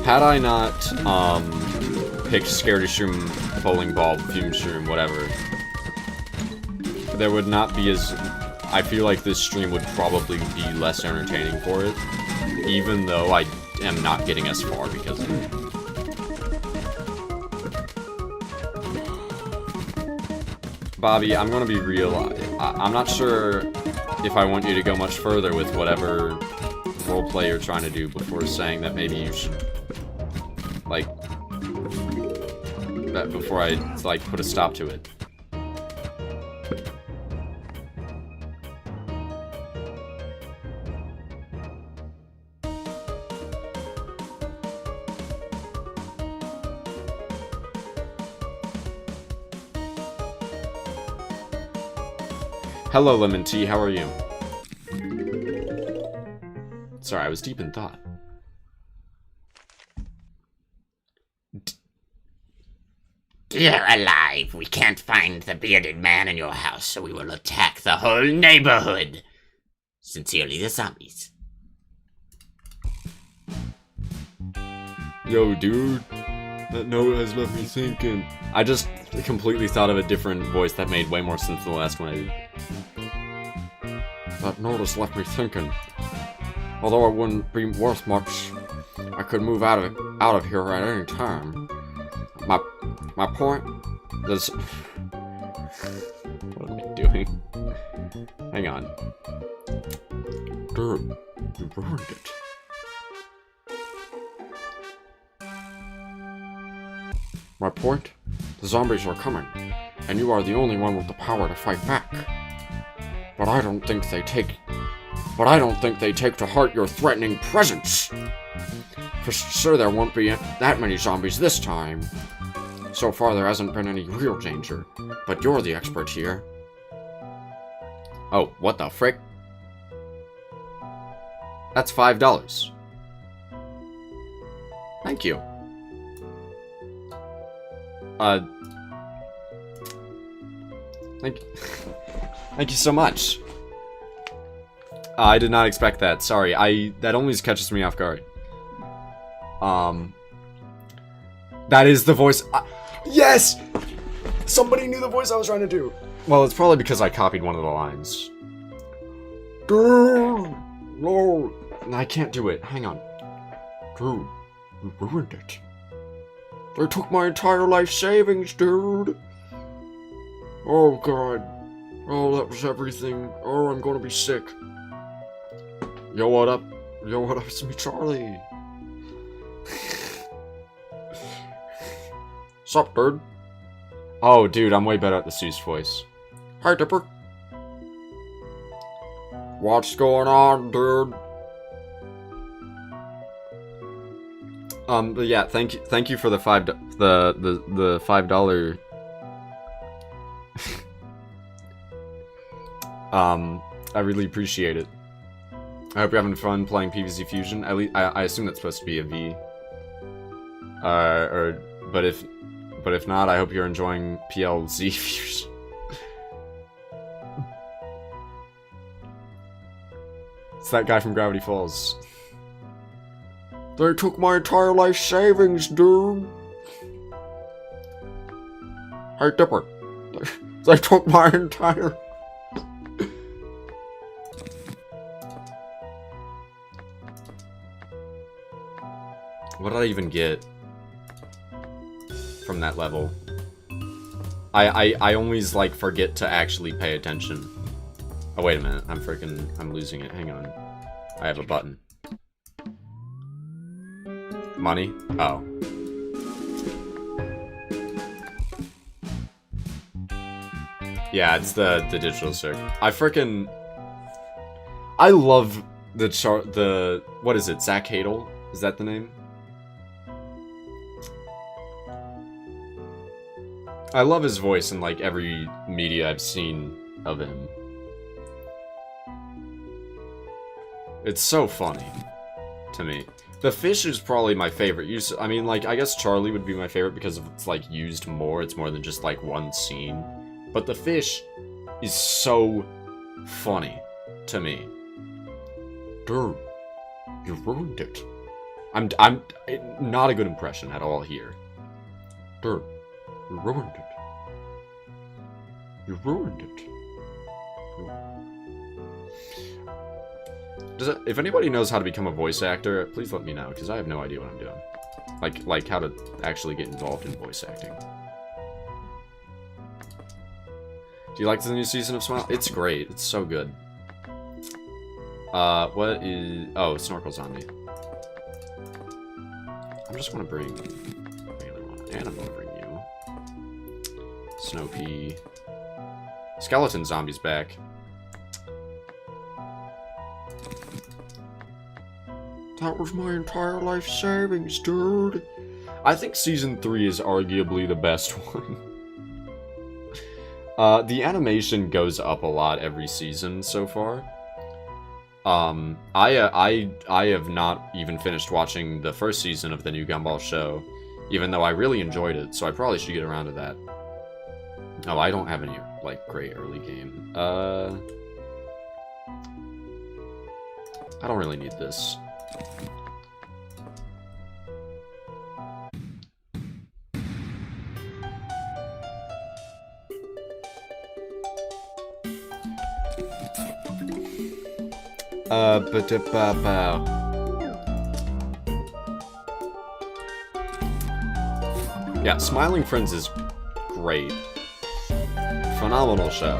Had I not, picked Scaredy Shroom, Bowling Ball, Fume Shroom, whatever, there would not be as... I feel like this stream would probably be less entertaining for it, even though I am not getting as far because of it. Bobby, I'm gonna be real. I'm not sure if I want you to go much further with whatever roleplay you're trying to do before saying that maybe you should, like, before I, like, put a stop to it. Hello, Lemon Tea, how are you? Sorry, I was deep in thought. Dear alive, we can't find the bearded man in your house, so we will attack the whole neighborhood. Sincerely, the zombies. Yo, dude. That note has left me thinking. I just completely thought of a different voice that made way more sense than the last one I did. That note has left me thinking. Although it wouldn't be worth much, I could move out of here at any time. My point is... What am I doing? Hang on. Dude, you ruined it. My point? The zombies are coming, and you are the only one with the power to fight back. But I don't think they take to heart your threatening presence. For sure there won't be that many zombies this time. So far there hasn't been any real danger, but you're the expert here. Oh, what the frick? That's $5. Thank you. Thank you so much. I did not expect that. Sorry, that always catches me off guard. That is the voice. Yes! Somebody knew the voice I was trying to do. Well, it's probably because I copied one of the lines. Dude! No! I can't do it. Hang on. Dude, you ruined it. They took my entire life savings, dude. Oh, God. Oh, that was everything. Oh, I'm gonna be sick. Yo, what up? Yo, what up? It's me, Charlie. Sup, dude? Oh, dude, I'm way better at the Seuss voice. Hi, Dipper. What's going on, dude? But yeah, thank you for the $5. I really appreciate it. I hope you're having fun playing PvZ Fusion. At least I assume that's supposed to be a V. But if not, I hope you're enjoying PLZ Fusion. It's that guy from Gravity Falls. They took my entire life savings, dude. Hey, Dipper. They took my entire... What did I even get from that level? I always, like, forget to actually pay attention. Oh, wait a minute. I'm losing it. Hang on. I have a button. Money? Oh. Yeah, it's the digital circ. I love the what is it? Zach Hadel? Is that the name? I love his voice in, like, every media I've seen of him. It's so funny to me. The fish is probably my favorite use. I mean, like, I guess Charlie would be my favorite because it's, like, used more. It's more than just, like, one scene. But the fish is so funny to me. Dude, you ruined it. I'm not a good impression at all here. Dude, you ruined it. You ruined it. If anybody knows how to become a voice actor, please let me know, because I have no idea what I'm doing. Like how to actually get involved in voice acting. Do you like the new season of Smile? It's great. It's so good. What is... Oh, Snorkel Zombie. I'm just gonna bring the other one. And I'm gonna bring you. Snow Pea. Skeleton Zombie's back. That was my entire life savings, dude. I think Season 3 is arguably the best one. The animation goes up a lot every season so far. I have not even finished watching the first season of the new Gumball show, even though I really enjoyed it, so I probably should get around to that. Oh, I don't have any, like, great early game. I don't really need this. Yeah, Smiling Friends is great. Phenomenal show.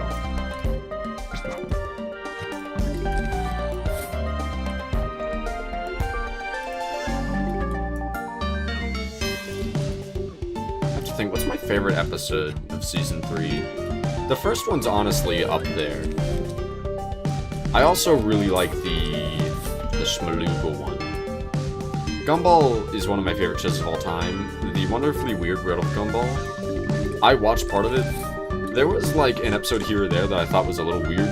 I have to think, what's my favorite episode of Season 3? The first one's honestly up there. I also really like the Schmaloogle one. Gumball is one of my favorite shows of all time. The Wonderfully Weird World of Gumball. I watched part of it. There was, like, an episode here or there that I thought was a little weird.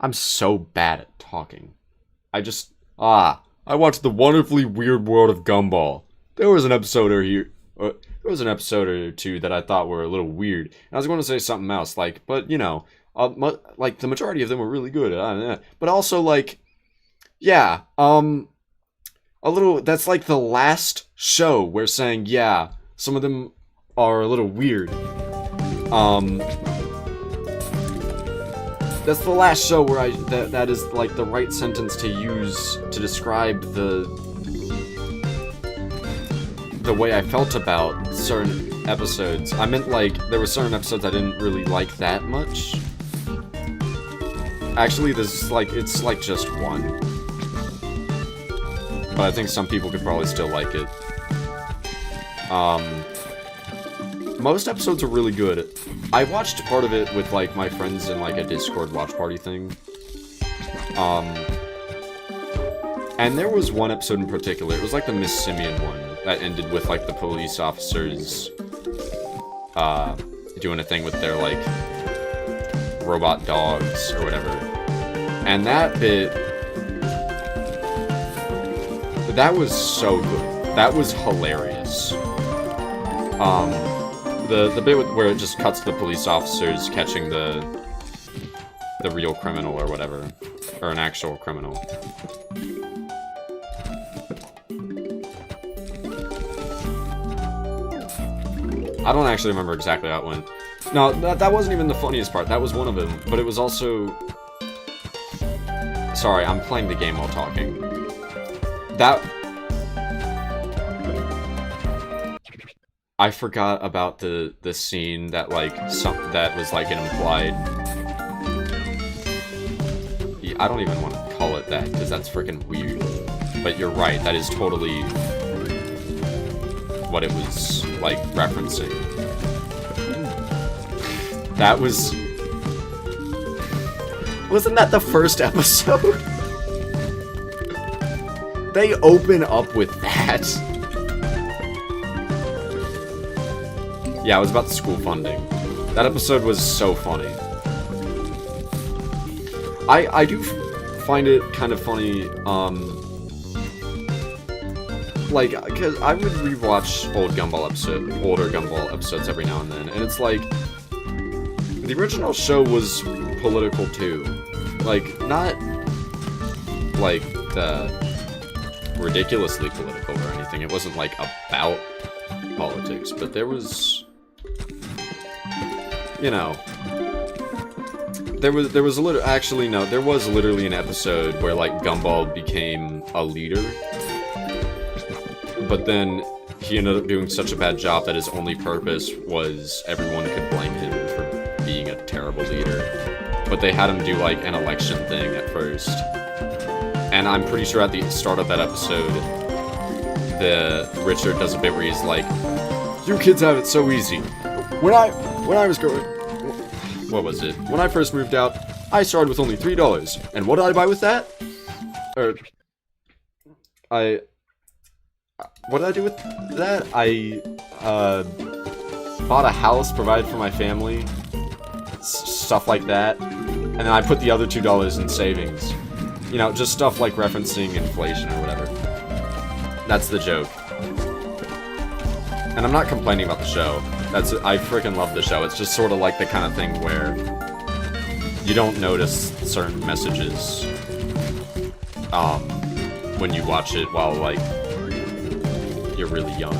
I'm so bad at talking. I watched The Wonderfully Weird World of Gumball. There was an episode or two that I thought were a little weird. And I was going to say something else, like, but, you know, like, the majority of them were really good. But also, like, yeah, a little, that's like the last show we're saying, yeah, some of them are a little weird. That's the last show where that is, like, the right sentence to use to describe the way I felt about certain episodes. I meant, like, there were certain episodes I didn't really like that much. Actually, it's like just one. But I think some people could probably still like it. Most episodes are really good. I watched part of it with, like, my friends in, like, a Discord watch party thing. And there was one episode in particular, it was like the Miss Simeon one, that ended with, like, the police officers, doing a thing with their, like, robot dogs, or whatever. And that bit, that was so good. That was hilarious. The bit where it just cuts to the police officers catching the real criminal or whatever, or an actual criminal. I don't actually remember exactly how it went. No, that wasn't even the funniest part. That was one of them. But it was also... Sorry, I'm playing the game while talking. That... I forgot about the scene that, like, that was, like, an implied... Yeah, I don't even want to call it that, because that's freaking weird. But you're right, that is totally... what it was, like, referencing. That was... Wasn't that the first episode? They open up with that. Yeah, it was about the school funding. That episode was so funny. I do find it kind of funny, like, because I would rewatch older Gumball episodes every now and then, and it's like, the original show was political too. Like, not, like, ridiculously political or anything. It wasn't, like, about politics, but there was, you know, there was literally an episode where, like, Gumball became a leader, but then he ended up doing such a bad job that his only purpose was everyone could blame him for being a terrible leader. But they had him do, like, an election thing at first. And I'm pretty sure at the start of that episode, Richard does a bit where he's like, "You kids have it so easy. When I was growing... What was it? When I first moved out, I started with only $3. And what did I buy with that? What did I do with that? I, bought a house, provided for my family, stuff like that. And then I put the other $2 in savings. You know, just stuff like referencing inflation or whatever. That's the joke. And I'm not complaining about the show. I freaking love the show. It's just sort of like the kind of thing where you don't notice certain messages when you watch it while, like, you're really young.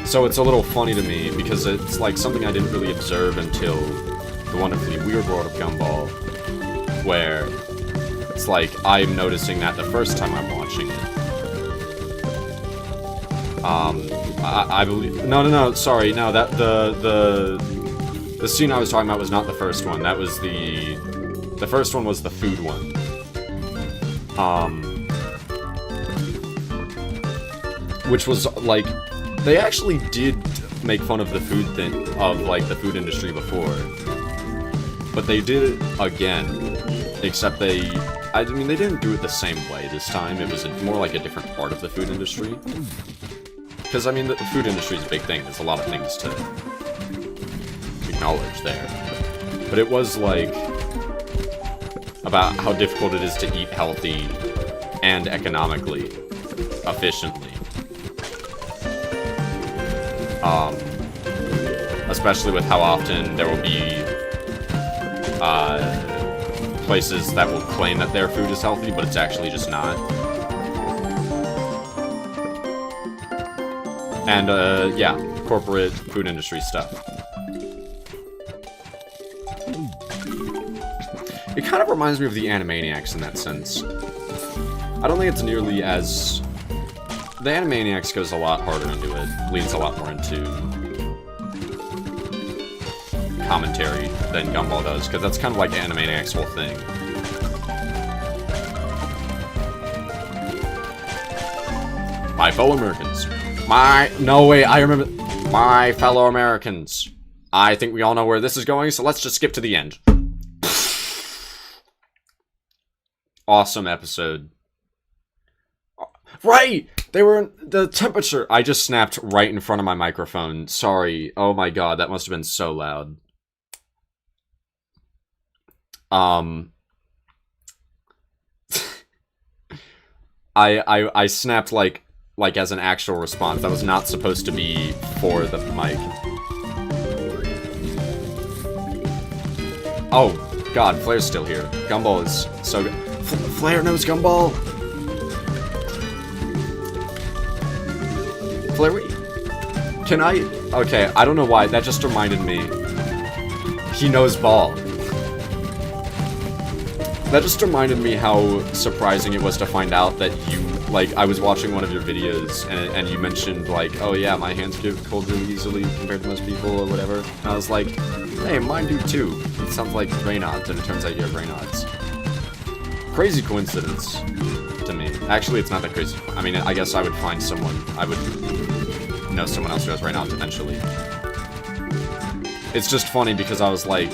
So it's a little funny to me because it's like something I didn't really observe until the wonderfully weird world of Gumball, where it's like I'm noticing that the first time I'm watching it. I believe... No, sorry, no, that, the scene I was talking about was not the first one, that was the first one was the food one. Which was, like, they actually did make fun of the food thing, of, like, the food industry before. But they did it again, except I mean, they didn't do it the same way this time, it was more like a different part of the food industry. Because, I mean, the food industry is a big thing. There's a lot of things to acknowledge there. But it was, like, about how difficult it is to eat healthy and economically efficiently. Especially with how often there will be places that will claim that their food is healthy, but it's actually just not. And, yeah, corporate food industry stuff. It kind of reminds me of the Animaniacs in that sense. I don't think it's nearly as... The Animaniacs goes a lot harder into it, leans a lot more into commentary than Gumball does, because that's kind of like Animaniacs' whole thing. My fellow Americans. No, wait, I remember... My fellow Americans. I think we all know where this is going, so let's just skip to the end. Awesome episode. Right! They were in the temperature. I just snapped right in front of my microphone. Sorry. Oh my god, that must have been so loud. I snapped like as an actual response. That was not supposed to be for the mic. Oh, god, Flair's still here. Gumball is so good. Flair knows Gumball! Chloe, can I... Okay, I don't know why, that just reminded me. He knows ball. That just reminded me how surprising it was to find out that you, like, I was watching one of your videos, and you mentioned, like, oh yeah, my hands get cold really easily compared to most people, or whatever. And I was like, hey, mine do too. It sounds like Raynaud's, and it turns out you have Raynaud's. Crazy coincidence to me. Actually, it's not that crazy. I mean, I guess I would find someone, I would know someone else who has Raynaud's eventually. It's just funny because I was like,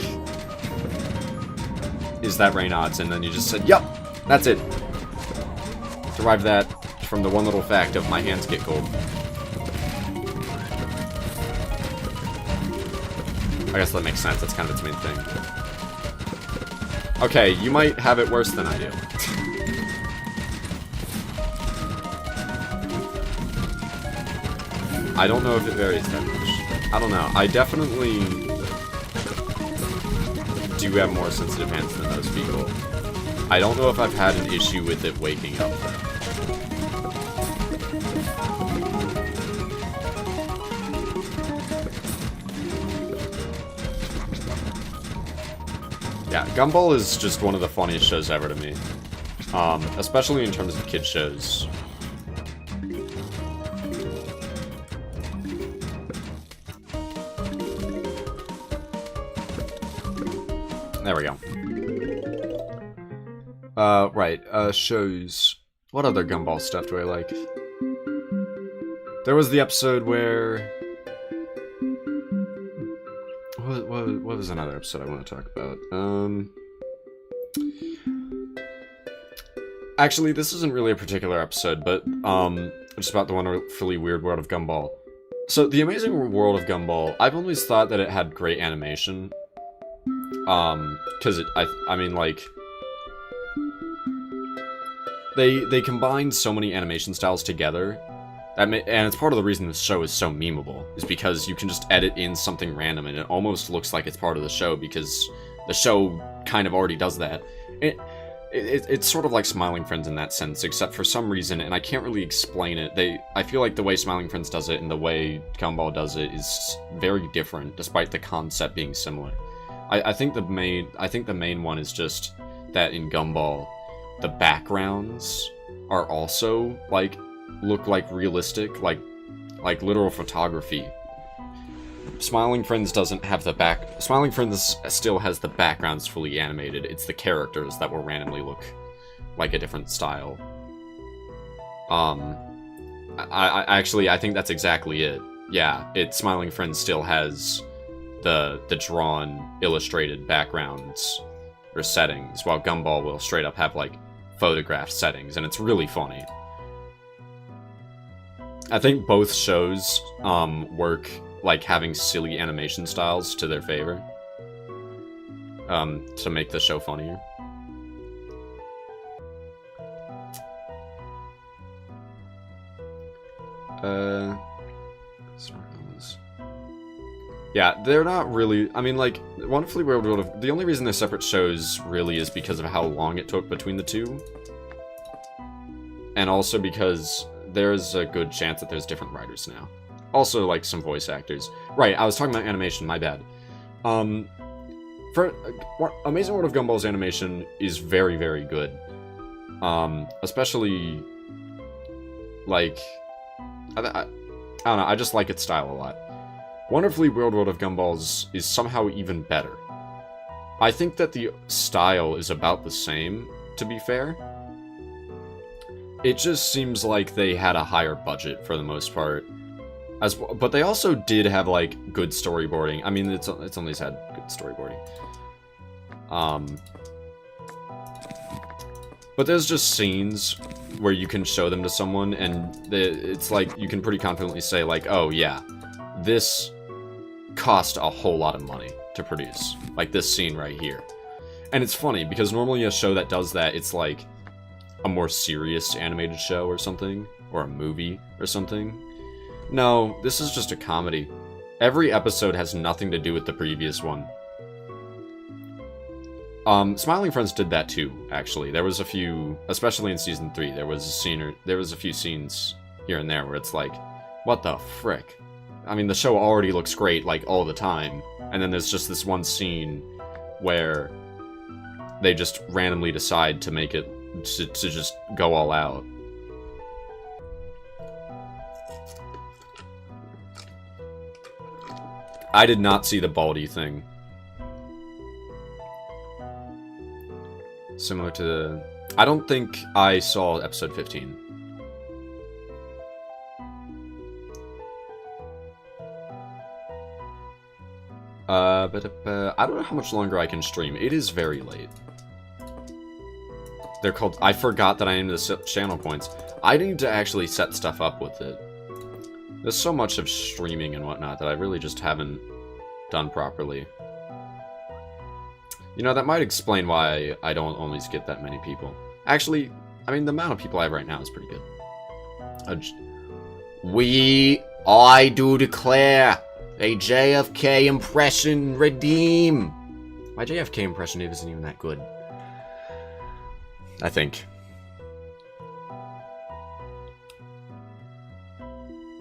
is that Raynaud's? And then you just said, yup, that's it. Derived that from the one little fact of my hands get cold. I guess that makes sense, that's kind of its main thing. Okay, you might have it worse than I do. I don't know if it varies that much. I don't know, I definitely do have more sensitive hands than most people. I don't know if I've had an issue with it waking up though. Yeah, Gumball is just one of the funniest shows ever to me. Especially in terms of kid shows. There we go. Right, shows. What other Gumball stuff do I like? There was the episode where... What was another episode I want to talk about? Actually, this isn't really a particular episode, but, just about the wonderfully weird world of Gumball. So, the amazing world of Gumball, I've always thought that it had great animation. Cause I mean, like, they combined so many animation styles together, and it's part of the reason this show is so memeable, is because you can just edit in something random and it almost looks like it's part of the show, because the show kind of already does that. It's sort of like Smiling Friends in that sense, except for some reason, and I can't really explain it, I feel like the way Smiling Friends does it and the way Gumball does it is very different, despite the concept being similar. I think the main one is just that in Gumball, the backgrounds are also, like, look like realistic, like literal photography. Smiling Friends doesn't have the Smiling Friends still has the backgrounds fully animated. It's the characters that will randomly look like a different style. I think that's exactly it. Yeah, Smiling Friends still has the drawn, illustrated backgrounds or settings, while Gumball will straight up have, like, photographed settings, and it's really funny. I think both shows work, like, having silly animation styles to their favor, to make the show funnier. Yeah, they're not really... I mean, like, Wonderfully Weird World of... The only reason they're separate shows, really, is because of how long it took between the two. And also because there's a good chance that there's different writers now. Also, like, some voice actors. Right, I was talking about animation, my bad. Amazing World of Gumball's animation is very, very good. Especially, like... I don't know, I just like its style a lot. Wonderfully Weird World of Gumball's is somehow even better. I think that the style is about the same, to be fair. It just seems like they had a higher budget for the most part. But they also did have, like, good storyboarding. I mean, it's always had good storyboarding. But there's just scenes where you can show them to someone, and it's like, you can pretty confidently say, like, oh yeah, this cost a whole lot of money to produce. Like this scene right here. And it's funny, because normally a show that does that, it's like a more serious animated show or something, or a movie or something. No, this is just a comedy. Every episode has nothing to do with the previous one. Smiling Friends did that too, actually. There was a few, especially in Season 3, there was a few scenes here and there where it's like, What the frick? I mean, the show already looks great, like, all the time. And then there's just this one scene where they just randomly decide to make it, to just go all out. I did not see the Baldy thing. Similar to the... I don't think I saw episode 15. But I don't know how much longer I can stream. It is very late. They're called... I forgot that I needed to set channel points. I need to actually set stuff up with it. There's so much of streaming and whatnot that I really just haven't done properly. You know, that might explain why I don't always get that many people. Actually, I mean, the amount of people I have right now is pretty good. I do declare, a JFK impression redeem. My JFK impression isn't even that good. I think.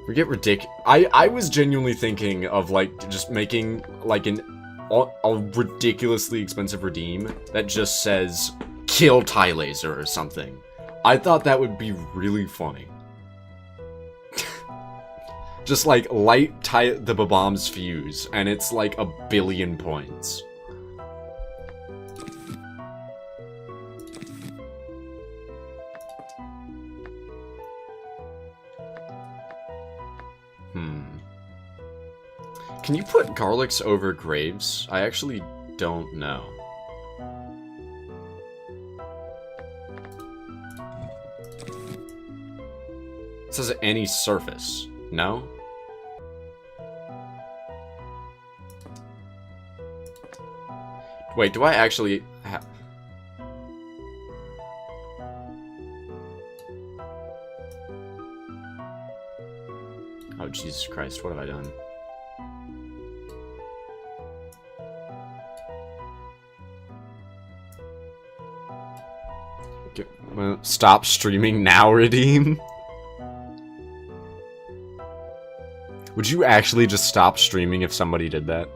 Forget ridiculous. I was genuinely thinking of, like, just making, like, a ridiculously expensive redeem that just says, kill Ty Laser or something. I thought that would be really funny. Just, like, light the bomb's fuse, and it's, like, 1 billion points. Can you put garlics over graves? I actually don't know. It says any surface. No? Wait, do I actually have... Oh, Jesus Christ, what have I done? Stop streaming now, redeem? Would you actually just stop streaming if somebody did that?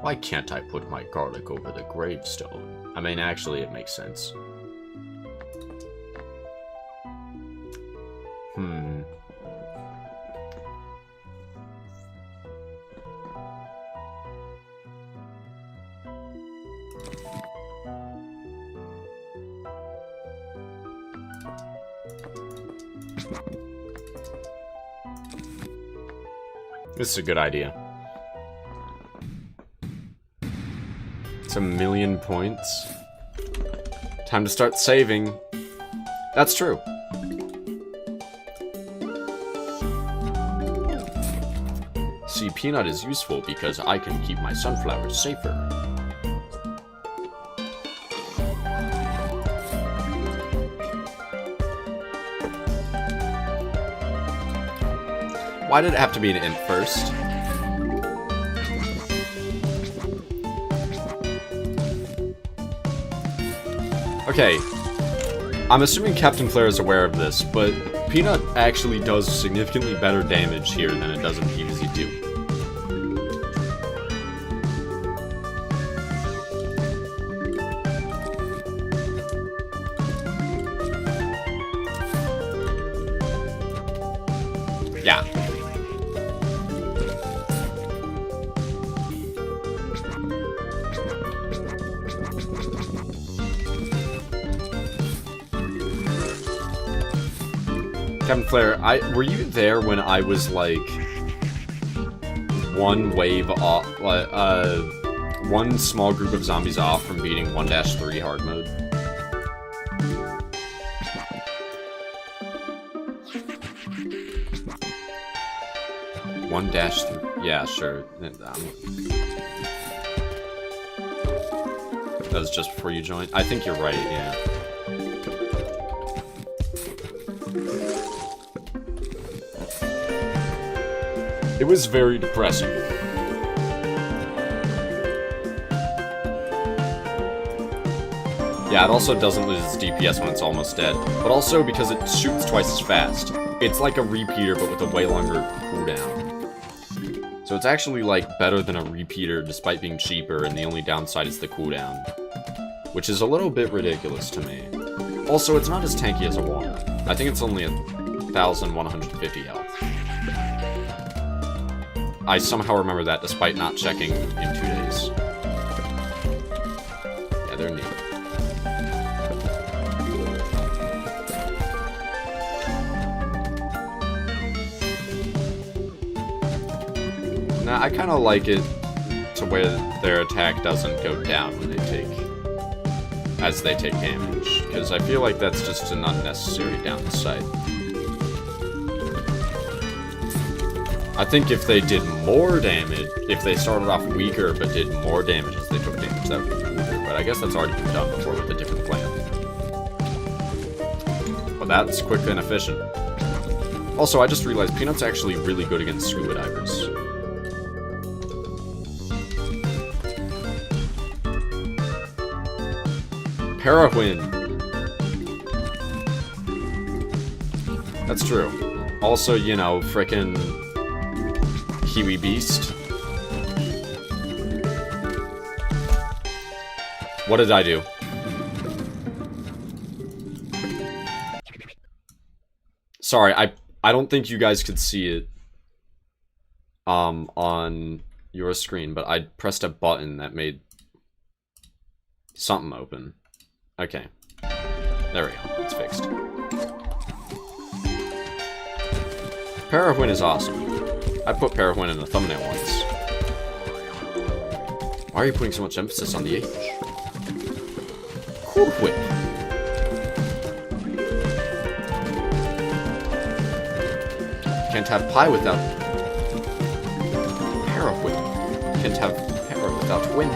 Why can't I put my garlic over the gravestone? I mean, actually, it makes sense. This is a good idea. It's 1 million points. Time to start saving. That's true. See, peanut is useful because I can keep my sunflowers safer. Why did it have to be an imp first? Okay, I'm assuming Captain Flare is aware of this, but Peanut actually does significantly better damage here than it does in PvZ 2. Yeah. Captain Flare, were you there when I was like one wave off, one small group of zombies off from beating 1-3 hard mode? Yeah, sure. That was just before you joined. I think you're right. Yeah. It was very depressing. Yeah, it also doesn't lose its DPS when it's almost dead, but also because it shoots twice as fast. It's like a repeater, but with a way longer cooldown. So it's actually, like, better than a repeater despite being cheaper, and the only downside is the cooldown. Which is a little bit ridiculous to me. Also, it's not as tanky as a water. I think it's only 1,150 health. I somehow remember that despite not checking in 2 days. Yeah, they're neat. Nah, I kind of like it to where their attack doesn't go down when as they take damage, because I feel like that's just an unnecessary downside. I think if they did more damage, if they started off weaker but did more damage as they took damage, that would be cooler, but I guess that's already been done before with a different plan. Well, that's quick and efficient. Also, I just realized Peanut's actually really good against scuba divers. Parahuin. That's true. Also, you know, frickin' Kiwi Beast. What did I do? Sorry, I don't think you guys could see it on your screen, but I pressed a button that made something open. Okay. There we go. It's fixed. Parahuin is awesome. I put Parahuin in the thumbnail once. Why are you putting so much emphasis on the H? Cool Whip. Can't have pie without Parahuin. Can't have para without win.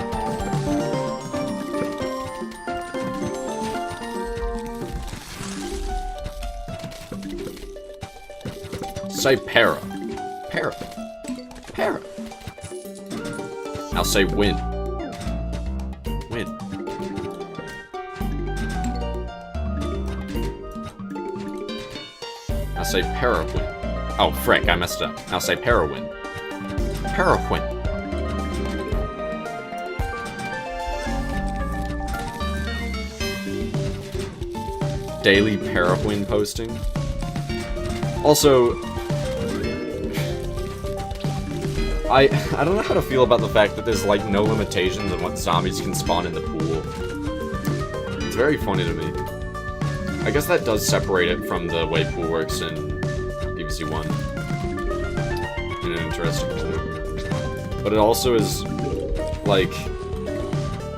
Say para. Para. Para. Now say win. Win. Now say para-win. Oh, frick, I messed up. Now say para-win. Para-win. Daily para-win posting. Also, I don't know how to feel about the fact that there's, like, no limitations on what zombies can spawn in the pool. It's very funny to me. I guess that does separate it from the way pool works in PvZ 1. In an interesting way. But it also is, like,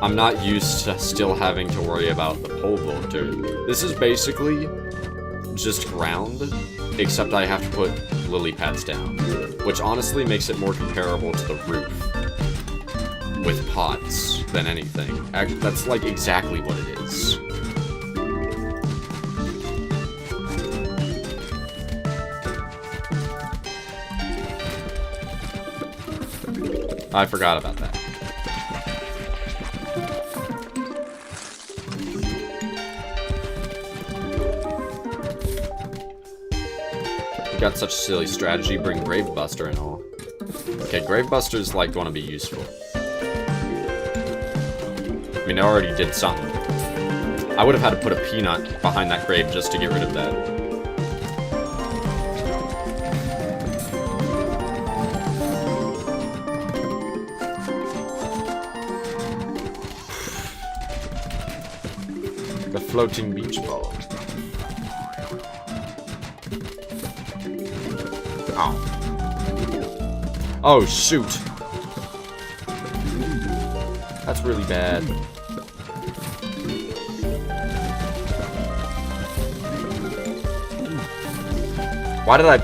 I'm not used to still having to worry about the pole vaulter. This is basically just ground, except I have to put lily pads down, which honestly makes it more comparable to the roof with pots than anything. That's like exactly what it is. I forgot about that. Got such a silly strategy, bring Gravebuster and all. Okay, Gravebuster's like gonna be useful. I mean, I already did something. I would have had to put a peanut behind that grave just to get rid of that. The floating beach ball. Oh, shoot. That's really bad. Why did I...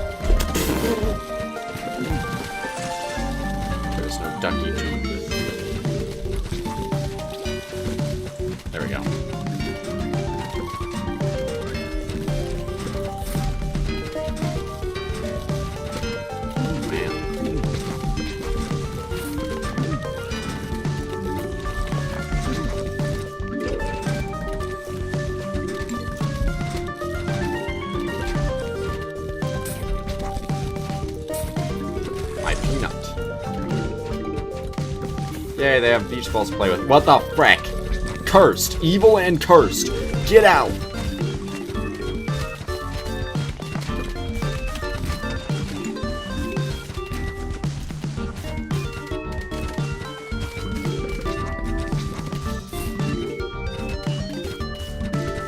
There's no ducky tube. There we go. Yay, they have beach balls to play with. What the frick? Cursed. Evil and cursed. Get out!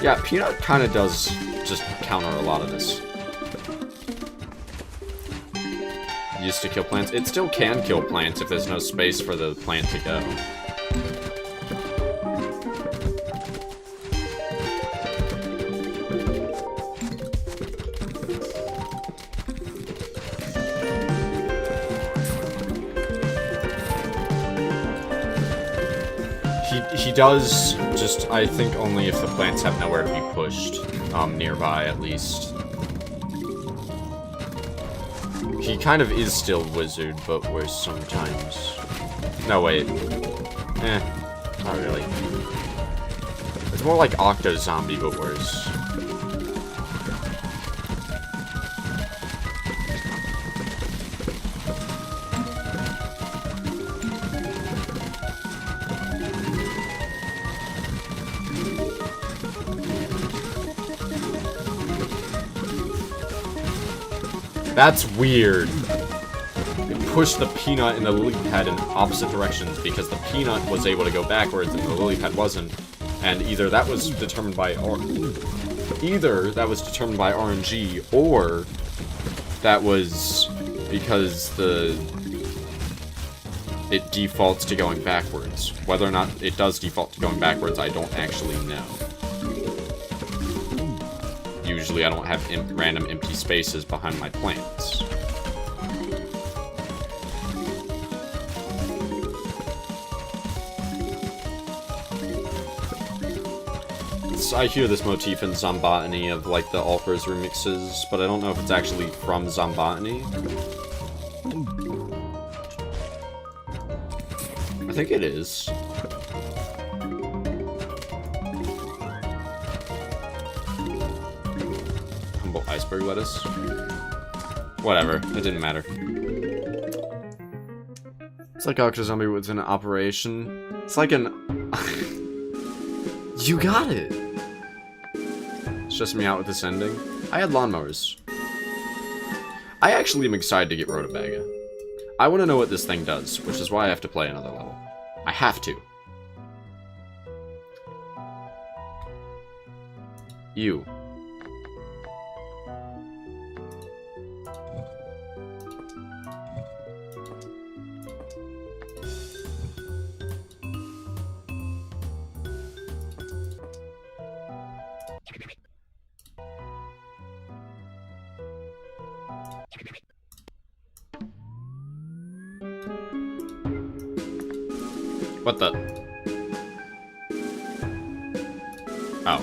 Yeah, Peanut kind of does just counter a lot of this. Used to kill plants. It still can kill plants if there's no space for the plant to go. He does just, I think, only if the plants have nowhere to be pushed, nearby at least. He kind of is still wizard, but worse sometimes. No, wait. Not really. It's more like Octo Zombie, but worse. That's weird. It pushed the Peanut and the lily pad in opposite directions because the Peanut was able to go backwards and the lily pad wasn't. And either that was determined by RNG, or that was because it defaults to going backwards. Whether or not it does default to going backwards, I don't actually know. Usually I don't have random empty spaces behind my plants. I hear this motif in Zombotany of like the Alpers remixes, but I don't know if it's actually from Zombotany. I think it is. Iceberg lettuce. Whatever, it didn't matter. It's like Octo Zombie was in operation. It's like an... You got it! It's just me out with this ending. I had lawnmowers. I actually am excited to get Rhodobaga. I want to know what this thing does, which is why I have to play another level. I have to. You. What the? Oh.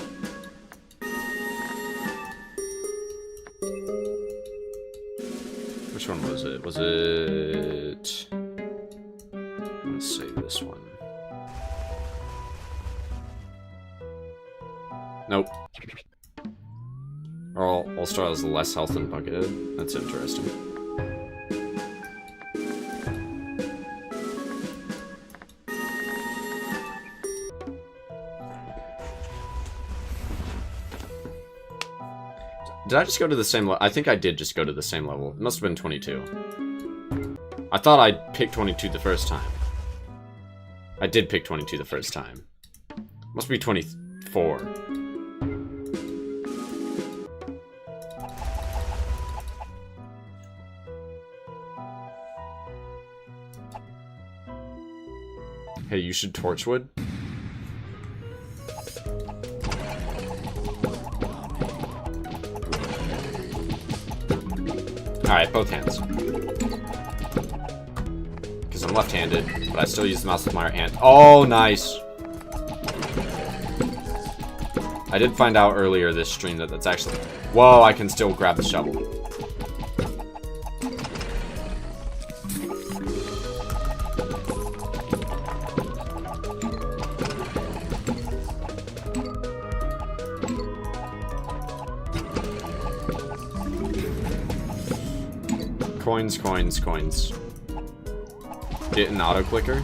Which one was it? Was it... Let's say this one. Nope. All-Star has less health than Buckethead. That's interesting. Did I just go to the same level? I think I did just go to the same level. It must have been 22. I thought I picked 22 the first time. I did pick 22 the first time. Must be 24. Hey, you should Torchwood. Alright, both hands. Because I'm left-handed, but I still use the mouse with my right hand. Oh, nice! I did find out earlier this stream that that's actually... Whoa, I can still grab the shovel. Coins, coins, coins. Get an auto clicker.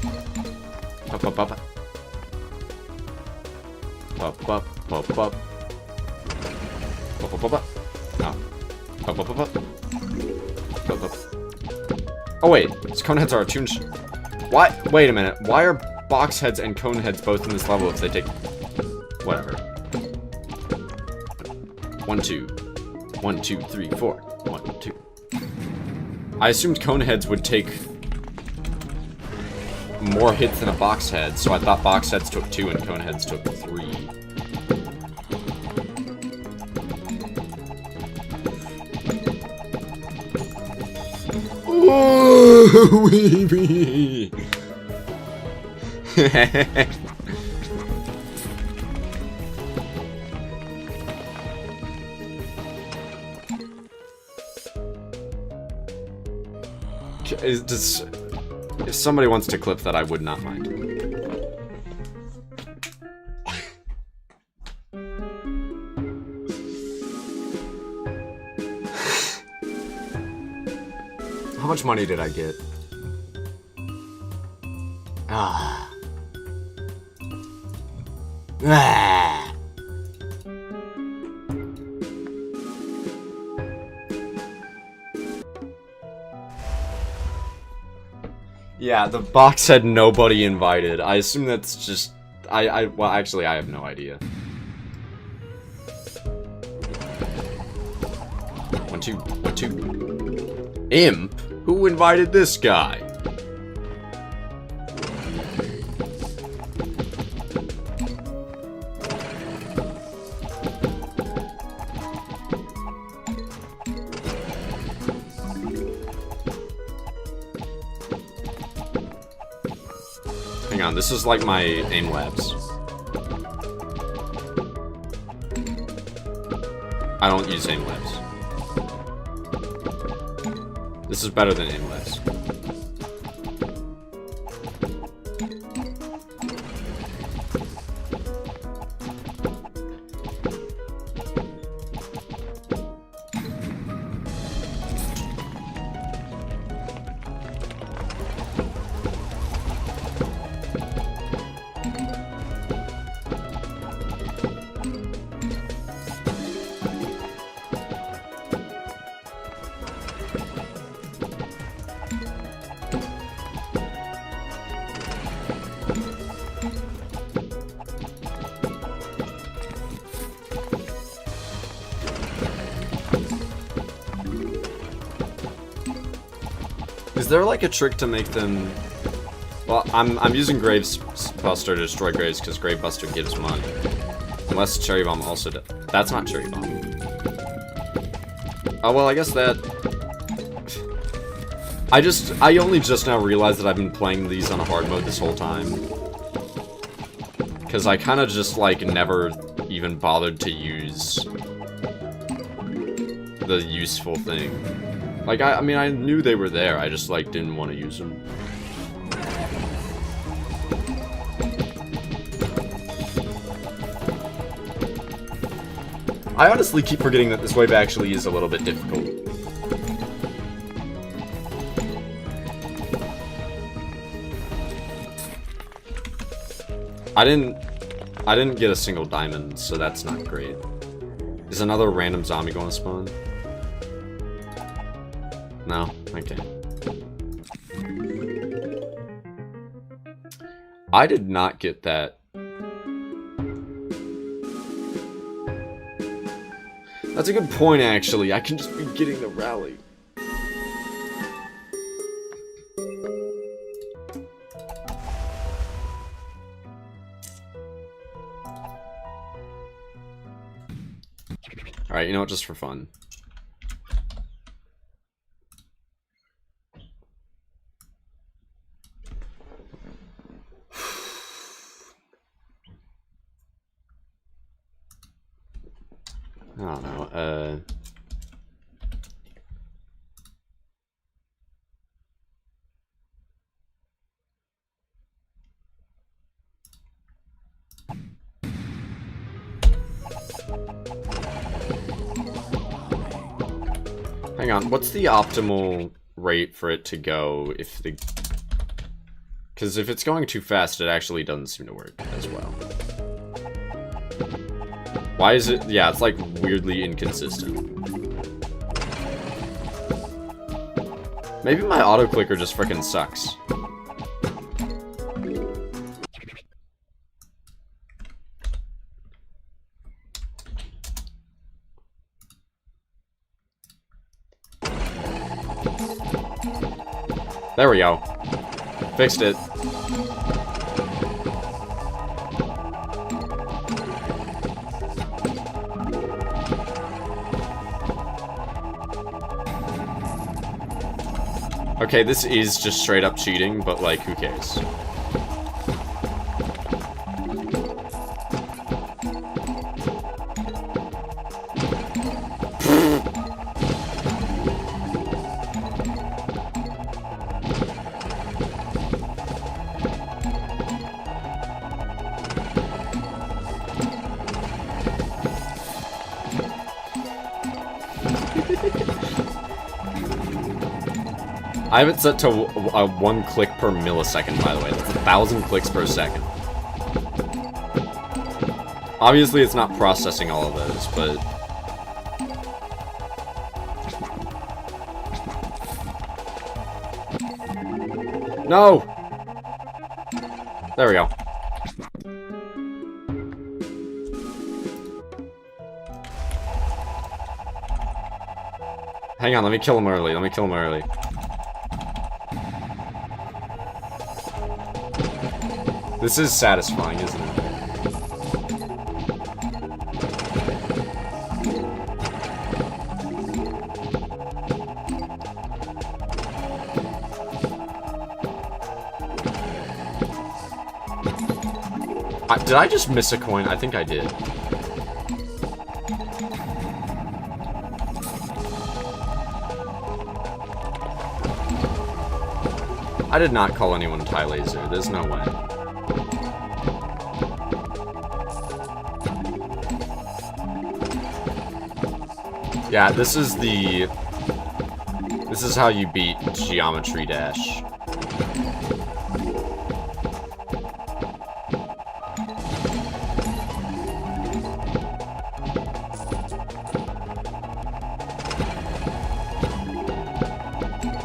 Pop, pop, pop. Pop, pop, pop, pop. Pop, pop, pop, pop. Oh. Pop, pop, pop, pop. Pop, pop. Oh wait, these cone heads are attuned. Why? Wait a minute. Why are box heads and cone heads both in this level if they take... Whatever. 1, 2. 1, 2, 3, 4. 1, 2. I assumed cone heads would take more hits than a box head, so I thought box heads took 2 and cone heads took 3. Oh, baby. If somebody wants to clip that, I would not mind. How much money did I get? Ah. Ah. Yeah, the box said nobody invited. I assume that's just... well, actually, I have no idea. 1, 2, 1, 2. Imp? Who invited this guy? Hang on, this is like my aim labs. I don't use aim labs. This is better than aim labs. Is there like a trick to make them... Well, I'm using Graves Buster to destroy Graves because Grave Buster gives money. Unless Cherry Bomb also does. That's not Cherry Bomb. Oh, well, I guess that... I only just now realized that I've been playing these on hard mode this whole time. Because I kind of just, like, never even bothered to use the useful thing. Like, I mean, I knew they were there, I just, like, didn't want to use them. I honestly keep forgetting that this wave actually is a little bit difficult. I didn't get a single diamond, so that's not great. Is another random zombie going to spawn? No? Okay. I did not get that. That's a good point, actually. I can just be getting the rally. Alright, you know what? Just for fun. I don't know, hang on, what's the optimal rate for it to go if the... Because if it's going too fast, it actually doesn't seem to work as well. Why is it... Yeah, it's like weirdly inconsistent. Maybe my auto-clicker just frickin' sucks. There we go. Fixed it. Okay, this is just straight up cheating, but like, who cares? I have it set to 1 click per millisecond, by the way. That's 1,000 clicks per second. Obviously, it's not processing all of those, but... No! There we go. Hang on, let me kill him early. Let me kill him early. This is satisfying, isn't it? Did I just miss a coin? I think I did. I did not call anyone Ty Laser. There's no way. Yeah, this is how you beat Geometry Dash.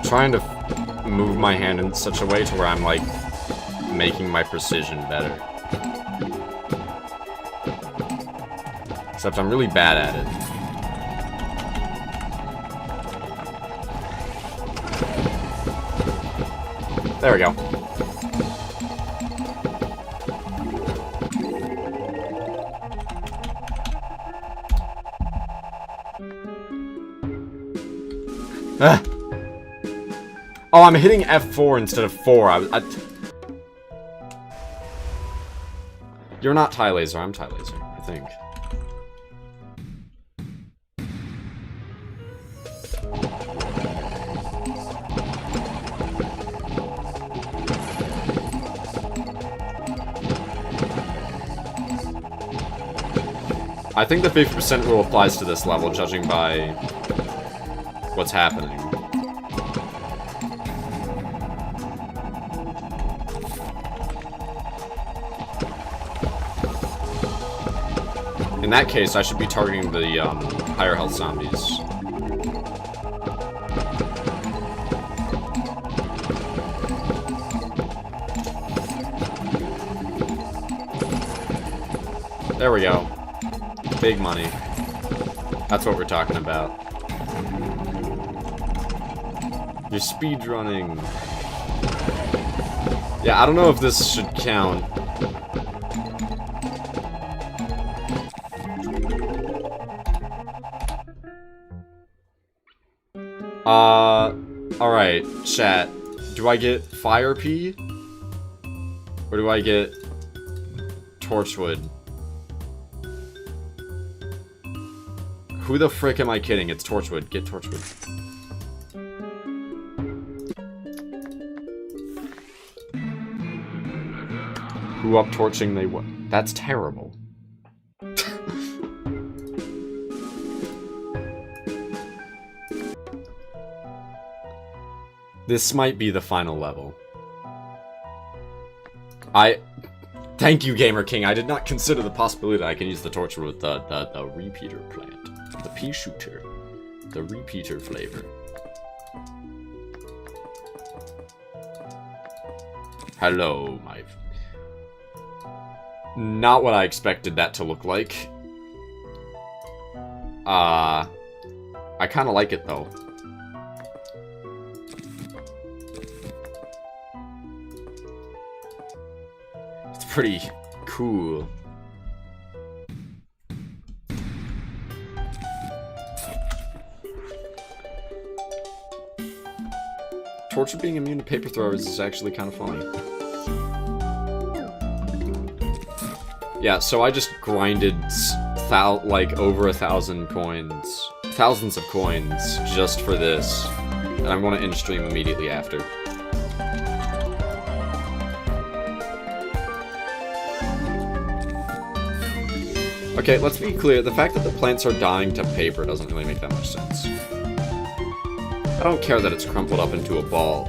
Trying to move my hand in such a way to where I'm like making my precision better. Except I'm really bad at it. There we go. Ah. Oh, I'm hitting F4 instead of 4. You're not Ty Laser, I'm Ty Laser, I think. I think the 50% rule applies to this level, judging by what's happening. In that case, I should be targeting the higher health zombies. There we go. Big money. That's what we're talking about. You're speedrunning. Yeah, I don't know if this should count. Alright, chat. Do I get Fire P? Or do I get Torchwood? Who the frick am I kidding? It's Torchwood. Get Torchwood. Who up torching they what? That's terrible. This might be the final level. Thank you, Gamer King. I did not consider the possibility that I can use the torture with the repeater plant. The pea shooter. The repeater flavor. Hello, my... Not what I expected that to look like. I kind of like it, though. It's pretty cool. Torture being immune to paper throwers is actually kind of funny. Yeah, so I just grinded like over 1,000 coins, thousands of coins just for this, and I'm going to end stream immediately after. Okay, let's be clear, the fact that the plants are dying to paper doesn't really make that much sense. I don't care that it's crumpled up into a ball.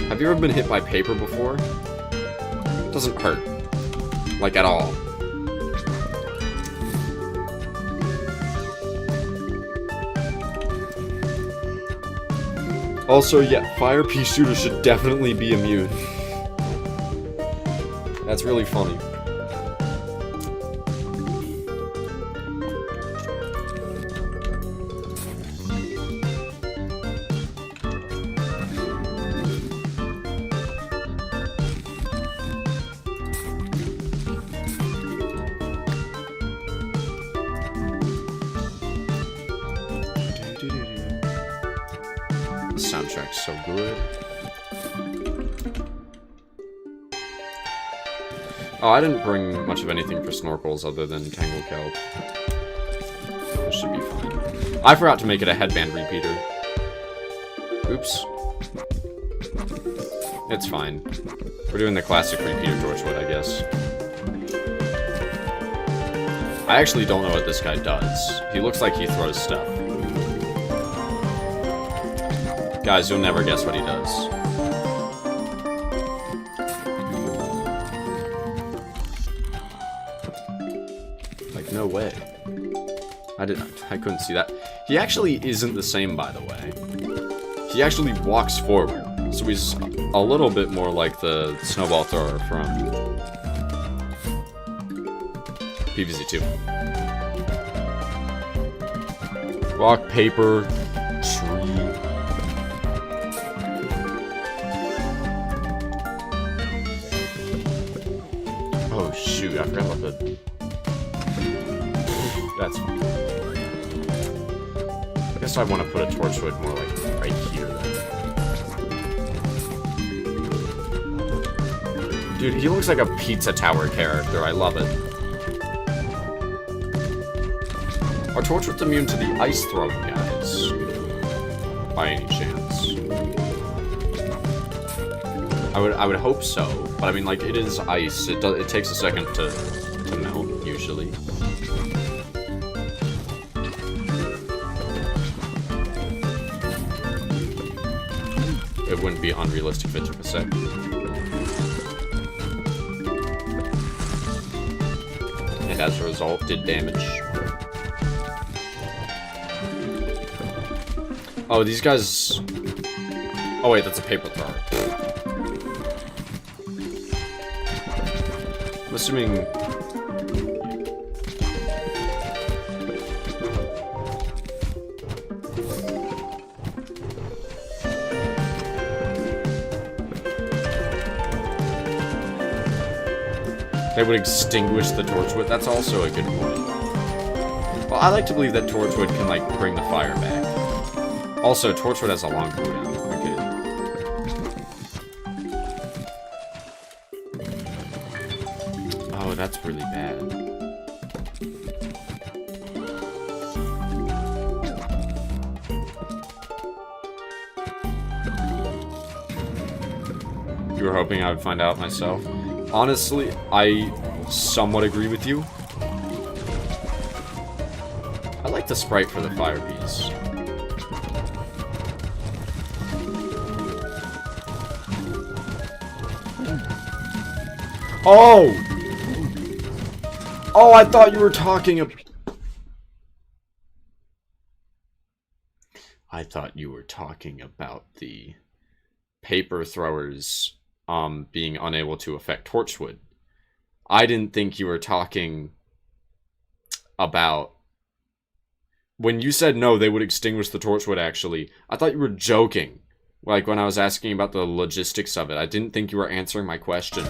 Have you ever been hit by paper before? It doesn't hurt. Like, at all. Also, yeah, fire pea shooter should definitely be immune. That's really funny. Soundtrack's so good. Oh, I didn't bring much of anything for snorkels other than tangle kelp. This should be fine. I forgot to make it a headband repeater. Oops. It's fine. We're doing the classic repeater Torchwood, I guess. I actually don't know what this guy does. He looks like he throws stuff. Guys, you'll never guess what he does. Like, no way. I couldn't see that. He actually isn't the same, by the way. He actually walks forward. So he's a little bit more like the snowball thrower from PvZ 2. Rock, paper, tree. Oh shoot, I forgot about the... That's fine. I guess I want to put a Torchwood more like right here then. Dude, he looks like a Pizza Tower character, I love it. Are Torchwoods immune to the ice throwing guys? By any chance? I would hope so, but I mean, like, it is ice. It takes a second to melt usually. It wouldn't be unrealistic if it took a second. And as a result, did damage. Oh, these guys... Oh wait, that's a paper thrower. I'm assuming... they would extinguish the Torchwood. That's also a good point. Well, I like to believe that Torchwood can, like, bring the fire back. Also, Torchwood has a long cooldown. Oh, that's really bad. You were hoping I would find out myself. Honestly, I somewhat agree with you. I like the sprite for the fire bees. Oh! Oh, I thought you were talking I thought you were talking about the paper throwers being unable to affect Torchwood. I didn't think you were talking about when you said no, they would extinguish the Torchwood, actually. I thought you were joking. Like when I was asking about the logistics of it. I didn't think you were answering my question.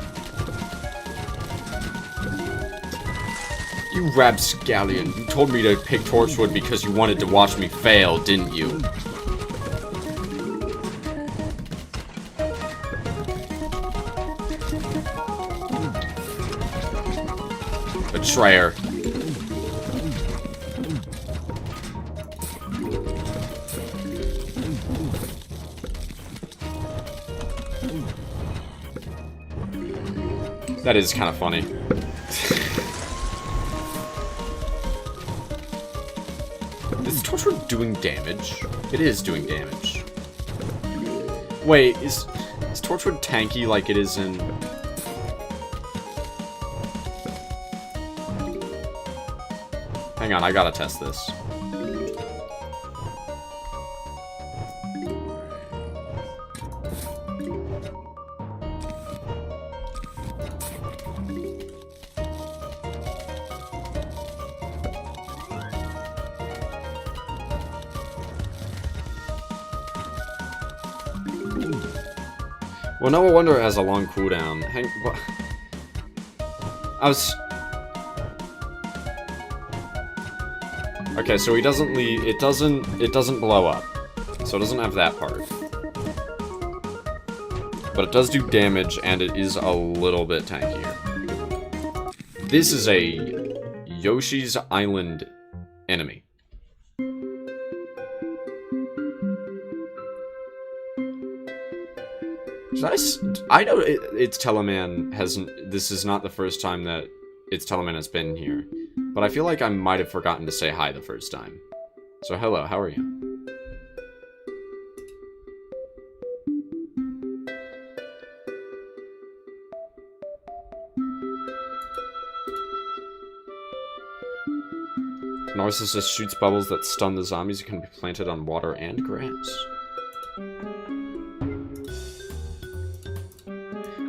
You rapscallion, you told me to pick Torchwood because you wanted to watch me fail, didn't you? Betrayer. That is kind of funny. Is Torchwood doing damage? It is doing damage. Wait, is Torchwood tanky like it is in... Hang on, I gotta test this. Well, no wonder it has a long cooldown. Hang, what? I was... Okay, so he doesn't leave... It doesn't blow up. So it doesn't have that part. But it does do damage, and it is a little bit tankier. This is a Yoshi's Island enemy. I know its Teleman hasn't... This is not the first time that its Teleman has been here. But I feel like I might have forgotten to say hi the first time. So hello, how are you? Narcissus shoots bubbles that stun the zombies. It can be planted on water and grass.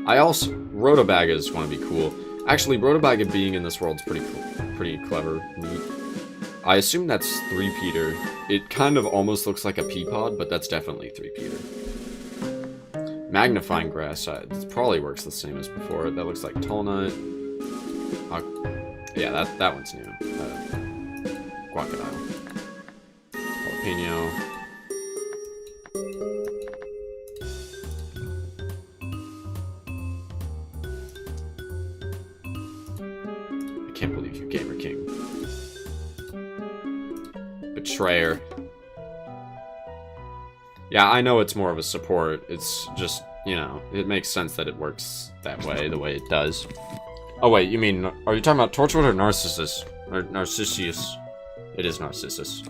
I also... Rotobag is going to be cool. Actually, Rotobag being in this world is pretty cool. Pretty clever. Neat. I assume that's 3-peater. It kind of almost looks like a pea pod, but that's definitely 3-peater. Magnifying grass. It probably works the same as before. That looks like tall nut. Yeah, that one's new. Crocodile. Jalapeno. I can't believe you, Gamer King. Betrayer. Yeah, I know it's more of a support. It's just, you know, it makes sense that it works that way, the way it does. Oh wait, you mean, are you talking about Torchwood or Narcissus? Or Narcissus? It is Narcissus.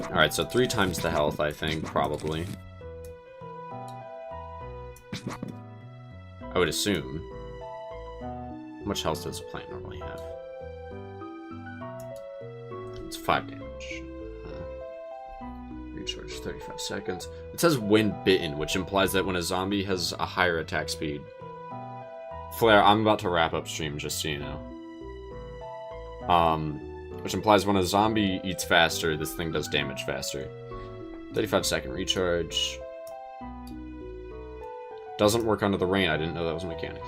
Alright, so 3 times the health, I think, probably. I would assume. How much health does a plant normally have? It's 5 damage. Recharge 35 seconds. It says wind bitten, which implies that when a zombie has a higher attack speed. Flare, I'm about to wrap up stream, just so you know. Which implies when a zombie eats faster, this thing does damage faster. 35-second recharge. Doesn't work under the rain. I didn't know that was a mechanic.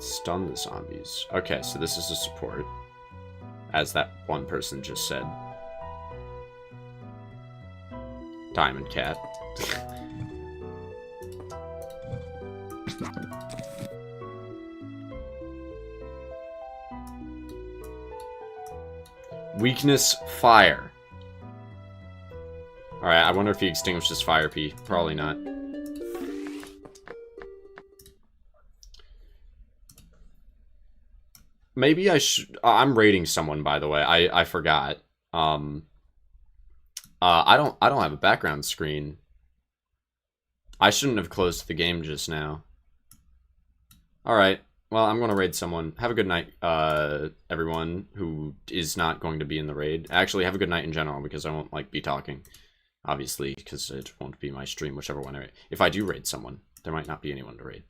Stun the zombies. Okay, so this is a support. As that one person just said. Diamond Cat. Weakness, fire. Alright, I wonder if he extinguishes fire P. Probably not. Maybe I should... I'm raiding someone, by the way. I forgot. I don't have a background screen. I shouldn't have closed the game just now. Alright. Well, I'm going to raid someone. Have a good night, everyone who is not going to be in the raid. Actually, have a good night in general, because I won't, like, be talking. Obviously, because it won't be my stream, whichever one I raid. If I do raid someone, there might not be anyone to raid.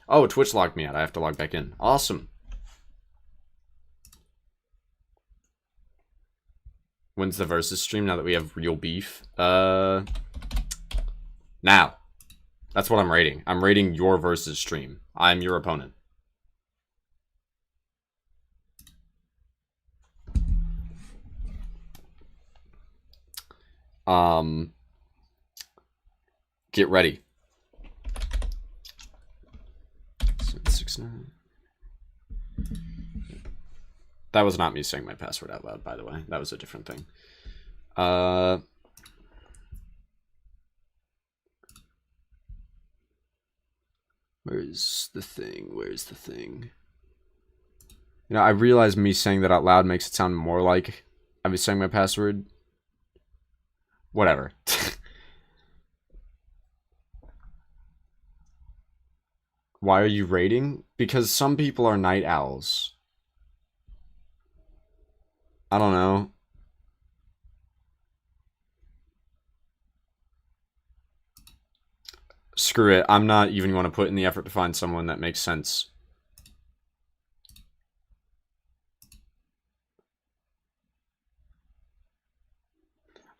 Oh, Twitch logged me out. I have to log back in. Awesome. When's the versus stream now that we have real beef? Now. That's what I'm rating. I'm rating your versus stream. I'm your opponent. Get ready. 769. That was not me saying my password out loud, by the way. That was a different thing. Where's the thing? Where's the thing? You know, I realize me saying that out loud makes it sound more like I was saying my password. Whatever. Why are you raiding? Because some people are night owls. I don't know. Screw it. I'm not even going to put in the effort to find someone that makes sense.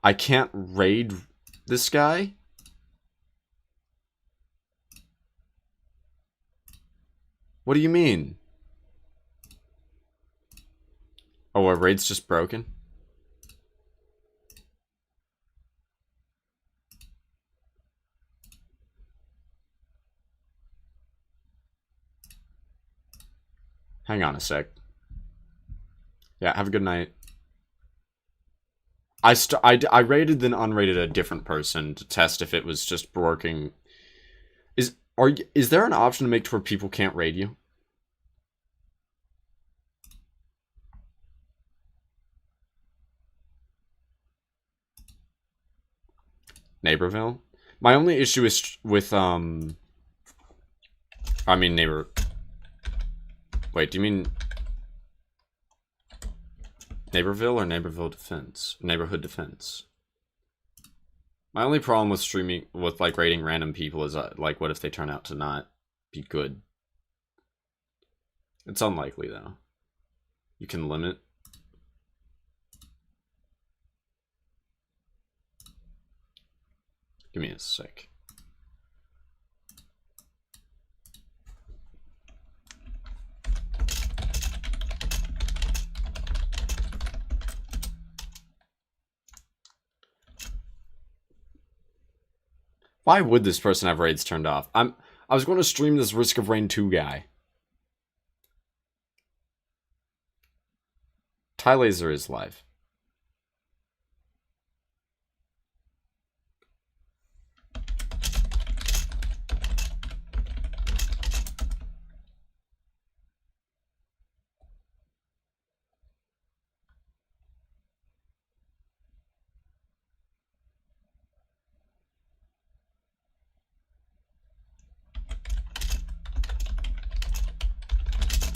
I can't raid this guy? What do you mean? Oh, our raid's just broken? Hang on a sec. Yeah, have a good night. I rated then unrated a different person to test if it was just working. Is there an option to make to where people can't raid you? Neighborville? My only issue is with I mean neighbor. Wait, do you mean Neighborville or Neighborville Defense? Neighborhood Defense. My only problem with streaming, with like rating random people is like, what if they turn out to not be good? It's unlikely though. You can limit. Give me a sec. Why would this person have raids turned off? I was going to stream this Risk of Rain 2 guy. Ty Laser is live.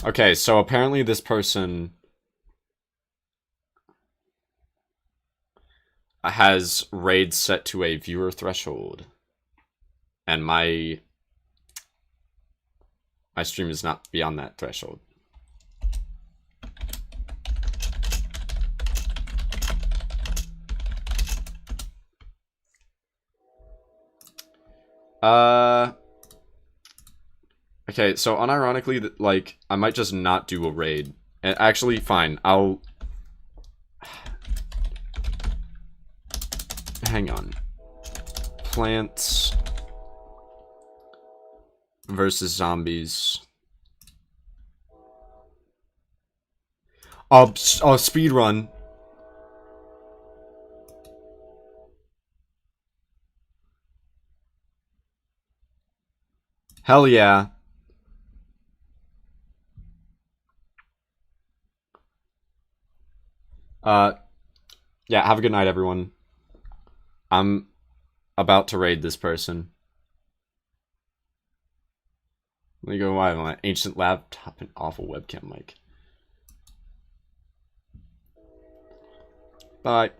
Okay, so apparently this person has raids set to a viewer threshold. And my stream is not beyond that threshold. Okay, so unironically, like, I might just not do a raid. And actually, fine, I'll... Hang on. Plants... versus zombies. Oh, speed run. Hell yeah. Yeah, have a good night, everyone. I'm about to raid this person. Let me go live on my ancient laptop and awful webcam mic. Bye.